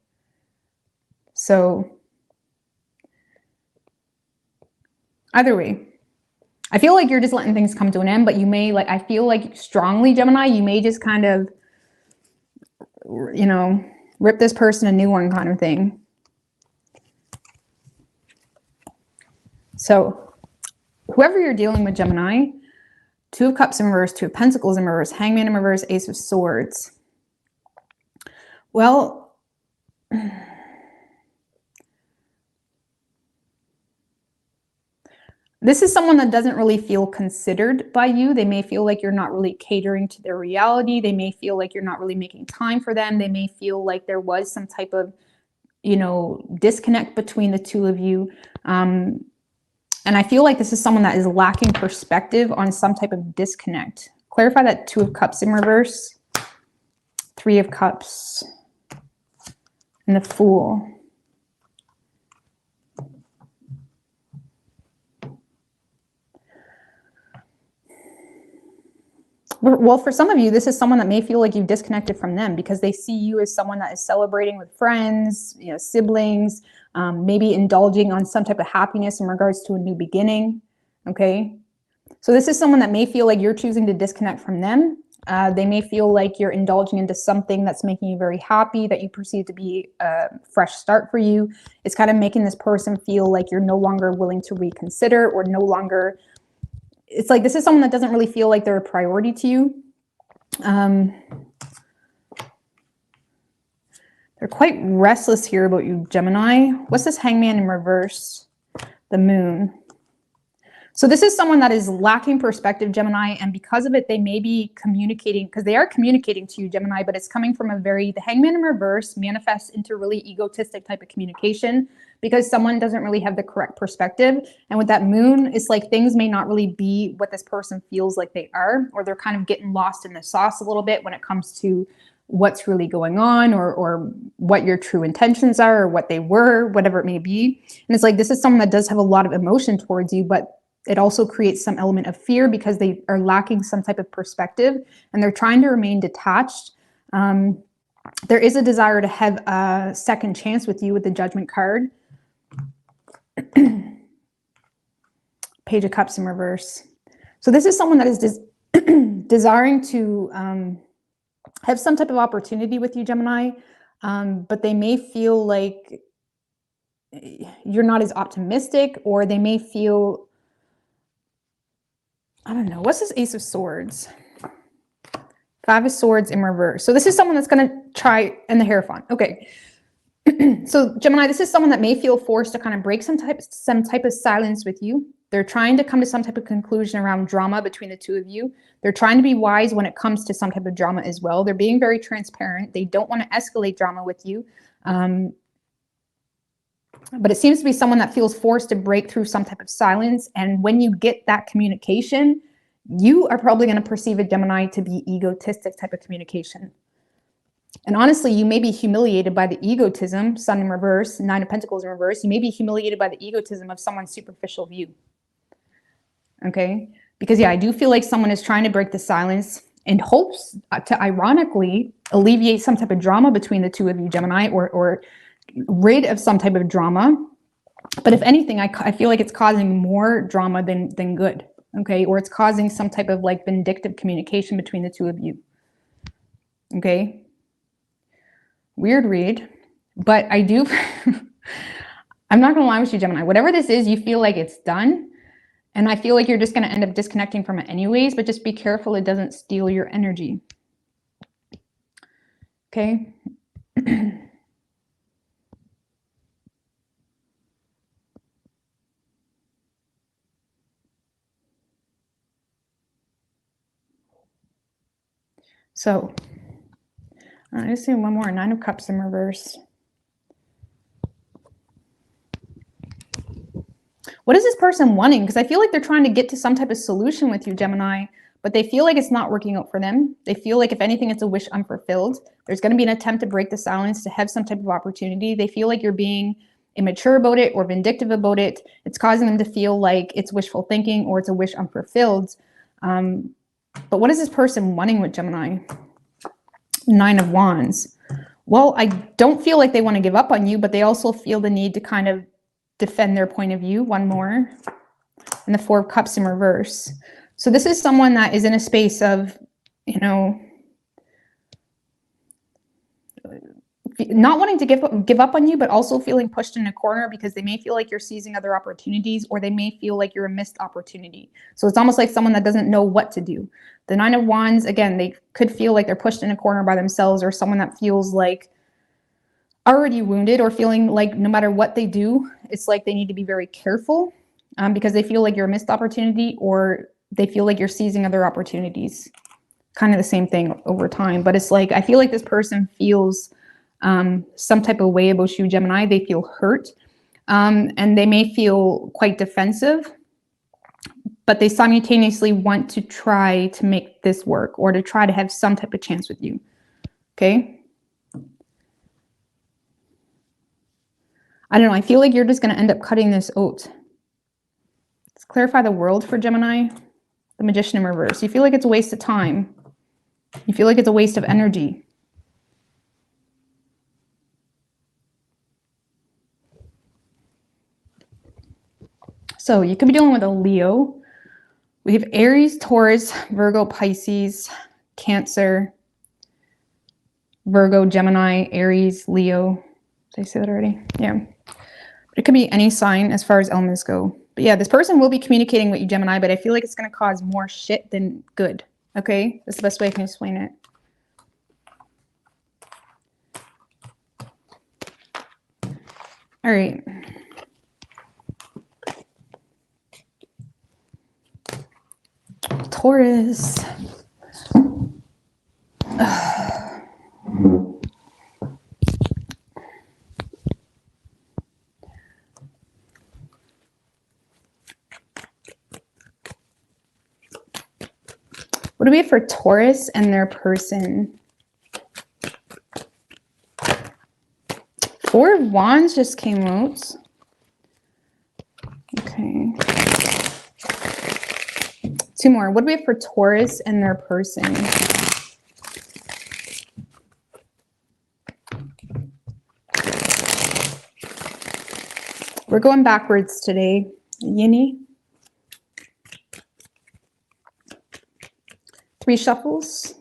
So either way, I feel like you're just letting things come to an end, but you may, like, I feel like strongly, Gemini, you may just kind of, you know, rip this person a new one kind of thing. So whoever you're dealing with, Gemini, 2 of Cups in reverse, 2 of Pentacles in reverse, Hangman in reverse, Ace of Swords. Well, this is someone that doesn't really feel considered by you. They may feel like you're not really catering to their reality. They may feel like you're not really making time for them. They may feel like there was some type of, you know, disconnect between the 2 of you. And I feel like this is someone that is lacking perspective on some type of disconnect. Clarify that 2 of Cups in reverse, 3 of Cups, and the Fool. Well, for some of you, this is someone that may feel like you've disconnected from them because they see you as someone that is celebrating with friends, you know, siblings, maybe indulging on some type of happiness in regards to a new beginning, okay? So this is someone that may feel like you're choosing to disconnect from them. They may feel like you're indulging into something that's making you very happy, that you perceive to be a fresh start for you. It's kind of making this person feel like you're no longer willing to reconsider, or no longer, it's like this is someone that doesn't really feel like they're a priority to you. They're quite restless here about you, Gemini. What's this Hangman in reverse? The Moon. So this is someone that is lacking perspective, Gemini, and because of it, they may be communicating, because they are communicating to you, Gemini, but it's coming from a the Hangman in reverse manifests into really egotistic type of communication because someone doesn't really have the correct perspective. And with that Moon, it's like things may not really be what this person feels like they are, or they're kind of getting lost in the sauce a little bit when it comes to what's really going on, or what your true intentions are, or what they were, whatever it may be. And it's like, this is someone that does have a lot of emotion towards you, but it also creates some element of fear because they are lacking some type of perspective and they're trying to remain detached. There is a desire to have a second chance with you with the Judgment card. Page of Cups in reverse. So this is someone that is desiring to have some type of opportunity with you, Gemini, but they may feel like you're not as optimistic, or they may feel, I don't know, what's this Ace of Swords? Five of Swords in reverse. So this is someone that's going to try, and the Hierophant. Okay. So Gemini, this is someone that may feel forced to kind of break some type of silence with you. They're trying to come to some type of conclusion around drama between the two of you. They're trying to be wise when it comes to some type of drama as well. They're being very transparent. They don't want to escalate drama with you. But it seems to be someone that feels forced to break through some type of silence. And when you get that communication, you are probably going to perceive a Gemini to be egotistic type of communication. And honestly, you may be humiliated by the egotism, Sun in reverse, Nine of Pentacles in reverse. You may be humiliated by the egotism of someone's superficial view. Okay? Because yeah, I do feel like someone is trying to break the silence in hopes to ironically alleviate some type of drama between the two of you, Gemini, or rid of some type of drama. But if anything, I feel like it's causing more drama than good. Okay? Or it's causing some type of like vindictive communication between the two of you. Okay? Weird read, but I do, I'm not going to lie with you, Gemini. Whatever this is, you feel like it's done. And I feel like you're just going to end up disconnecting from it anyways, but just be careful it doesn't steal your energy. Okay. So, I'm just seeing one more, Nine of Cups in reverse. What is this person wanting? Because I feel like they're trying to get to some type of solution with you, Gemini, but they feel like it's not working out for them. They feel like if anything, it's a wish unfulfilled. There's going to be an attempt to break the silence, to have some type of opportunity. They feel like you're being immature about it or vindictive about it. It's causing them to feel like it's wishful thinking or it's a wish unfulfilled. But what is this person wanting with Gemini? Nine of Wands. Well, I don't feel like they want to give up on you, but they also feel the need to kind of defend their point of view. One more. And the Four of Cups in reverse. So this is someone that is in a space of, you know, not wanting to give up on you, but also feeling pushed in a corner because they may feel like you're seizing other opportunities, or they may feel like you're a missed opportunity. So it's almost like someone that doesn't know what to do. The Nine of Wands, again, they could feel like they're pushed in a corner by themselves, or someone that feels like already wounded, or feeling like no matter what they do, it's like they need to be very careful because they feel like you're a missed opportunity, or they feel like you're seizing other opportunities. Kind of the same thing over time. But it's like, I feel like this person feels some type of way about you, Gemini. They feel hurt and they may feel quite defensive, but they simultaneously want to try to make this work, or to try to have some type of chance with you. Okay. I don't know. I feel like you're just going to end up cutting this out. Let's clarify the world for Gemini. The Magician in reverse. You feel like it's a waste of time. You feel like it's a waste of energy. So you could be dealing with a Leo. We have Aries, Taurus, Virgo, Pisces, Cancer, Virgo, Gemini, Aries, Leo. Did I say that already? Yeah. It could be any sign as far as elements go. But yeah, this person will be communicating with you, Gemini, but I feel like it's going to cause more shit than good. Okay? That's the best way I can explain it. All right. Taurus. What do we have for Taurus and their person? Four of Wands just came out. Okay. Two more. What do we have for Taurus and their person? We're going backwards today. Yinny. 3 shuffles.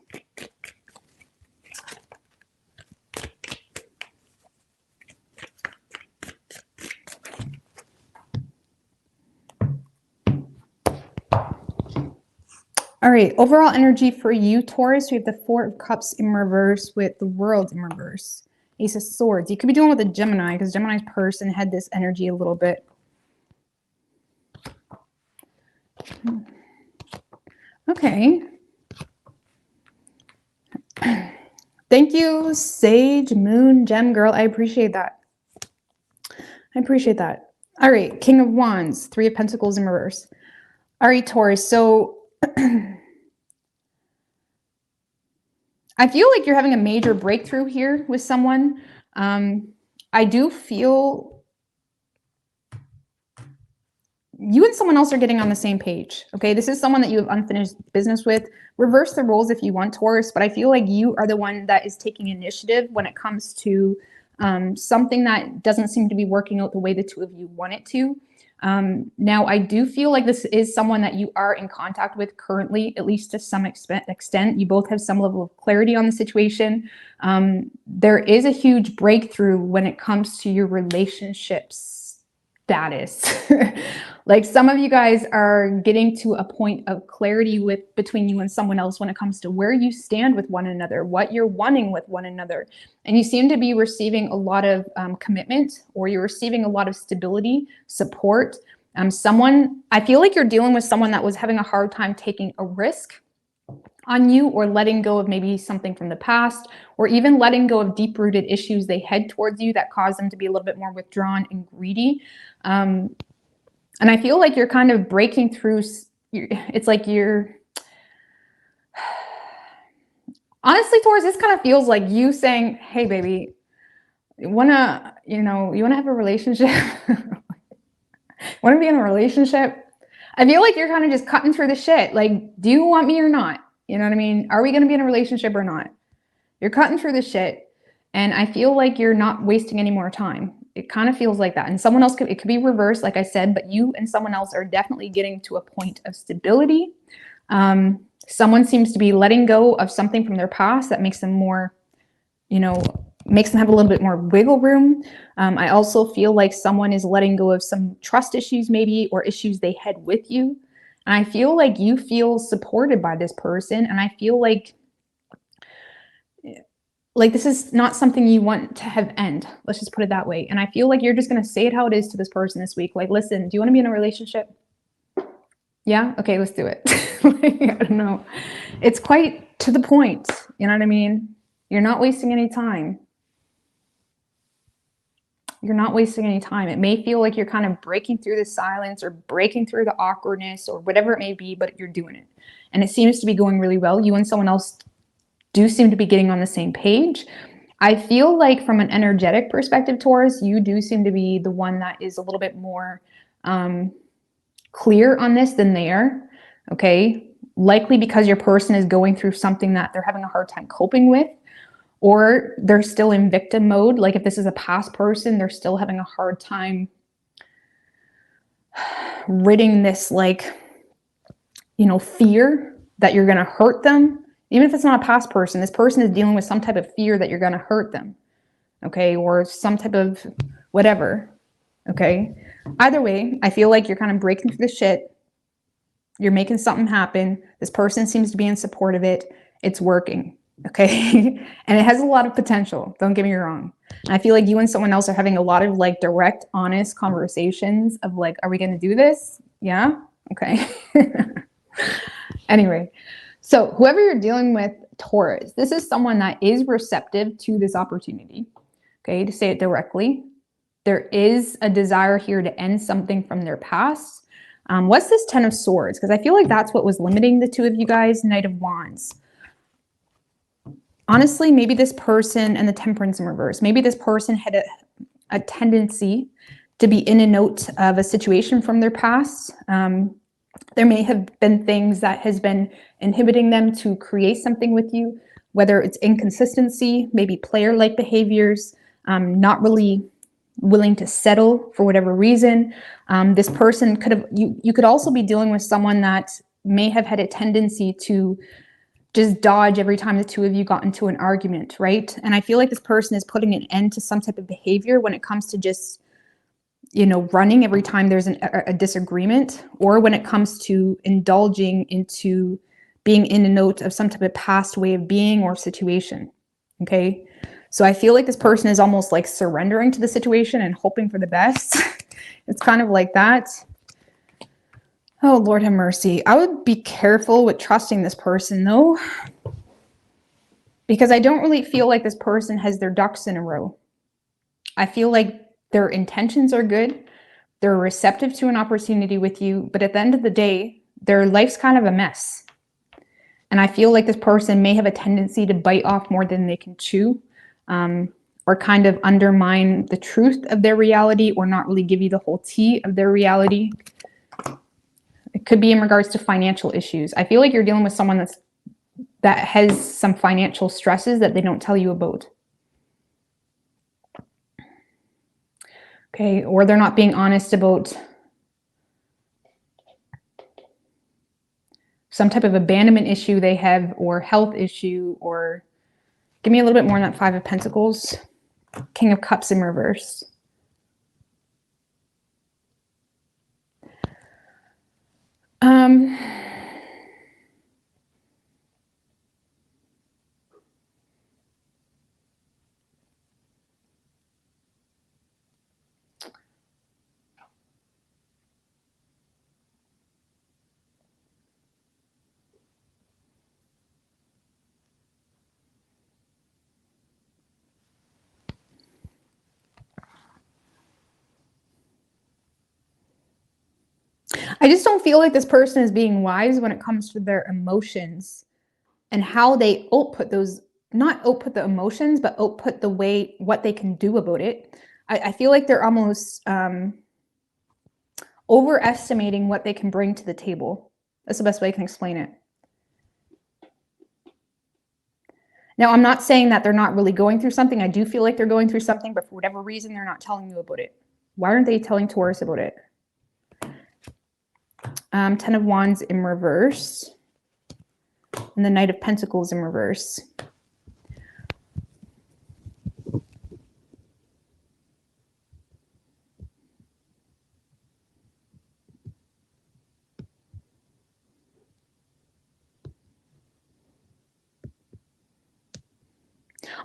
All right, overall energy for you, Taurus, we have the 4 of Cups in reverse with the World in reverse. Ace of Swords. You could be dealing with a Gemini because Gemini's person had this energy a little bit. Okay. Thank you, Sage, Moon, Gem Girl. I appreciate that. I appreciate that. All right, King of Wands, 3 of Pentacles in reverse. All right, Taurus. So I feel like you're having a major breakthrough here with someone. I do feel you and someone else are getting on the same page. Okay, this is someone that you have unfinished business with. Reverse the roles if you want, Taurus, but I feel like you are the one that is taking initiative when it comes to something that doesn't seem to be working out the way the 2 of you want it to. Now, I do feel like this is someone that you are in contact with currently, at least to some extent. You both have some level of clarity on the situation. There is a huge breakthrough when it comes to your relationships status. Like some of you guys are getting to a point of clarity between you and someone else when it comes to where you stand with one another, what you're wanting with one another. And you seem to be receiving a lot of commitment, or you're receiving a lot of stability, support. I feel like you're dealing with someone that was having a hard time taking a risk on you, or letting go of maybe something from the past, or even letting go of deep-rooted issues they had towards you that caused them to be a little bit more withdrawn and greedy. And I feel like you're kind of breaking through. It's like honestly, Taurus, this kind of feels like you saying, hey, baby, you want to have a relationship? Want to be in a relationship? I feel like you're kind of just cutting through the shit. Like, do you want me or not? You know what I mean? Are we going to be in a relationship or not? You're cutting through the shit. And I feel like you're not wasting any more time. It kind of feels like that. And someone else it could be reversed, like I said, but you and someone else are definitely getting to a point of stability. Someone seems to be letting go of something from their past that makes them more, makes them have a little bit more wiggle room. I also feel like someone is letting go of some trust issues maybe, or issues they had with you. And I feel like you feel supported by this person. And I feel like this is not something you want to have end. Let's just put it that way. And I feel like you're just going to say it how it is to this person this week. Like, listen, do you want to be in a relationship? Yeah? Okay, let's do it. I don't know. It's quite to the point. You know what I mean? You're not wasting any time. You're not wasting any time. It may feel like you're kind of breaking through the silence, or breaking through the awkwardness, or whatever it may be, but you're doing it. And it seems to be going really well. You and someone else do seem to be getting on the same page. I feel like from an energetic perspective, Taurus, you do seem to be the one that is a little bit more clear on this than they are. Okay. Likely because your person is going through something that they're having a hard time coping with, or they're still in victim mode. Like if this is a past person, they're still having a hard time ridding this, fear that you're going to hurt them. Even if it's not a past person, this person is dealing with some type of fear that you're going to hurt them, okay? Or some type of whatever, okay? Either way, I feel like you're kind of breaking through the shit. You're making something happen. This person seems to be in support of it. It's working, okay? And it has a lot of potential, don't get me wrong. And I feel like you and someone else are having a lot of direct, honest conversations of are we going to do this? Yeah? Okay. Anyway. So whoever you're dealing with, Taurus, this is someone that is receptive to this opportunity, okay, to say it directly. There is a desire here to end something from their past. What's this 10 of Swords? Because I feel like that's what was limiting the 2 of you guys. Knight of Wands. Honestly, maybe this person, and the Temperance in reverse, maybe this person had a tendency to be in and out of a situation from their past. There may have been things that has been inhibiting them to create something with you, whether it's inconsistency, maybe player-like behaviors, not really willing to settle for whatever reason. This person could have, you could also be dealing with someone that may have had a tendency to just dodge every time the two of you got into an argument, right? And I feel like this person is putting an end to some type of behavior when it comes to just, you know, running every time there's a disagreement, or when it comes to indulging into being in a note of some type of past way of being or situation. Okay. So I feel like this person is almost like surrendering to the situation and hoping for the best. It's kind of like that. Oh, Lord have mercy. I would be careful with trusting this person though, because I don't really feel like this person has their ducks in a row. I feel like their intentions are good. They're receptive to an opportunity with you, but at the end of the day, their life's kind of a mess. And I feel like this person may have a tendency to bite off more than they can chew, or kind of undermine the truth of their reality, or not really give you the whole tea of their reality. It could be in regards to financial issues. I feel like you're dealing with someone that has some financial stresses that they don't tell you about. Okay, or they're not being honest about some type of abandonment issue they have, or health issue, or give me a little bit more on that Five of Pentacles. King of Cups in reverse. I just don't feel like this person is being wise when it comes to their emotions and how they output those, not output the emotions, but output the way, what they can do about it. I feel like they're almost overestimating what they can bring to the table. That's the best way I can explain it. Now, I'm not saying that they're not really going through something. I do feel like they're going through something, but for whatever reason, they're not telling you about it. Why aren't they telling Taurus about it? Ten of Wands in reverse. And the Knight of Pentacles in reverse.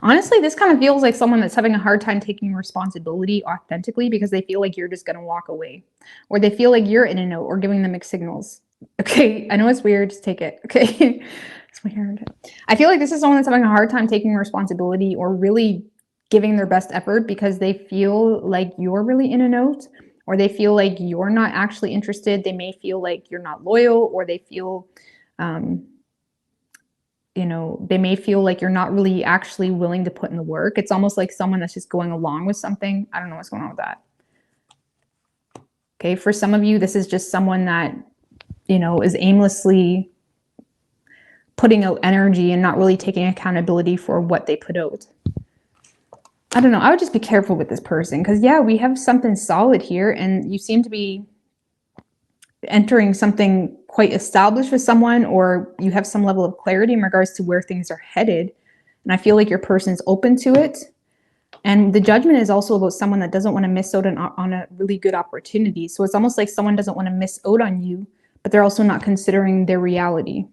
Honestly, this kind of feels like someone that's having a hard time taking responsibility authentically because they feel like you're just going to walk away, or they feel like you're in a note or giving them mixed signals. Okay, I know it's weird. Just take it. Okay, it's weird. I feel like this is someone that's having a hard time taking responsibility or really giving their best effort because they feel like you're really in a note, or they feel like you're not actually interested. They may feel like you're not loyal, or they feel you know, they may feel like you're not really actually willing to put in the work. It's almost like someone that's just going along with something. I don't know what's going on with that. Okay, for some of you, this is just someone that, you know, is aimlessly putting out energy and not really taking accountability for what they put out. I don't know. I would just be careful with this person because, yeah, we have something solid here, and you seem to be entering something quite established with someone, or you have some level of clarity in regards to where things are headed. And I feel like your person is open to it. And the Judgment is also about someone that doesn't want to miss out on a really good opportunity. So it's almost like someone doesn't want to miss out on you, but they're also not considering their reality.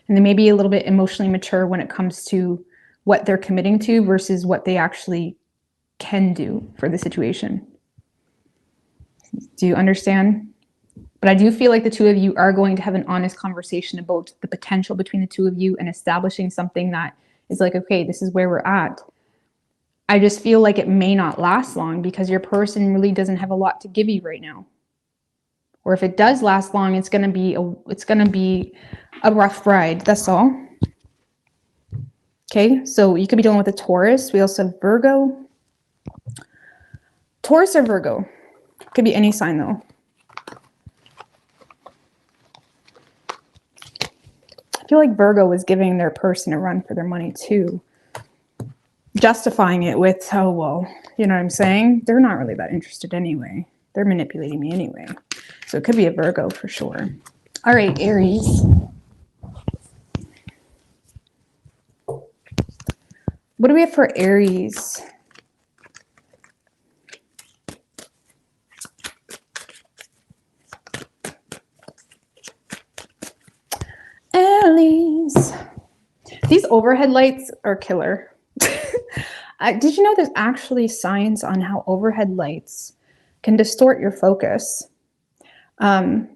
And they may be a little bit emotionally mature when it comes to what they're committing to versus what they actually can do for the situation. Do you understand? But I do feel like the two of you are going to have an honest conversation about the potential between the two of you and establishing something that is like, okay, this is where we're at. I just feel like it may not last long because your person really doesn't have a lot to give you right now. Or if it does last long, it's going to be a rough ride. That's all. Okay, so you could be dealing with a Taurus. We also have Virgo. Taurus or Virgo. Could be any sign though. I feel like Virgo was giving their person a run for their money too. Justifying it with, oh, well, you know what I'm saying? They're not really that interested anyway. They're manipulating me anyway. So it could be a Virgo for sure. All right, Aries. What do we have for Aries? Aries. These overhead lights are killer. Did you know there's actually science on how overhead lights can distort your focus? Like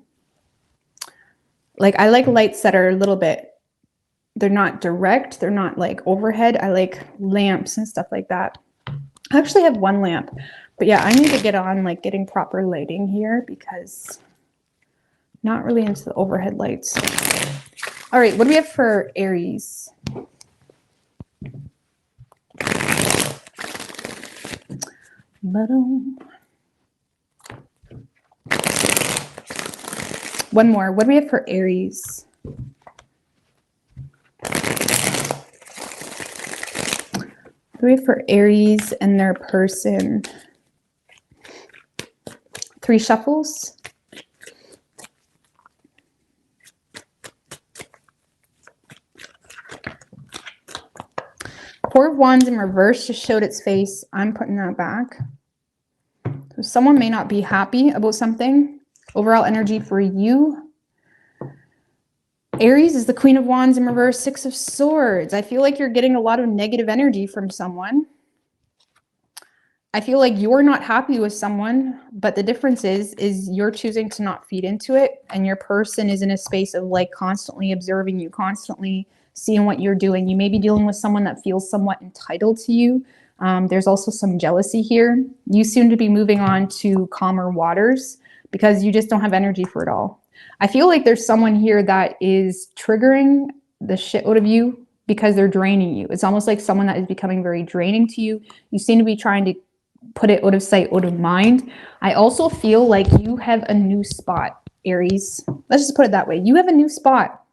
I like lights that are a little bit, they're not direct, they're not like overhead. I like lamps and stuff like that. I actually have one lamp, but yeah, I need to get on like getting proper lighting here because I'm not really into the overhead lights. All right, what do we have for Aries? One more. What do we have for Aries? What do we have for Aries and their person? 3 shuffles. Four of Wands in reverse just showed its face. I'm putting that back. So someone may not be happy about something. Overall energy for you. Aries is the Queen of Wands in reverse, 6 of Swords. I feel like you're getting a lot of negative energy from someone. I feel like you're not happy with someone, but the difference is you're choosing to not feed into it, and your person is in a space of like constantly observing you, constantly seeing what you're doing. You may be dealing with someone that feels somewhat entitled to you. There's also some jealousy here. You seem to be moving on to calmer waters because you just don't have energy for it all. I feel like there's someone here that is triggering the shit out of you because they're draining you. It's almost like someone that is becoming very draining to you. You seem to be trying to put it out of sight, out of mind. I also feel like you have a new spot, Aries. Let's just put it that way. You have a new spot.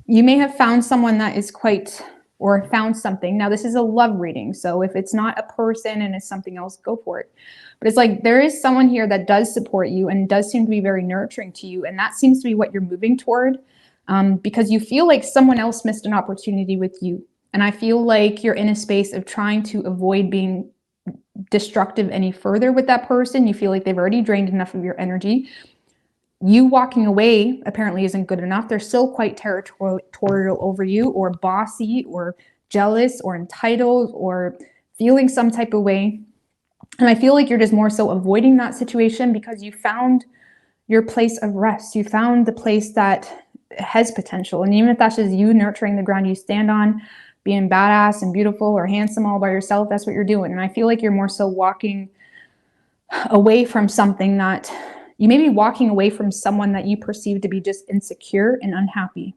You may have found someone that is quite, or found something. Now, this is a love reading, so if it's not a person and it's something else, go for it. But it's like there is someone here that does support you and does seem to be very nurturing to you, and that seems to be what you're moving toward, because you feel like someone else missed an opportunity with you. And I feel like you're in a space of trying to avoid being destructive any further with that person. You feel like they've already drained enough of your energy. You walking away apparently isn't good enough. They're still quite territorial over you, or bossy, or jealous, or entitled, or feeling some type of way. And I feel like you're just more so avoiding that situation because you found your place of rest. You found the place that has potential. And even if that's just you nurturing the ground you stand on, being badass and beautiful or handsome all by yourself, that's what you're doing. And I feel like you're more so walking away from something that you may be walking away from someone that you perceive to be just insecure and unhappy.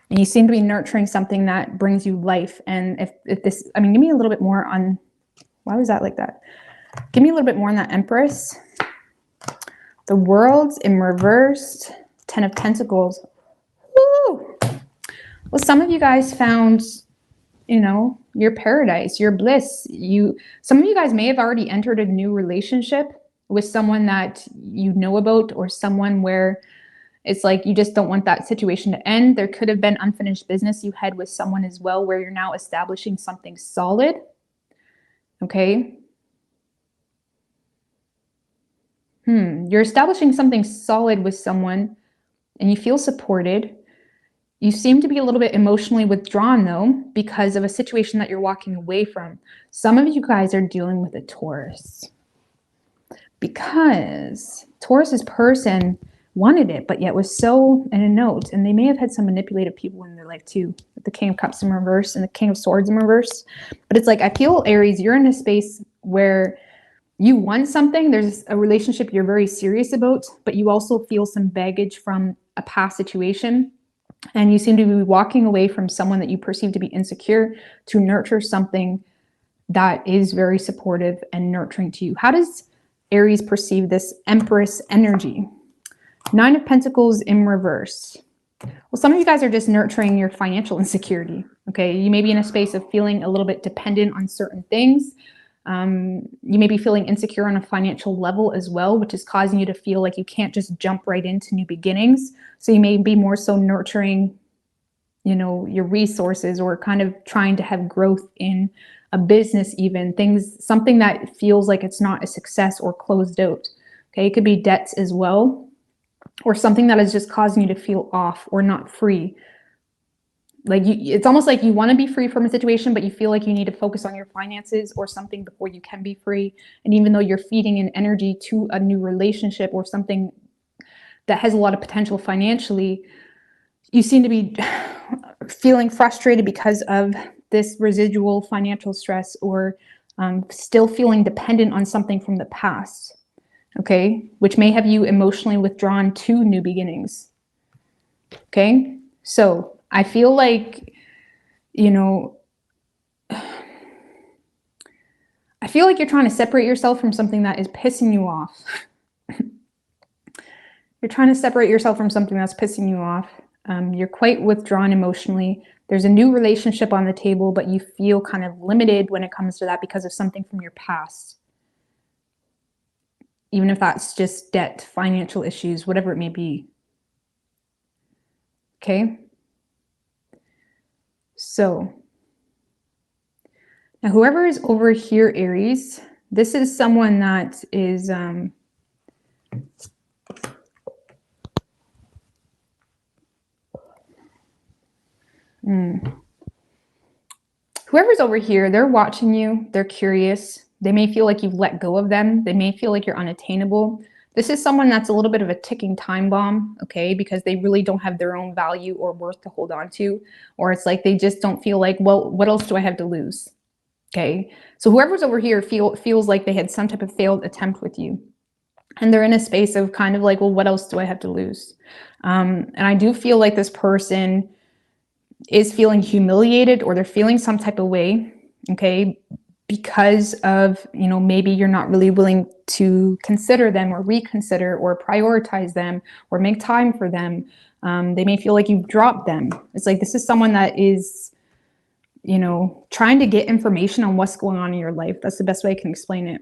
And you seem to be nurturing something that brings you life. And if this, I mean, give me a little bit more on, why was that like that? Give me a little bit more on that Empress. The World's in reversed, 10 of Pentacles. Woo! Well, some of you guys found, you know, your paradise, your bliss. Some of you guys may have already entered a new relationship with someone that you know about, or someone where it's like you just don't want that situation to end. There could have been unfinished business you had with someone as well, where you're now establishing something solid. Okay. You're establishing something solid with someone and you feel supported. You seem to be a little bit emotionally withdrawn though, because of a situation that you're walking away from. Some of you guys are dealing with a Taurus, because Taurus's person wanted it, but yet was so in a note, and they may have had some manipulative people in their life too, with the King of Cups in reverse and the King of Swords in reverse. But it's like, I feel, Aries, you're in a space where you want something. There's a relationship you're very serious about, but you also feel some baggage from a past situation. And you seem to be walking away from someone that you perceive to be insecure to nurture something that is very supportive and nurturing to you. How does Aries perceive this Empress energy? 9 of Pentacles in reverse. Well, some of you guys are just nurturing your financial insecurity. Okay, you may be in a space of feeling a little bit dependent on certain things. You may be feeling insecure on a financial level as well, which is causing you to feel like you can't just jump right into new beginnings. So you may be more so nurturing, you know, your resources, or kind of trying to have growth in a business, even something that feels like it's not a success or closed out. Okay, it could be debts as well, or something that is just causing you to feel off or not free. Like it's almost like you want to be free from a situation, but you feel like you need to focus on your finances or something before you can be free. And even though you're feeding in energy to a new relationship or something that has a lot of potential financially, you seem to be feeling frustrated because of this residual financial stress, or still feeling dependent on something from the past, okay, which may have you emotionally withdrawn to new beginnings. Okay, so I feel like, you know, I feel like you're trying to separate yourself from something that is pissing you off. You're trying to separate yourself from something that's pissing you off. You're quite withdrawn emotionally. There's a new relationship on the table, but you feel kind of limited when it comes to that because of something from your past. Even if that's just debt, financial issues, whatever it may be. Okay? So, now whoever is over here, Aries, this is someone that is... Whoever's over here, they're watching you, they're curious. They may feel like you've let go of them. They may feel like you're unattainable. This is someone that's a little bit of a ticking time bomb, okay, because they really don't have their own value or worth to hold on to. Or it's like they just don't feel like, well, what else do I have to lose? Okay, so whoever's over here feels like they had some type of failed attempt with you. And they're in a space of kind of like, well, what else do I have to lose? And I do feel like this person is feeling humiliated, or they're feeling some type of way, okay, because of, you know, maybe you're not really willing to consider them or reconsider or prioritize them or make time for them. They may feel like you've dropped them. It's like this is someone that is, you know, trying to get information on what's going on in your life. That's the best way I can explain it.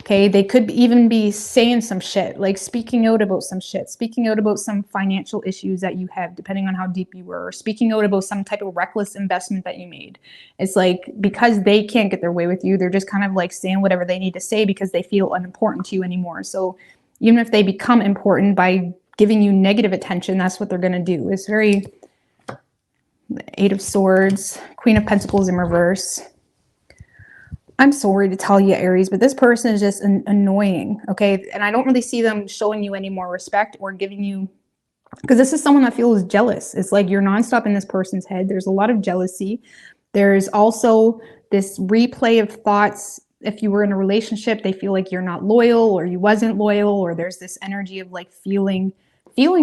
Okay, they could even be saying some shit, like speaking out about some shit, speaking out about some financial issues that you have, depending on how deep you were, or speaking out about some type of reckless investment that you made. It's like, because they can't get their way with you, they're just kind of like saying whatever they need to say because they feel unimportant to you anymore. So even if they become important by giving you negative attention, that's what they're going to do. It's very... Eight of Swords, Queen of Pentacles in reverse. I'm sorry to tell you, Aries, but this person is just annoying, okay? And I don't really see them showing you any more respect or giving you... Because this is someone that feels jealous. It's like you're nonstop in this person's head. There's a lot of jealousy. There's also this replay of thoughts. If you were in a relationship, they feel like you're not loyal, or you wasn't loyal, or there's this energy of like feeling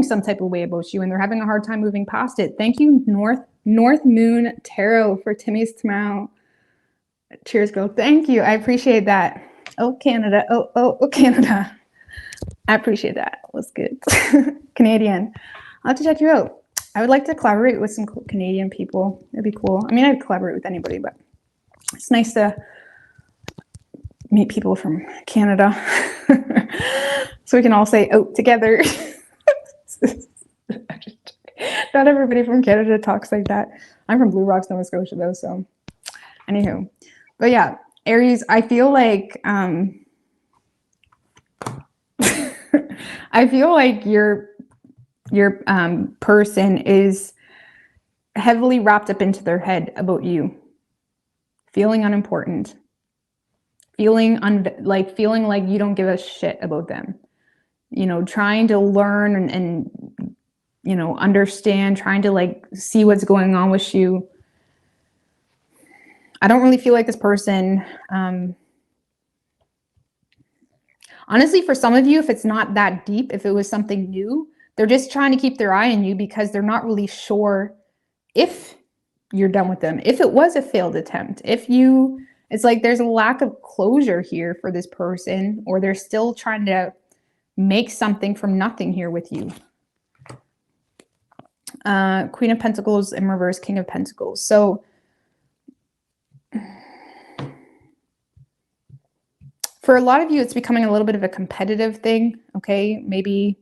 some type of way about you, and they're having a hard time moving past it. Thank you, North Moon Tarot, for Timmy's smile. Cheers, girl. Thank you. I appreciate that. Oh, Canada. Oh, Canada. I appreciate that. What's good? Canadian. I'll have to check you out. I would like to collaborate with some Canadian people. It'd be cool. I mean, I'd collaborate with anybody, but it's nice to meet people from Canada. So we can all say out together. Not everybody from Canada talks like that. I'm from Blue Rocks, Nova Scotia, though, so anywho. But yeah, Aries, I feel like I feel like your person is heavily wrapped up into their head about you, feeling unimportant, feeling like you don't give a shit about them. You know, trying to learn and you know, understand, trying to like see what's going on with you. I don't really feel like this person, honestly, for some of you, if it's not that deep, if it was something new, they're just trying to keep their eye on you because they're not really sure if you're done with them, if it was a failed attempt, it's like there's a lack of closure here for this person, or they're still trying to make something from nothing here with you. Queen of Pentacles in reverse, King of Pentacles. So for a lot of you, it's becoming a little bit of a competitive thing, okay? Maybe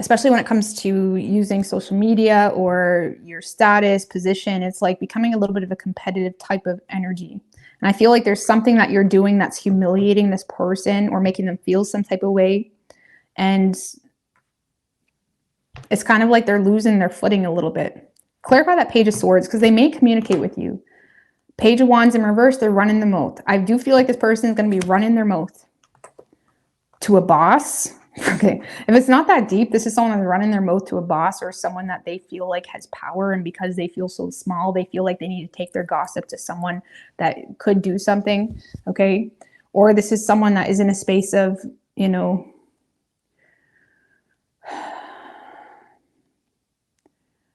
especially when it comes to using social media or your status, position, it's like becoming a little bit of a competitive type of energy. And I feel like there's something that you're doing that's humiliating this person or making them feel some type of way. And it's kind of like they're losing their footing a little bit. Clarify that Page of Swords, because they may communicate with you. Page of Wands in reverse, they're running their mouth. I do feel like this person is going to be running their mouth to a boss. Okay, if it's not that deep, this is someone that's running their mouth to a boss or someone that they feel like has power, and because they feel so small, they feel like they need to take their gossip to someone that could do something, okay? Or this is someone that is in a space of, you know,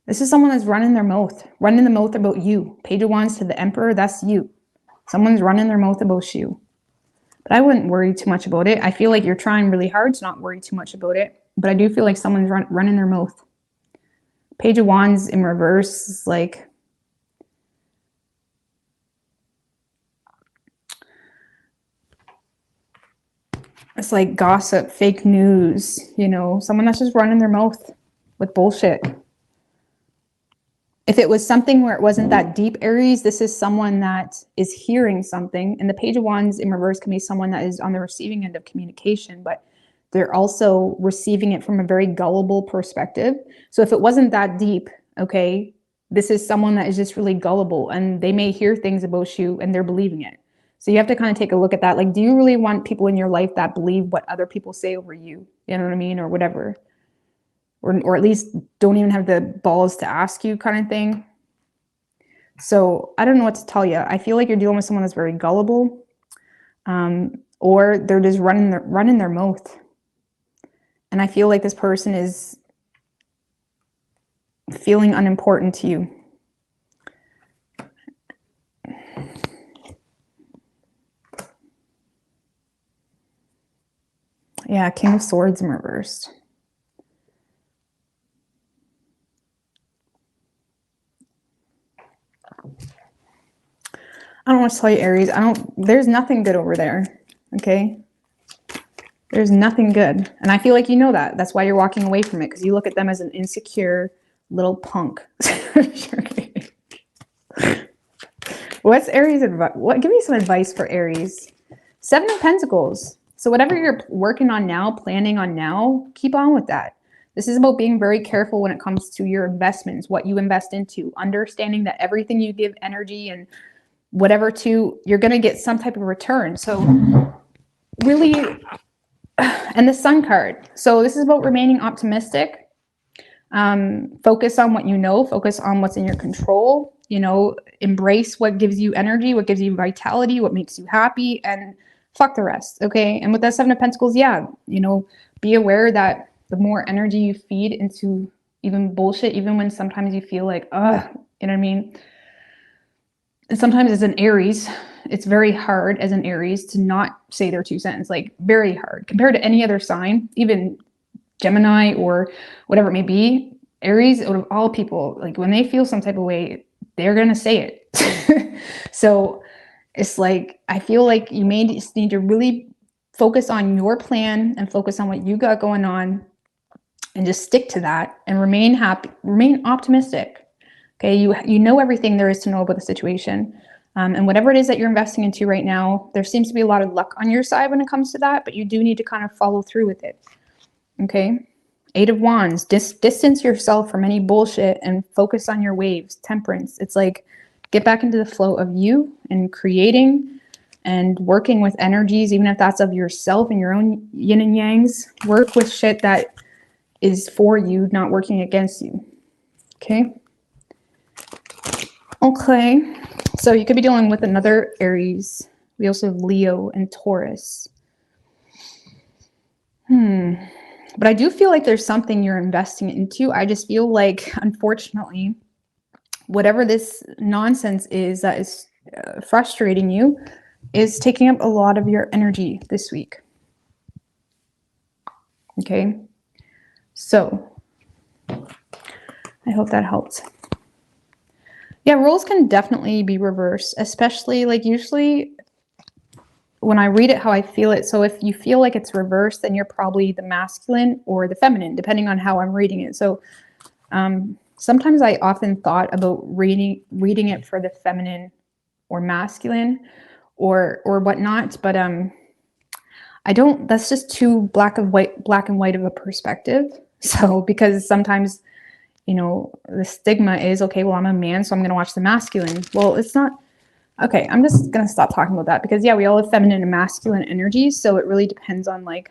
this is someone that's running the mouth about you. Page of Wands to the Emperor, that's you. Someone's running their mouth about you. But I wouldn't worry too much about it. I feel like you're trying really hard to not worry too much about it. But I do feel like someone's running their mouth. Page of Wands in reverse is like, it's like gossip, fake news, you know, someone that's just running their mouth with bullshit. If it was something where it wasn't that deep, Aries, this is someone that is hearing something. And the Page of Wands in reverse can be someone that is on the receiving end of communication, but they're also receiving it from a very gullible perspective. So if it wasn't that deep, okay, this is someone that is just really gullible, and they may hear things about you and they're believing it. So you have to kind of take a look at that. Like, do you really want people in your life that believe what other people say over you? You know what I mean? Or whatever. Or at least don't even have the balls to ask you, kind of thing. So I don't know what to tell you. I feel like you're dealing with someone that's very gullible, or they're just running their mouth. And I feel like this person is feeling unimportant to you. Yeah, King of Swords in reversed. I don't want to tell you, Aries. There's nothing good over there. Okay. There's nothing good. And I feel like you know that. That's why you're walking away from it, because you look at them as an insecure little punk. What's Aries advice? Give me some advice for Aries. 7 of Pentacles. So whatever you're working on now, planning on now, keep on with that. This is about being very careful when it comes to your investments, what you invest into, understanding that everything you give energy and whatever to, you're going to get some type of return. So really, and the Sun card. So this is about remaining optimistic. Focus on what you know, focus on what's in your control, you know, embrace what gives you energy, what gives you vitality, what makes you happy, and fuck the rest. Okay. And with that 7 of Pentacles, yeah, you know, be aware that the more energy you feed into even bullshit, even when sometimes you feel like, you know what I mean? And sometimes as an Aries, it's very hard as an Aries to not say their 2 cents, like very hard compared to any other sign, even Gemini or whatever it may be. Aries, out of all people, like when they feel some type of way, they're going to say it. So it's like, I feel like you may just need to really focus on your plan and focus on what you got going on and just stick to that and remain happy, remain optimistic. Okay, you know everything there is to know about the situation. And whatever it is that you're investing into right now, there seems to be a lot of luck on your side when it comes to that, but you do need to kind of follow through with it. Okay, 8 of Wands, distance yourself from any bullshit and focus on your waves. Temperance, it's like get back into the flow of you and creating and working with energies, even if that's of yourself and your own yin and yangs. Work with shit that is for you, not working against you. Okay. Okay, so you could be dealing with another Aries. We also have Leo and Taurus. But I do feel like there's something you're investing into. I just feel like, unfortunately, whatever this nonsense is that is frustrating you is taking up a lot of your energy this week. Okay, so I hope that helped. Yeah, roles can definitely be reversed, especially like usually when I read it how I feel it. So if you feel like it's reversed, then you're probably the masculine or the feminine, depending on how I'm reading it. So sometimes I often thought about reading it for the feminine or masculine or whatnot, but I don't, that's just too black and white of a perspective. So because sometimes, you know, the stigma is, okay, well, I'm a man, so I'm going to watch the masculine. Well, it's not. Okay, I'm just going to stop talking about that because, yeah, we all have feminine and masculine energies. So it really depends on like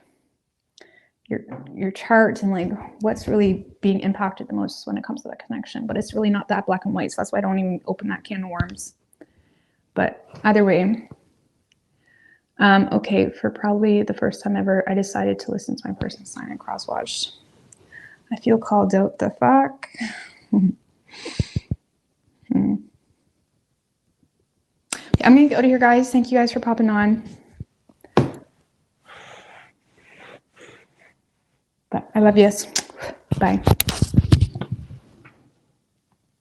your chart and like what's really being impacted the most when it comes to that connection. But it's really not that black and white. So that's why I don't even open that can of worms. But either way, okay, for probably the first time ever, I decided to listen to my person's sign and crosswatch. I feel called out. The fuck? I'm going to get out of here, guys. Thank you guys for popping on. But I love you. Bye.